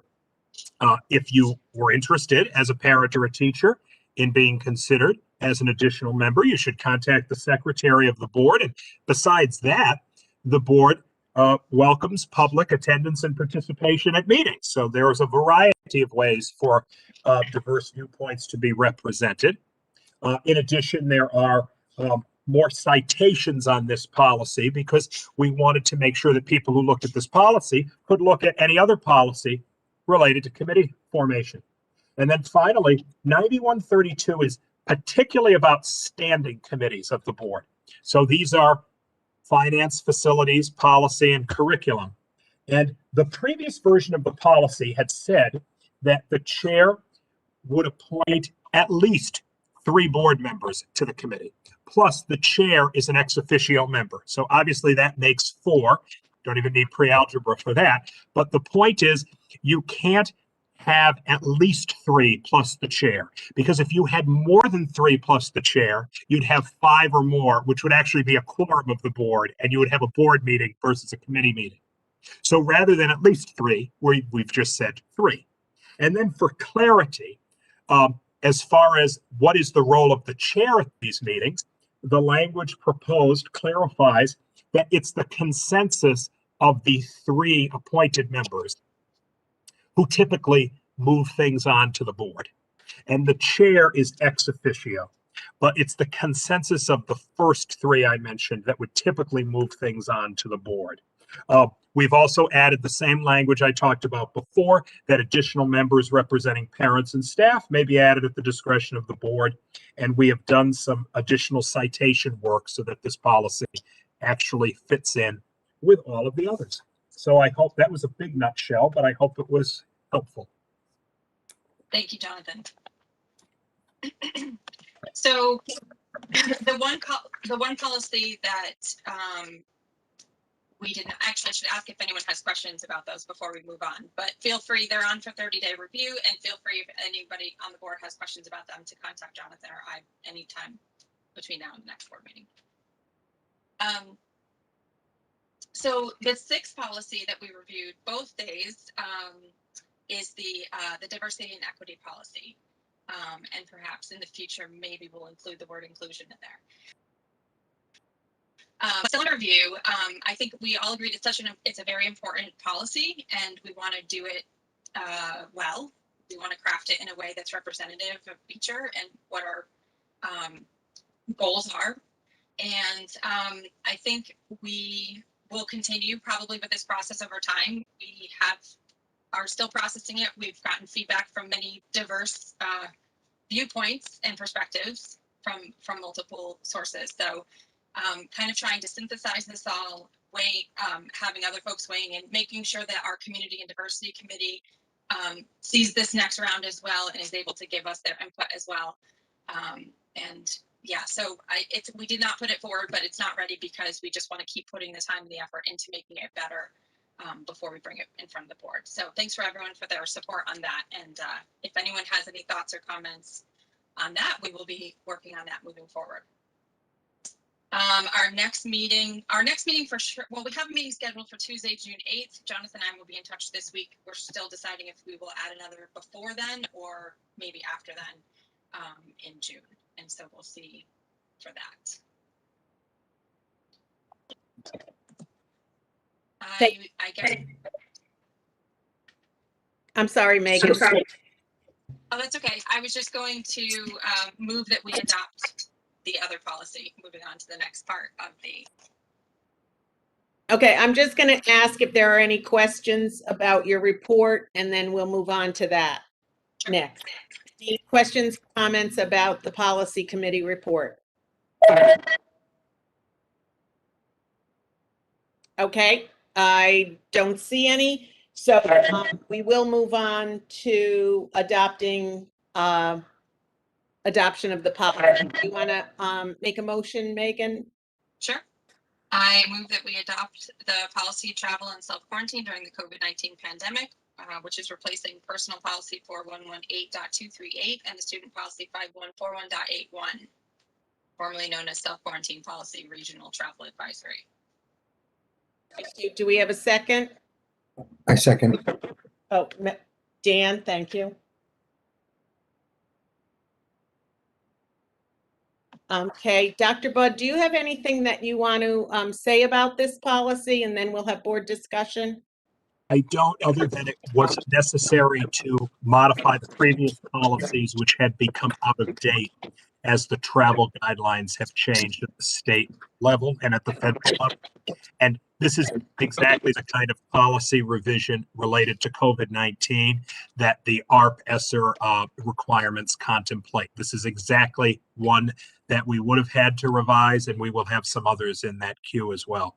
If you were interested as a parent or a teacher in being considered as an additional member, you should contact the secretary of the board. And besides that, the board welcomes public attendance and participation at meetings. So there is a variety of ways for diverse viewpoints to be represented. In addition, there are more citations on this policy because we wanted to make sure that people who looked at this policy could look at any other policy related to committee formation. And then finally, 9132 is particularly about standing committees of the board. So these are finance, facilities, policy, and curriculum. And the previous version of the policy had said that the chair would appoint at least 3 board members to the committee. Plus, the chair is an ex officio member. So obviously that makes 4. Don't even need pre-algebra for that. But the point is, you can't have at least 3 plus the chair. Because if you had more than 3 plus the chair, you'd have 5 or more, which would actually be a quorum of the board, and you would have a board meeting versus a committee meeting. So rather than at least 3, we've just said 3. And then for clarity, as far as what is the role of the chair at these meetings, the language proposed clarifies that it's the consensus of the 3 appointed members who typically move things on to the board. And the chair is ex officio, but it's the consensus of the first 3 I mentioned that would typically move things on to the board. We've also added the same language I talked about before, that additional members representing parents and staff may be added at the discretion of the board. And we have done some additional citation work so that this policy actually fits in with all of the others. So I hope that was a big nutshell, but I hope it was helpful. Thank you, Jonathan. So the one policy that we didn't actually, should ask if anyone has questions about those before we move on, but feel free, they're on for 30-day review, and feel free if anybody on the board has questions about them to contact Jonathan or I anytime between now and the next board meeting. So the 6th policy that we reviewed both days is the diversity and equity policy. And perhaps in the future, maybe we'll include the word inclusion in there. Still in review, I think we all agreed it's a very important policy, and we want to do it well. We want to craft it in a way that's representative of Beecher and what our goals are. And I think we will continue probably with this process over time. We are still processing it. We've gotten feedback from many diverse viewpoints and perspectives from multiple sources. So kind of trying to synthesize this all, having other folks weighing in, making sure that our community and diversity committee sees this next round as well and is able to give us their input as well. And yeah, so we did not put it forward, but it's not ready because we just want to keep putting the time and the effort into making it better before we bring it in front of the board. So thanks for everyone for their support on that. And if anyone has any thoughts or comments on that, we will be working on that moving forward. Our next meeting for sure, well, we have a meeting scheduled for Tuesday, June 8th. Jonathan and I will be in touch this week. We're still deciding if we will add another before then or maybe after then in June. And so we'll see for that. I guess. I'm sorry, Megan. Oh, that's okay. I was just going to move that we adopt the other policy, moving on to the next part of the. Okay, I'm just going to ask if there are any questions about your report, and then we'll move on to that next. Any questions, comments about the policy committee report? Okay, I don't see any. So we will move on to adoption of the policy. Do you want to make a motion, Megan? Sure. I move that we adopt the policy of travel and self-quarantine during the COVID-19 pandemic, which is replacing personal policy 4118.238 and the student policy 5141.81, formerly known as self-quarantine policy regional travel advisory. Thank you. Do we have a second? I second. Oh, Dan, thank you. Okay, Dr. Budd, do you have anything that you want to say about this policy, and then we'll have board discussion? I don't, other than it was necessary to modify the previous policies, which had become out of date as the travel guidelines have changed at the state level and at the federal level. And this is exactly the kind of policy revision related to COVID-19 that the ARP ESSER requirements contemplate. This is exactly one that we would have had to revise, and we will have some others in that queue as well.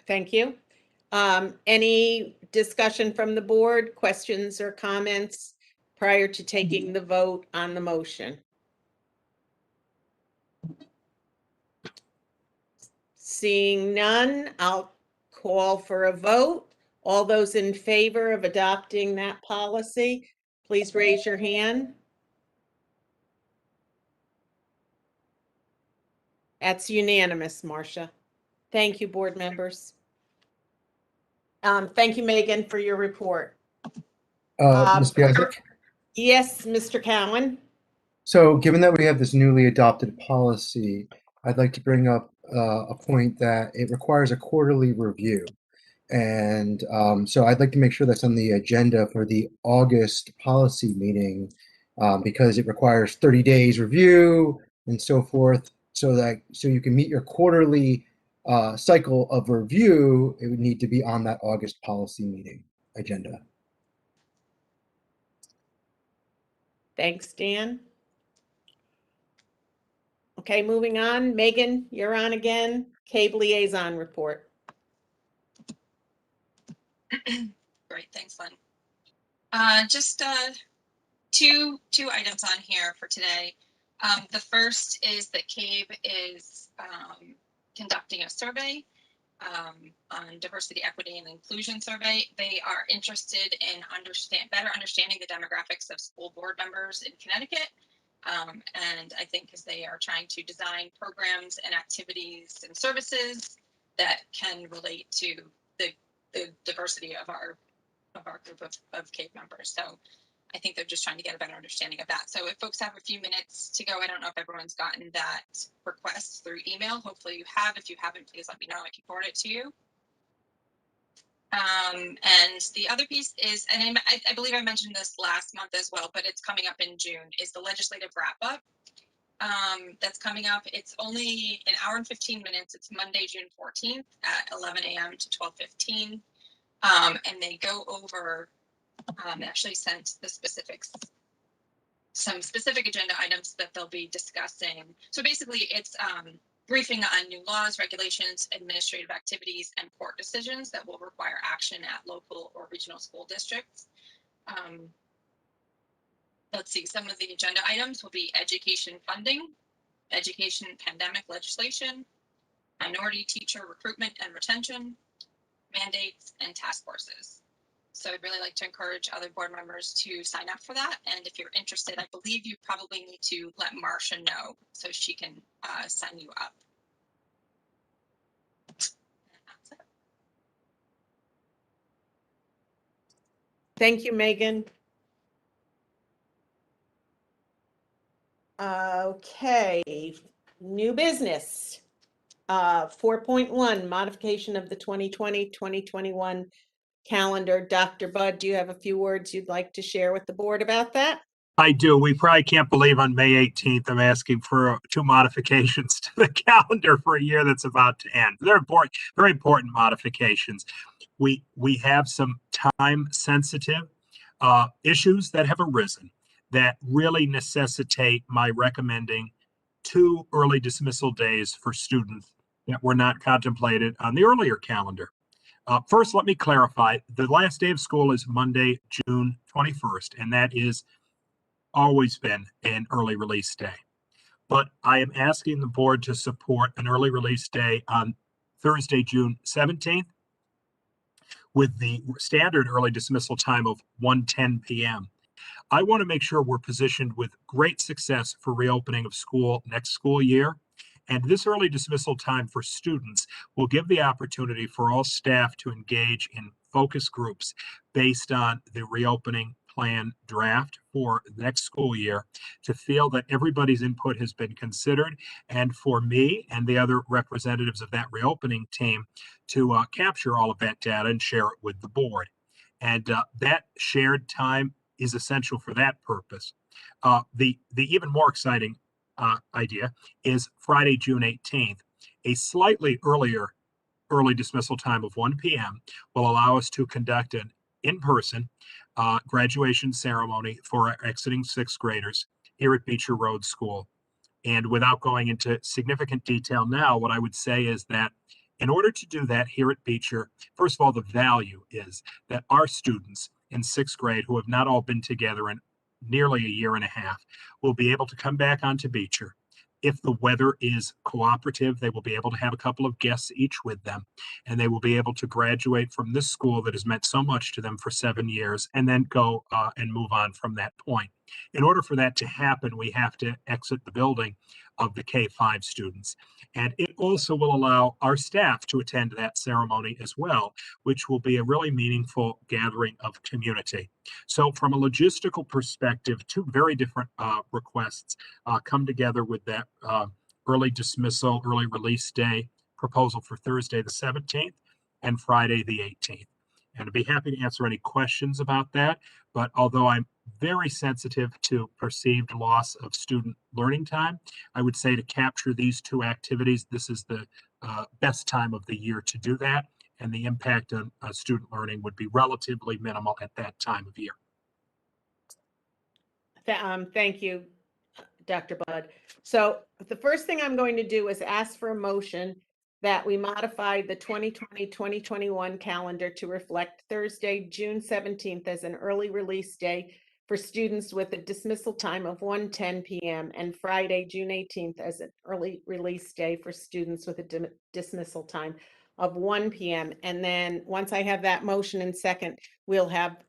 Thank you. Any discussion from the board, questions or comments prior to taking the vote on the motion? Seeing none, I'll call for a vote. All those in favor of adopting that policy, please raise your hand. That's unanimous, Marcia. Thank you, board members. Thank you, Megan, for your report. Ms. Biazik? Yes, Mr. Cowan. So given that we have this newly adopted policy, I'd like to bring up a point that it requires a quarterly review. And so I'd like to make sure that's on the agenda for the August policy meeting because it requires 30 days review and so forth. So you can meet your quarterly cycle of review, it would need to be on that August policy meeting agenda. Thanks, Dan. Okay, moving on. Megan, you're on again. CABE liaison report. Great, thanks, Lynn. Just two items on here for today. The first is that CABE is conducting a survey on diversity, equity, and inclusion survey. They are interested in better understanding the demographics of school board members in Connecticut. And I think because they are trying to design programs and activities and services that can relate to the diversity of our group of CABE members. So I think they're just trying to get a better understanding of that. So if folks have a few minutes to go, I don't know if everyone's gotten that request through email. Hopefully you have. If you haven't, please let me know. I can forward it to you. And the other piece is, and I believe I mentioned this last month as well, but it's coming up in June, is the legislative wrap-up. That's coming up. It's only an hour and 15 minutes. It's Monday, June 14th at 11 a.m. to 12:15. And they go over, actually sent the specifics, some specific agenda items that they'll be discussing. So basically it's briefing on new laws, regulations, administrative activities, and court decisions that will require action at local or regional school districts. Let's see, some of the agenda items will be education funding, education pandemic legislation, minority teacher recruitment and retention, mandates, and task forces. So I'd really like to encourage other board members to sign up for that. And if you're interested, I believe you probably need to let Marcia know so she can sign you up. Thank you, Megan. Okay, new business. 4.1, modification of the 2020-2021 calendar. Dr. Budd, do you have a few words you'd like to share with the board about that? I do. We probably can't believe on May 18th, I'm asking for 2 modifications to the calendar for a year that's about to end. They're important, very important modifications. We have some time-sensitive issues that have arisen that really necessitate my recommending 2 early dismissal days for students that were not contemplated on the earlier calendar. First, let me clarify, the last day of school is Monday, June 21st, and that is always been an early release day. But I am asking the board to support an early release day on Thursday, June 17th, with the standard early dismissal time of 1:10 p.m. I want to make sure we're positioned with great success for reopening of school next school year. And this early dismissal time for students will give the opportunity for all staff to engage in focus groups based on the reopening plan draft for next school year to feel that everybody's input has been considered, and for me and the other representatives of that reopening team to capture all of that data and share it with the board. And that shared time is essential for that purpose. The even more exciting idea is Friday, June 18th, a slightly early dismissal time of 1 p.m. will allow us to conduct an in-person graduation ceremony for our exiting sixth graders here at Beecher Road School. And without going into significant detail now, what I would say is that in order to do that here at Beecher, first of all, the value is that our students in sixth grade who have not all been together in nearly a year and a half will be able to come back onto Beecher. If the weather is cooperative, they will be able to have a couple of guests each with them, and they will be able to graduate from this school that has meant so much to them for 7 years and then go and move on from that point. In order for that to happen, we have to exit the building of the K-5 students. And it also will allow our staff to attend that ceremony as well, which will be a really meaningful gathering of community. So from a logistical perspective, two very different requests come together with that early dismissal, early release day proposal for Thursday the 17th and Friday the 18th. And I'd be happy to answer any questions about that. But although I'm very sensitive to perceived loss of student learning time, I would say to capture these two activities, this is the best time of the year to do that. And the impact on student learning would be relatively minimal at that time of year. Thank you, Dr. Budd. So the first thing I'm going to do is ask for a motion that we modify the 2020-2021 calendar to reflect Thursday, June 17th as an early release day for students with a dismissal time of 1:10 p.m. and Friday, June 18th as an early release day for students with a dismissal time of 1 p.m. And then once I have that motion in second, we'll have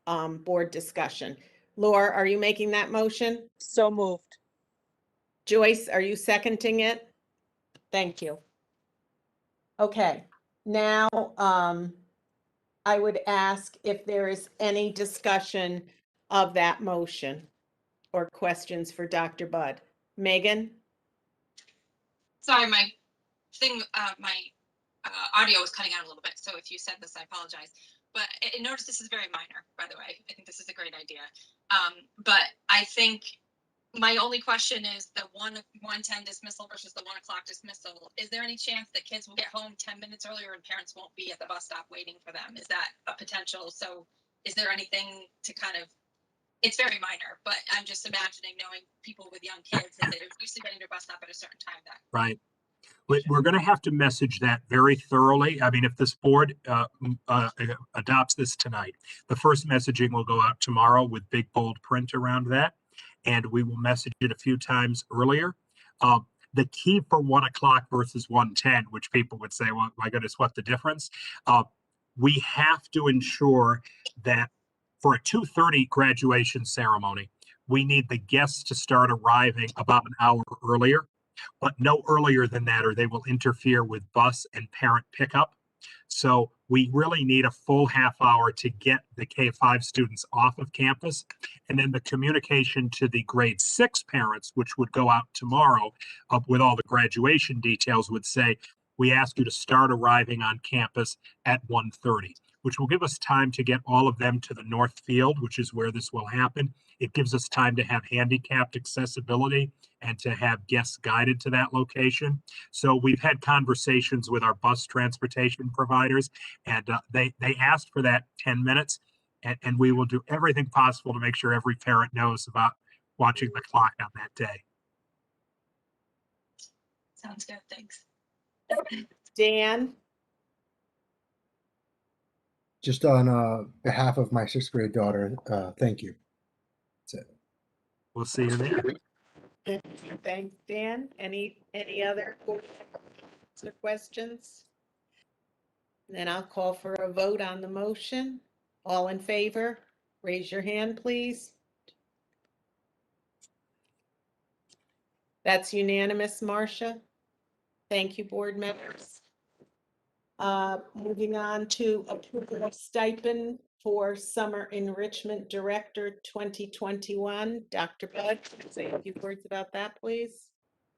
board discussion. Laura, are you making that motion? So moved. Joyce, are you seconding it? Thank you. Okay, now I would ask if there is any discussion of that motion or questions for Dr. Budd. Megan? Sorry, my thing, my audio was cutting out a little bit. So if you said this, I apologize. But notice this is very minor, by the way. I think this is a great idea. But I think my only question is the 1:10 dismissal versus the 1 o'clock dismissal. Is there any chance that kids will get home 10 minutes earlier and parents won't be at the bus stop waiting for them? Is that a potential? So is there anything to kind of, it's very minor, but I'm just imagining knowing people with young kids that they're used to getting to a bus stop at a certain time that. Right. We're going to have to message that very thoroughly. I mean, if this board adopts this tonight, the first messaging will go out tomorrow with big bold print around that, and we will message it a few times earlier. The key for 1 o'clock versus 1:10, which people would say, well, my goodness, what's the difference? We have to ensure that for a 2:30 graduation ceremony, we need the guests to start arriving about an hour earlier, but no earlier than that, or they will interfere with bus and parent pickup. So we really need a full half hour to get the K-5 students off of campus. And then the communication to the grade 6 parents, which would go out tomorrow with all the graduation details, would say, we ask you to start arriving on campus at 1:30, which will give us time to get all of them to the North Field, which is where this will happen. It gives us time to have handicapped accessibility and to have guests guided to that location. So we've had conversations with our bus transportation providers, and they asked for that 10 minutes, and we will do everything possible to make sure every parent knows about watching the clock on that day. Sounds good, thanks. Dan? Just on behalf of my 6th grade daughter, thank you. That's it. We'll see you there. Thanks, Dan. Any other questions? Then I'll call for a vote on the motion. All in favor, raise your hand, please. That's unanimous, Marcia. Thank you, board members. Moving on to approval of stipend for Summer Enrichment Director 2021. Dr. Bud, say a few words about that, please.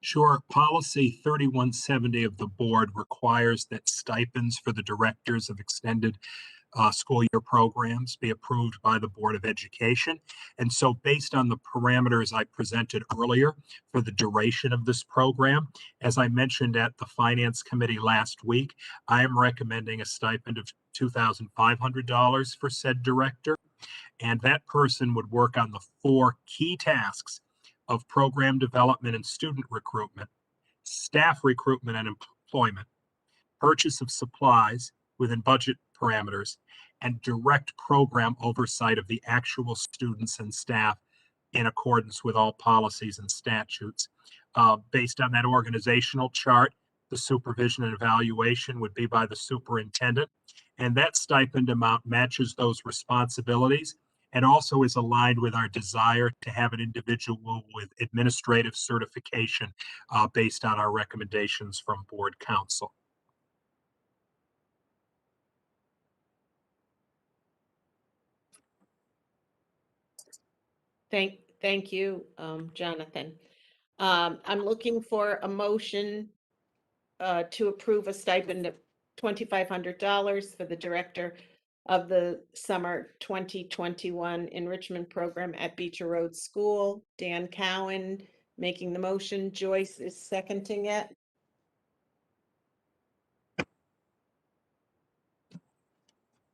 Sure. Policy 3170 of the board requires that stipends for the directors of extended school year programs be approved by the Board of Education. And so based on the parameters I presented earlier for the duration of this program, as I mentioned at the Finance Committee last week, I am recommending a stipend of $2,500 for said director. And that person would work on the 4 key tasks of program development and student recruitment, staff recruitment and employment, purchase of supplies within budget parameters, and direct program oversight of the actual students and staff in accordance with all policies and statutes. Based on that organizational chart, the supervision and evaluation would be by the superintendent, and that stipend amount matches those responsibilities and also is aligned with our desire to have an individual with administrative certification based on our recommendations from board counsel. Thank you, Jonathan. I'm looking for a motion to approve a stipend of $2,500 for the director of the summer 2021 enrichment program at Beecher Road School. Dan Cowan making the motion. Joyce is seconding it.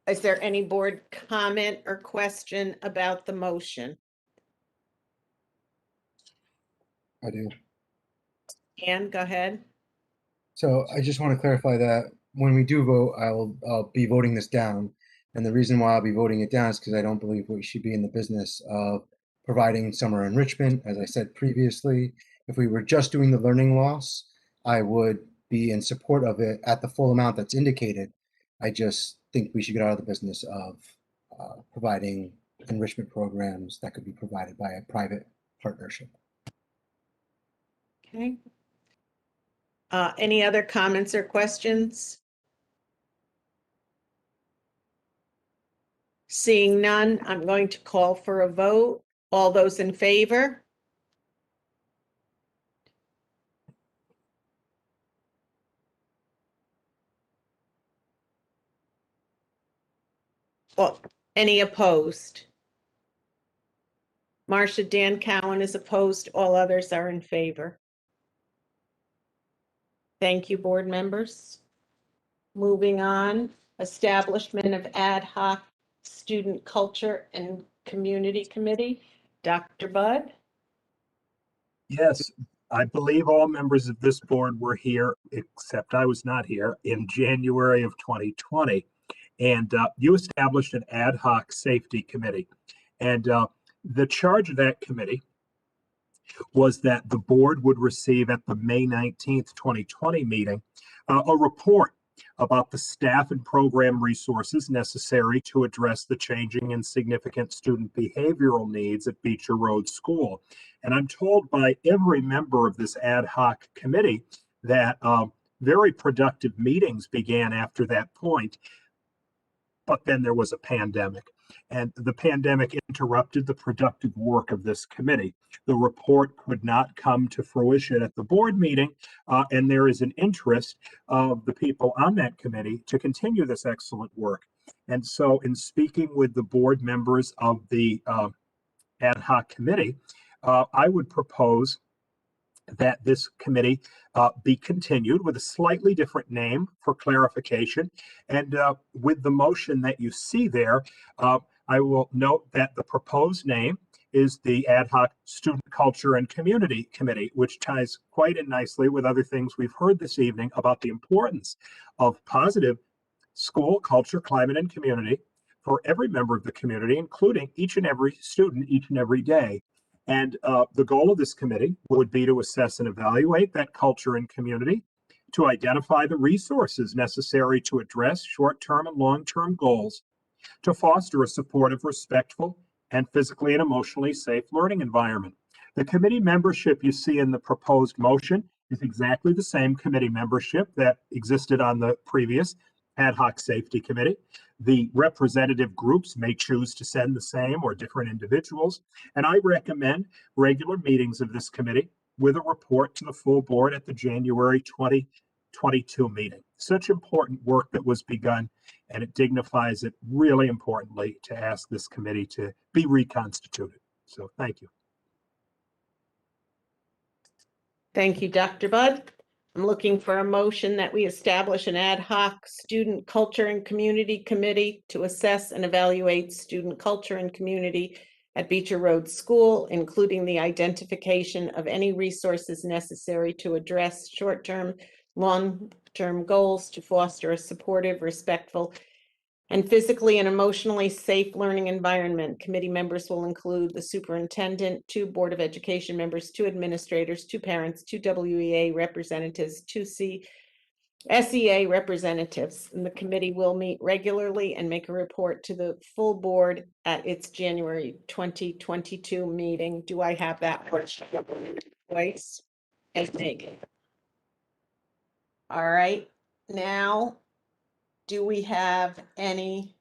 Is there any board comment or question about the motion? I do. Ann, go ahead. So I just want to clarify that when we do vote, I'll be voting this down. And the reason why I'll be voting it down is because I don't believe we should be in the business of providing summer enrichment. As I said previously, if we were just doing the learning loss, I would be in support of it at the full amount that's indicated. I just think we should get out of the business of providing enrichment programs that could be provided by a private partnership. Okay. Any other comments or questions? Seeing none, I'm going to call for a vote. All those in favor? Well, any opposed? Marcia, Dan Cowan is opposed. All others are in favor. Thank you, board members. Moving on, establishment of ad hoc student culture and community committee. Dr. Budd? Yes, I believe all members of this board were here, except I was not here, in January of 2020. And you established an ad hoc safety committee. And the charge of that committee was that the board would receive at the May 19th, 2020 meeting, a report about the staff and program resources necessary to address the changing and significant student behavioral needs at Beecher Road School. And I'm told by every member of this ad hoc committee that very productive meetings began after that point. But then there was a pandemic, and the pandemic interrupted the productive work of this committee. The report could not come to fruition at the board meeting, and there is an interest of the people on that committee to continue this excellent work. And so in speaking with the board members of the ad hoc committee, I would propose that this committee be continued with a slightly different name for clarification. And with the motion that you see there, I will note that the proposed name is the Ad Hoc Student Culture and Community Committee, which ties quite in nicely with other things we've heard this evening about the importance of positive school culture, climate, and community for every member of the community, including each and every student, each and every day. And the goal of this committee would be to assess and evaluate that culture and community, to identify the resources necessary to address short-term and long-term goals, to foster a supportive, respectful, and physically and emotionally safe learning environment. The committee membership you see in the proposed motion is exactly the same committee membership that existed on the previous Ad hoc Safety Committee. The representative groups may choose to send the same or different individuals, and I recommend regular meetings of this committee with a report to the full board at the January 2022 meeting. Such important work that was begun, and it dignifies it really importantly to ask this committee to be reconstituted. So thank you. Thank you, Dr. Budd. I'm looking for a motion that we establish an ad hoc student culture and community committee to assess and evaluate student culture and community at Beecher Road School, including the identification of any resources necessary to address short-term, long-term goals to foster a supportive, respectful, and physically and emotionally safe learning environment. Committee members will include the superintendent, 2 Board of Education members, 2 administrators, 2 parents, 2 WEA representatives, 2 SEA representatives. And the committee will meet regularly and make a report to the full board at its January 2022 meeting. Do I have that voice? As Megan. All right. Now, do we have any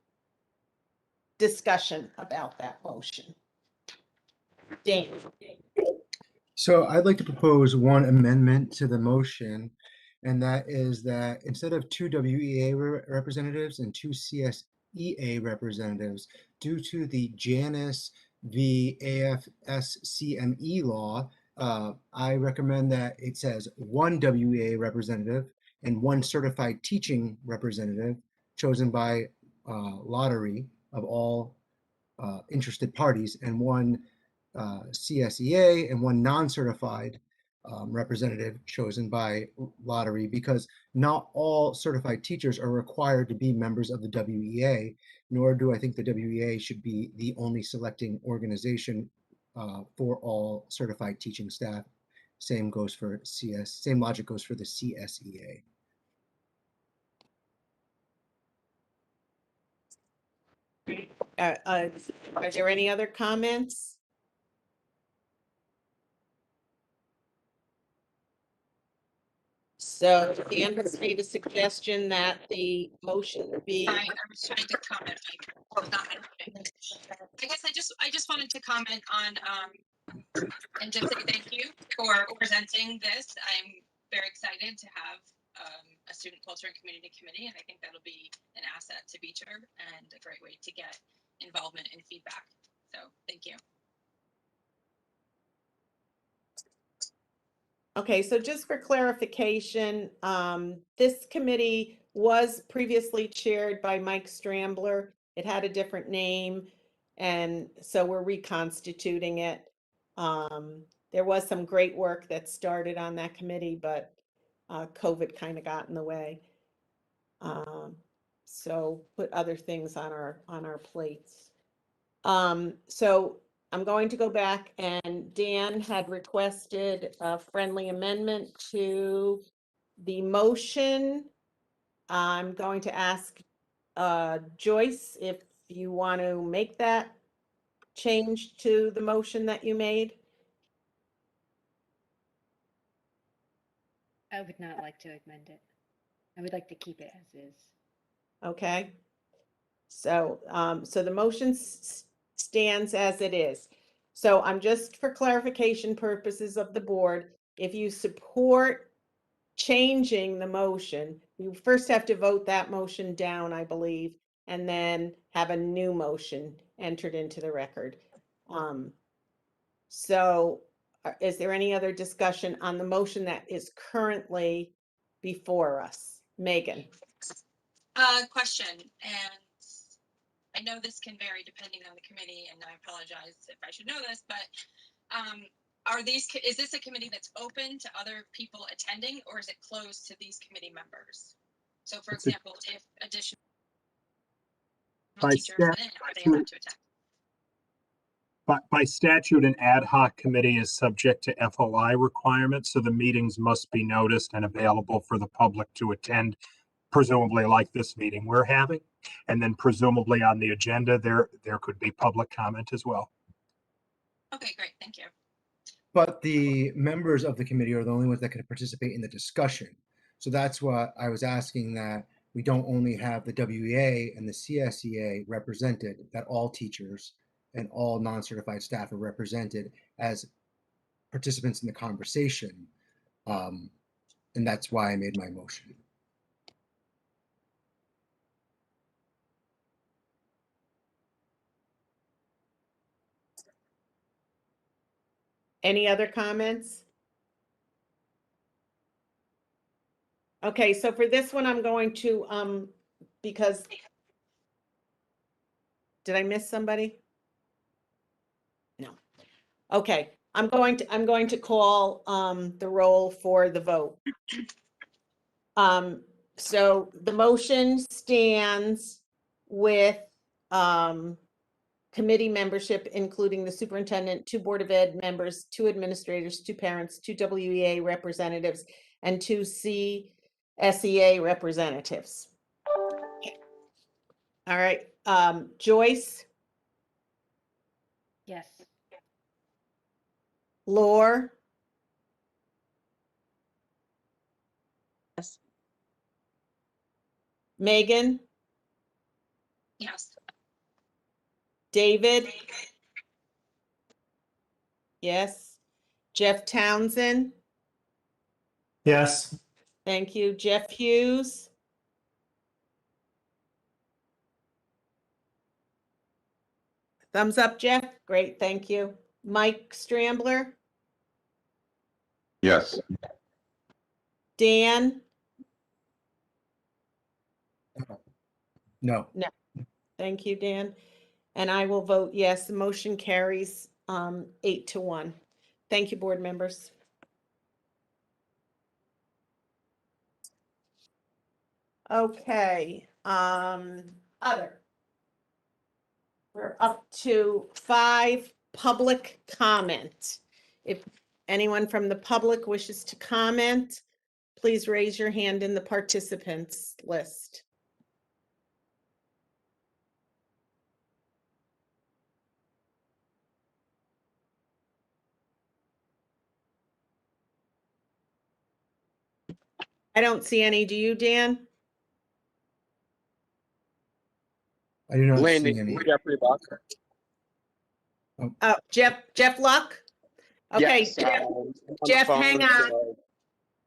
discussion about that motion? Dan. So I'd like to propose one amendment to the motion, and that is that instead of 2 WEA representatives and 2 CSEA representatives, due to the Janus v. AFSCME law, I recommend that it says 1 WEA representative and 1 certified teaching representative chosen by lottery of all interested parties, and 1 CSEA and 1 non-certified representative chosen by lottery, because not all certified teachers are required to be members of the WEA, nor do I think the WEA should be the only selecting organization for all certified teaching staff. Same goes for same logic goes for the CSEA. Are there any other comments? So Dan has made a suggestion that the motion be. I was trying to comment. I was not interrupting. I guess I just wanted to comment on and just say thank you for presenting this. I'm very excited to have a student culture and community committee, and I think that'll be an asset to Beecher and a great way to get involvement and feedback. So thank you. Okay, so just for clarification, this committee was previously chaired by Mike Strambler. It had a different name, and so we're reconstituting it. There was some great work that started on that committee, but COVID kind of got in the way. So put other things on our plates. So I'm going to go back, and Dan had requested a friendly amendment to the motion. I'm going to ask Joyce if you want to make that change to the motion that you made. I would not like to amend it. I would like to keep it as is. Okay. So, so the motion stands as it is. So I'm just for clarification purposes of the board, if you support changing the motion, you first have to vote that motion down, I believe, and then have a new motion entered into the record. So is there any other discussion on the motion that is currently before us? Megan. Question, and I know this can vary depending on the committee, and I apologize if I should know this, but is this a committee that's open to other people attending, or is it closed to these committee members? So for example, if additional teachers come in, are they allowed to attend? By statute, an ad hoc committee is subject to FOI requirements, so the meetings must be noticed and available for the public to attend, presumably like this meeting we're having. And then presumably on the agenda, there could be public comment as well. Okay, great, thank you. But the members of the committee are the only ones that can participate in the discussion. So that's what I was asking, that we don't only have the WEA and the CSEA represented, that all teachers and all non-certified staff are represented as participants in the conversation. And that's why I made my motion. Any other comments? Okay, so for this one, I'm going to, because, did I miss somebody? No. Okay, I'm going to call the roll for the vote. So the motion stands with committee membership, including the superintendent, 2 Board of Ed members, 2 administrators, 2 parents, 2 WEA representatives, and 2 CSEA representatives. All right, Joyce, Yes. Laure, Yes. Megan, Yes. David, yes, Jeff Townsend, Yes. thank you, Jeff Hughes, thumbs up, Jeff, great, thank you, Mike Strambler, Yes. Dan, No. no, thank you, Dan, and I will vote yes. The motion carries 8-1. Thank you, board members. Okay, other. We're up to 5 public comment. If anyone from the public wishes to comment, please raise your hand in the participants list. I don't see any. Do you, Dan? I do not Lynn, see any. Jeffrey Luck. Oh, Jeff Luck? Okay, Yes, Jeff, I'm on the Jeff, phone, hang on. so-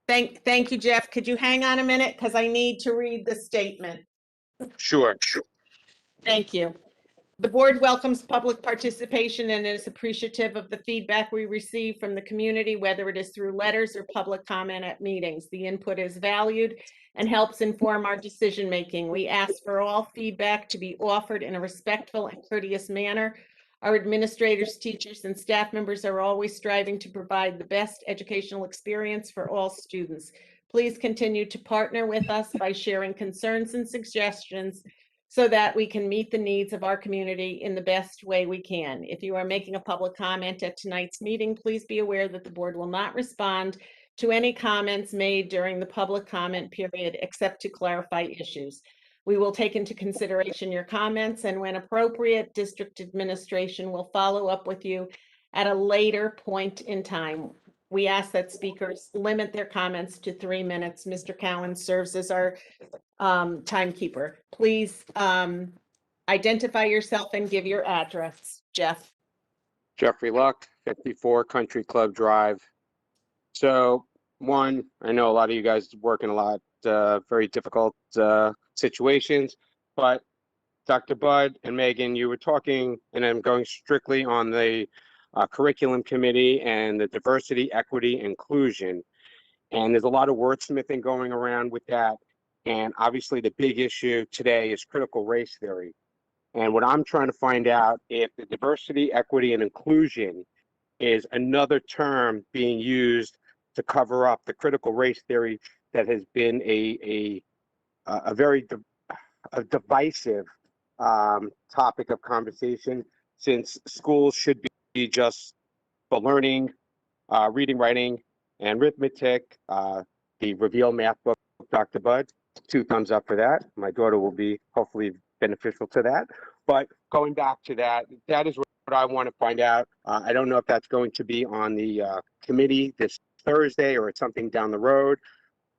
Thank you, Jeff. Could you hang on a minute? Because I need to read the statement. Sure. Thank you. The board welcomes public participation and is appreciative of the feedback we receive from the community, whether it is through letters or public comment at meetings. The input is valued and helps inform our decision-making. We ask for all feedback to be offered in a respectful and courteous manner. Our administrators, teachers, and staff members are always striving to provide the best educational experience for all students. Please continue to partner with us by sharing concerns and suggestions so that we can meet the needs of our community in the best way we can. If you are making a public comment at tonight's meeting, please be aware that the board will not respond to any comments made during the public comment period except to clarify issues. We will take into consideration your comments, and when appropriate, district administration will follow up with you at a later point in time. We ask that speakers limit their comments to 3 minutes. Mr. Cowan serves as our timekeeper. Please identify yourself and give your address, Jeff. Jeffrey Luck, 54 Country Club Drive. So, one, I know a lot of you guys working a lot, very difficult situations, but Dr. Budd and Megan, you were talking, and I'm going strictly on the curriculum committee and the diversity, equity, inclusion. And there's a lot of wordsmithing going around with that. And obviously the big issue today is critical race theory. And what I'm trying to find out if the diversity, equity, and inclusion is another term being used to cover up the critical race theory that has been a very divisive topic of conversation, since schools should be just for learning, reading, writing, and arithmetic. The Reveal math book, Dr. Budd, 2 thumbs up for that. My daughter will be hopefully beneficial to that. But going back to that, that is what I want to find out. I don't know if that's going to be on the committee this Thursday or it's something down the road,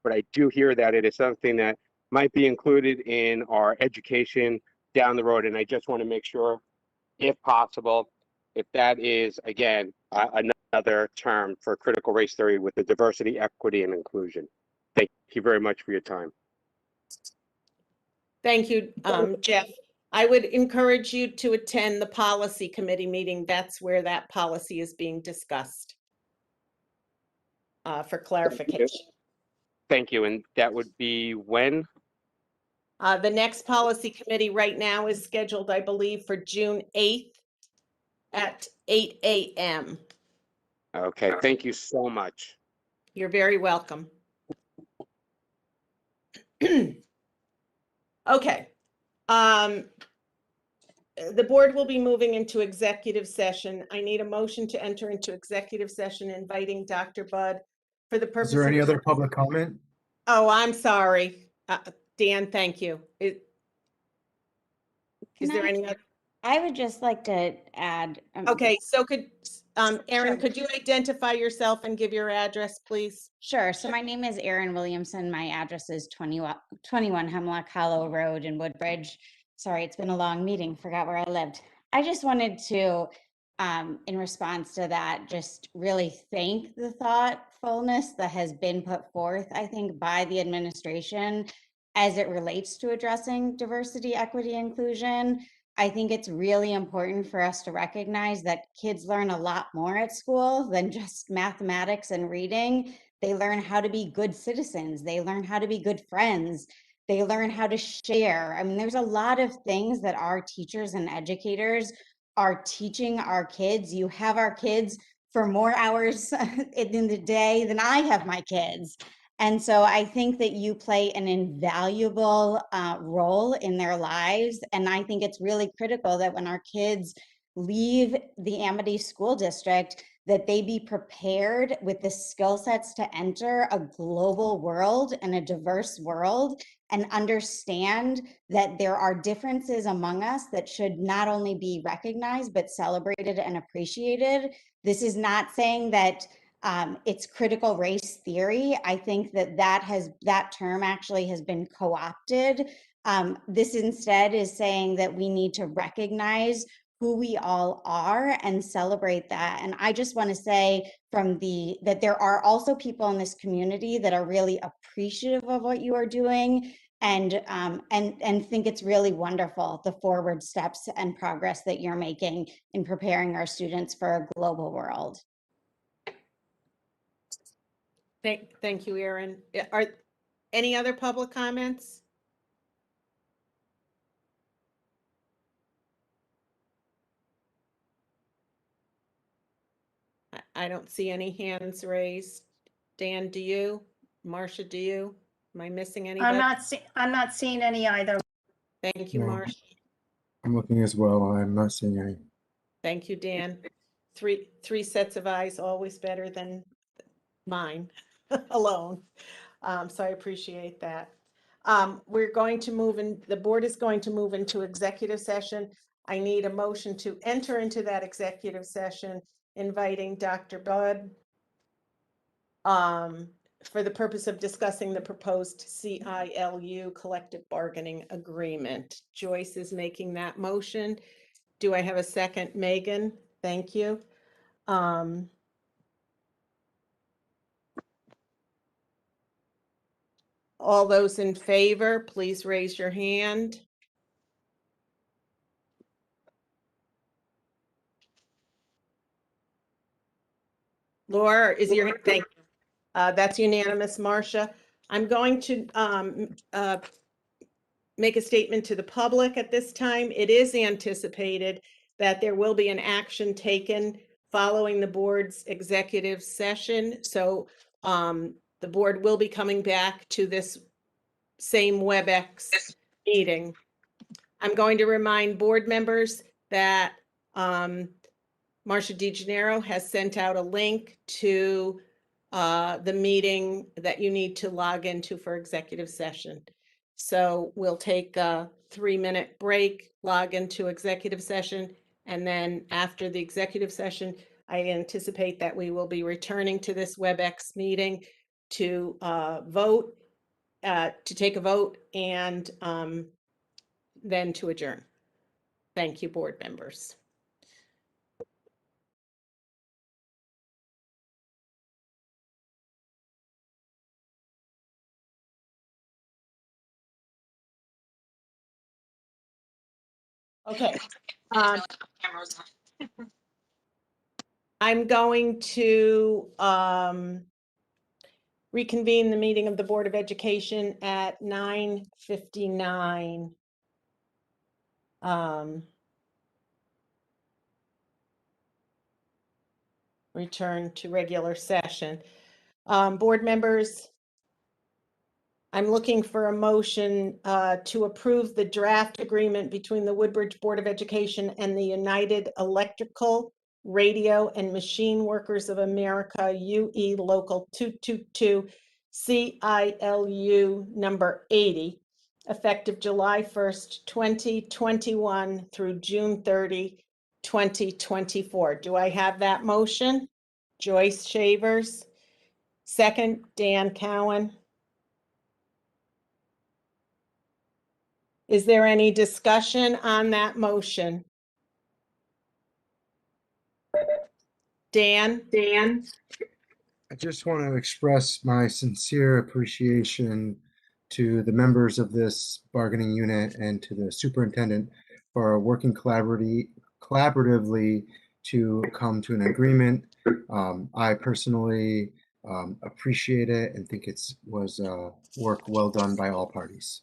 but I do hear that it is something that might be included in our education down the road. And I just want to make sure, if possible, if that is, again, another term for critical race theory with the diversity, equity, and inclusion. Thank you very much for your time. Thank you, Jeff. I would encourage you to attend the policy committee meeting. That's where that policy is being discussed for clarification. Thank you. And that would be when? The next policy committee right now is scheduled, I believe, for June 8th at 8 a.m. Okay, thank you so much. You're very welcome. Okay. The board will be moving into executive session. I need a motion to enter into executive session, inviting Dr. Budd for the purpose Is there any of. other public comment? Oh, I'm sorry. Dan, thank you. Is there any other? I would just like to add. Okay, so could, Erin, could you identify yourself and give your address, please? Sure. So my name is Erin Williamson. My address is 21 Hemlock Hollow Road in Woodbridge. Sorry, it's been a long meeting. Forgot where I lived. I just wanted to, in response to that, just really thank the thoughtfulness that has been put forth, I think, by the administration as it relates to addressing diversity, equity, inclusion. I think it's really important for us to recognize that kids learn a lot more at school than just mathematics and reading. They learn how to be good citizens. They learn how to be good friends. They learn how to share. I mean, there's a lot of things that our teachers and educators are teaching our kids. You have our kids for more hours in the day than I have my kids. And so I think that you play an invaluable role in their lives. And I think it's really critical that when our kids leave the Amity School District, that they be prepared with the skill sets to enter a global world and a diverse world, and understand that there are differences among us that should not only be recognized, but celebrated and appreciated. This is not saying that it's critical race theory. I think that that term actually has been co-opted. This instead is saying that we need to recognize who we all are and celebrate that. And I just want to say that there are also people in this community that are really appreciative of what you are doing, and think it's really wonderful, the forward steps and progress that you're making in preparing our students for a global world. Thank you, Erin. Are any other public comments? I don't see any hands raised. Dan, do you? Marcia, do you? Am I missing anybody? I'm not seeing any either. Thank you, No. Marcia. I'm looking as well. I'm not seeing any. Thank you, Dan. Three sets of eyes, always better than mine alone. So I appreciate that. We're going to move in, the board is going to move into executive session. I need a motion to enter into that executive session, inviting Dr. Budd for the purpose of discussing the proposed CILU collective bargaining agreement. Joyce is making that motion. Do I have a second? Megan, thank you. All those in favor, please raise your hand. Laura, is your, thank you. That's unanimous, Marcia. I'm going to make a statement to the public at this time. It is anticipated that there will be an action taken following the board's executive session. So the board will be coming back to this same WebEx meeting. I'm going to remind board members that Marcia DeGennaro has sent out a link to the meeting that you need to log into for executive session. So we'll take a 3-minute break, log into executive session, and then after the executive session, I anticipate that we will be returning to this WebEx meeting to vote to take a vote and then to adjourn. Thank you, board members. Okay. Cameras on. I'm going to reconvene the meeting of the Board of Education at 9:59. Return to regular session. Board members, I'm looking for a motion to approve the draft agreement between the Woodbridge Board of Education and the United Electrical, Radio, and Machine Workers of America, UE Local 222, CILU number 80, effective July 1st, 2021 through June 30, 2024. Do I have that motion? Joyce Shavers. Second, Dan Cowan. Is there any discussion on that motion? Dan? I just want to express my sincere appreciation to the members of this bargaining unit and to the superintendent for working collaboratively to come to an agreement. I personally appreciate it and think it was work well done by all parties.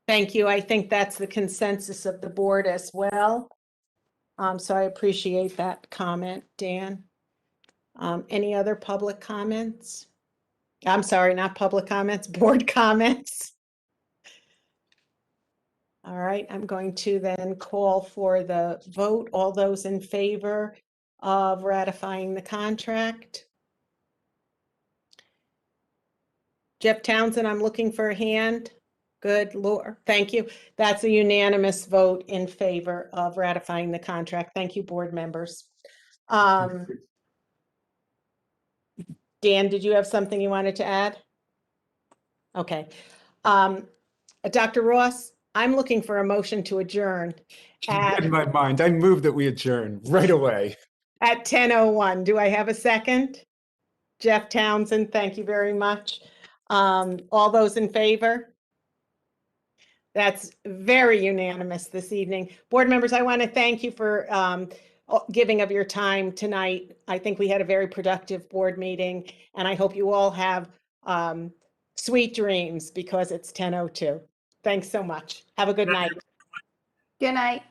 Thank you. I think that's the consensus of the board as well. So I appreciate that comment, Dan. Any other public comments? I'm sorry, not public comments, board comments. All right, I'm going to then call for the vote. All those in favor of ratifying the contract? Jeff Townsend, I'm looking for a hand. Good Lord, thank you. That's a unanimous vote in favor of ratifying the contract. Thank you, board members. Dan, did you have something you wanted to add? Okay. Dr. Ross, I'm looking for a motion to adjourn In my mind, I move that we adjourn right away. at 10:01. Do I have a second? Jeff Townsend, thank you very much. All those in favor? That's very unanimous this evening. Board members, I want to thank you for giving of your time tonight. I think we had a very productive board meeting, and I hope you all have sweet dreams because it's 10:02. Thanks so much. Have a good night. Good night.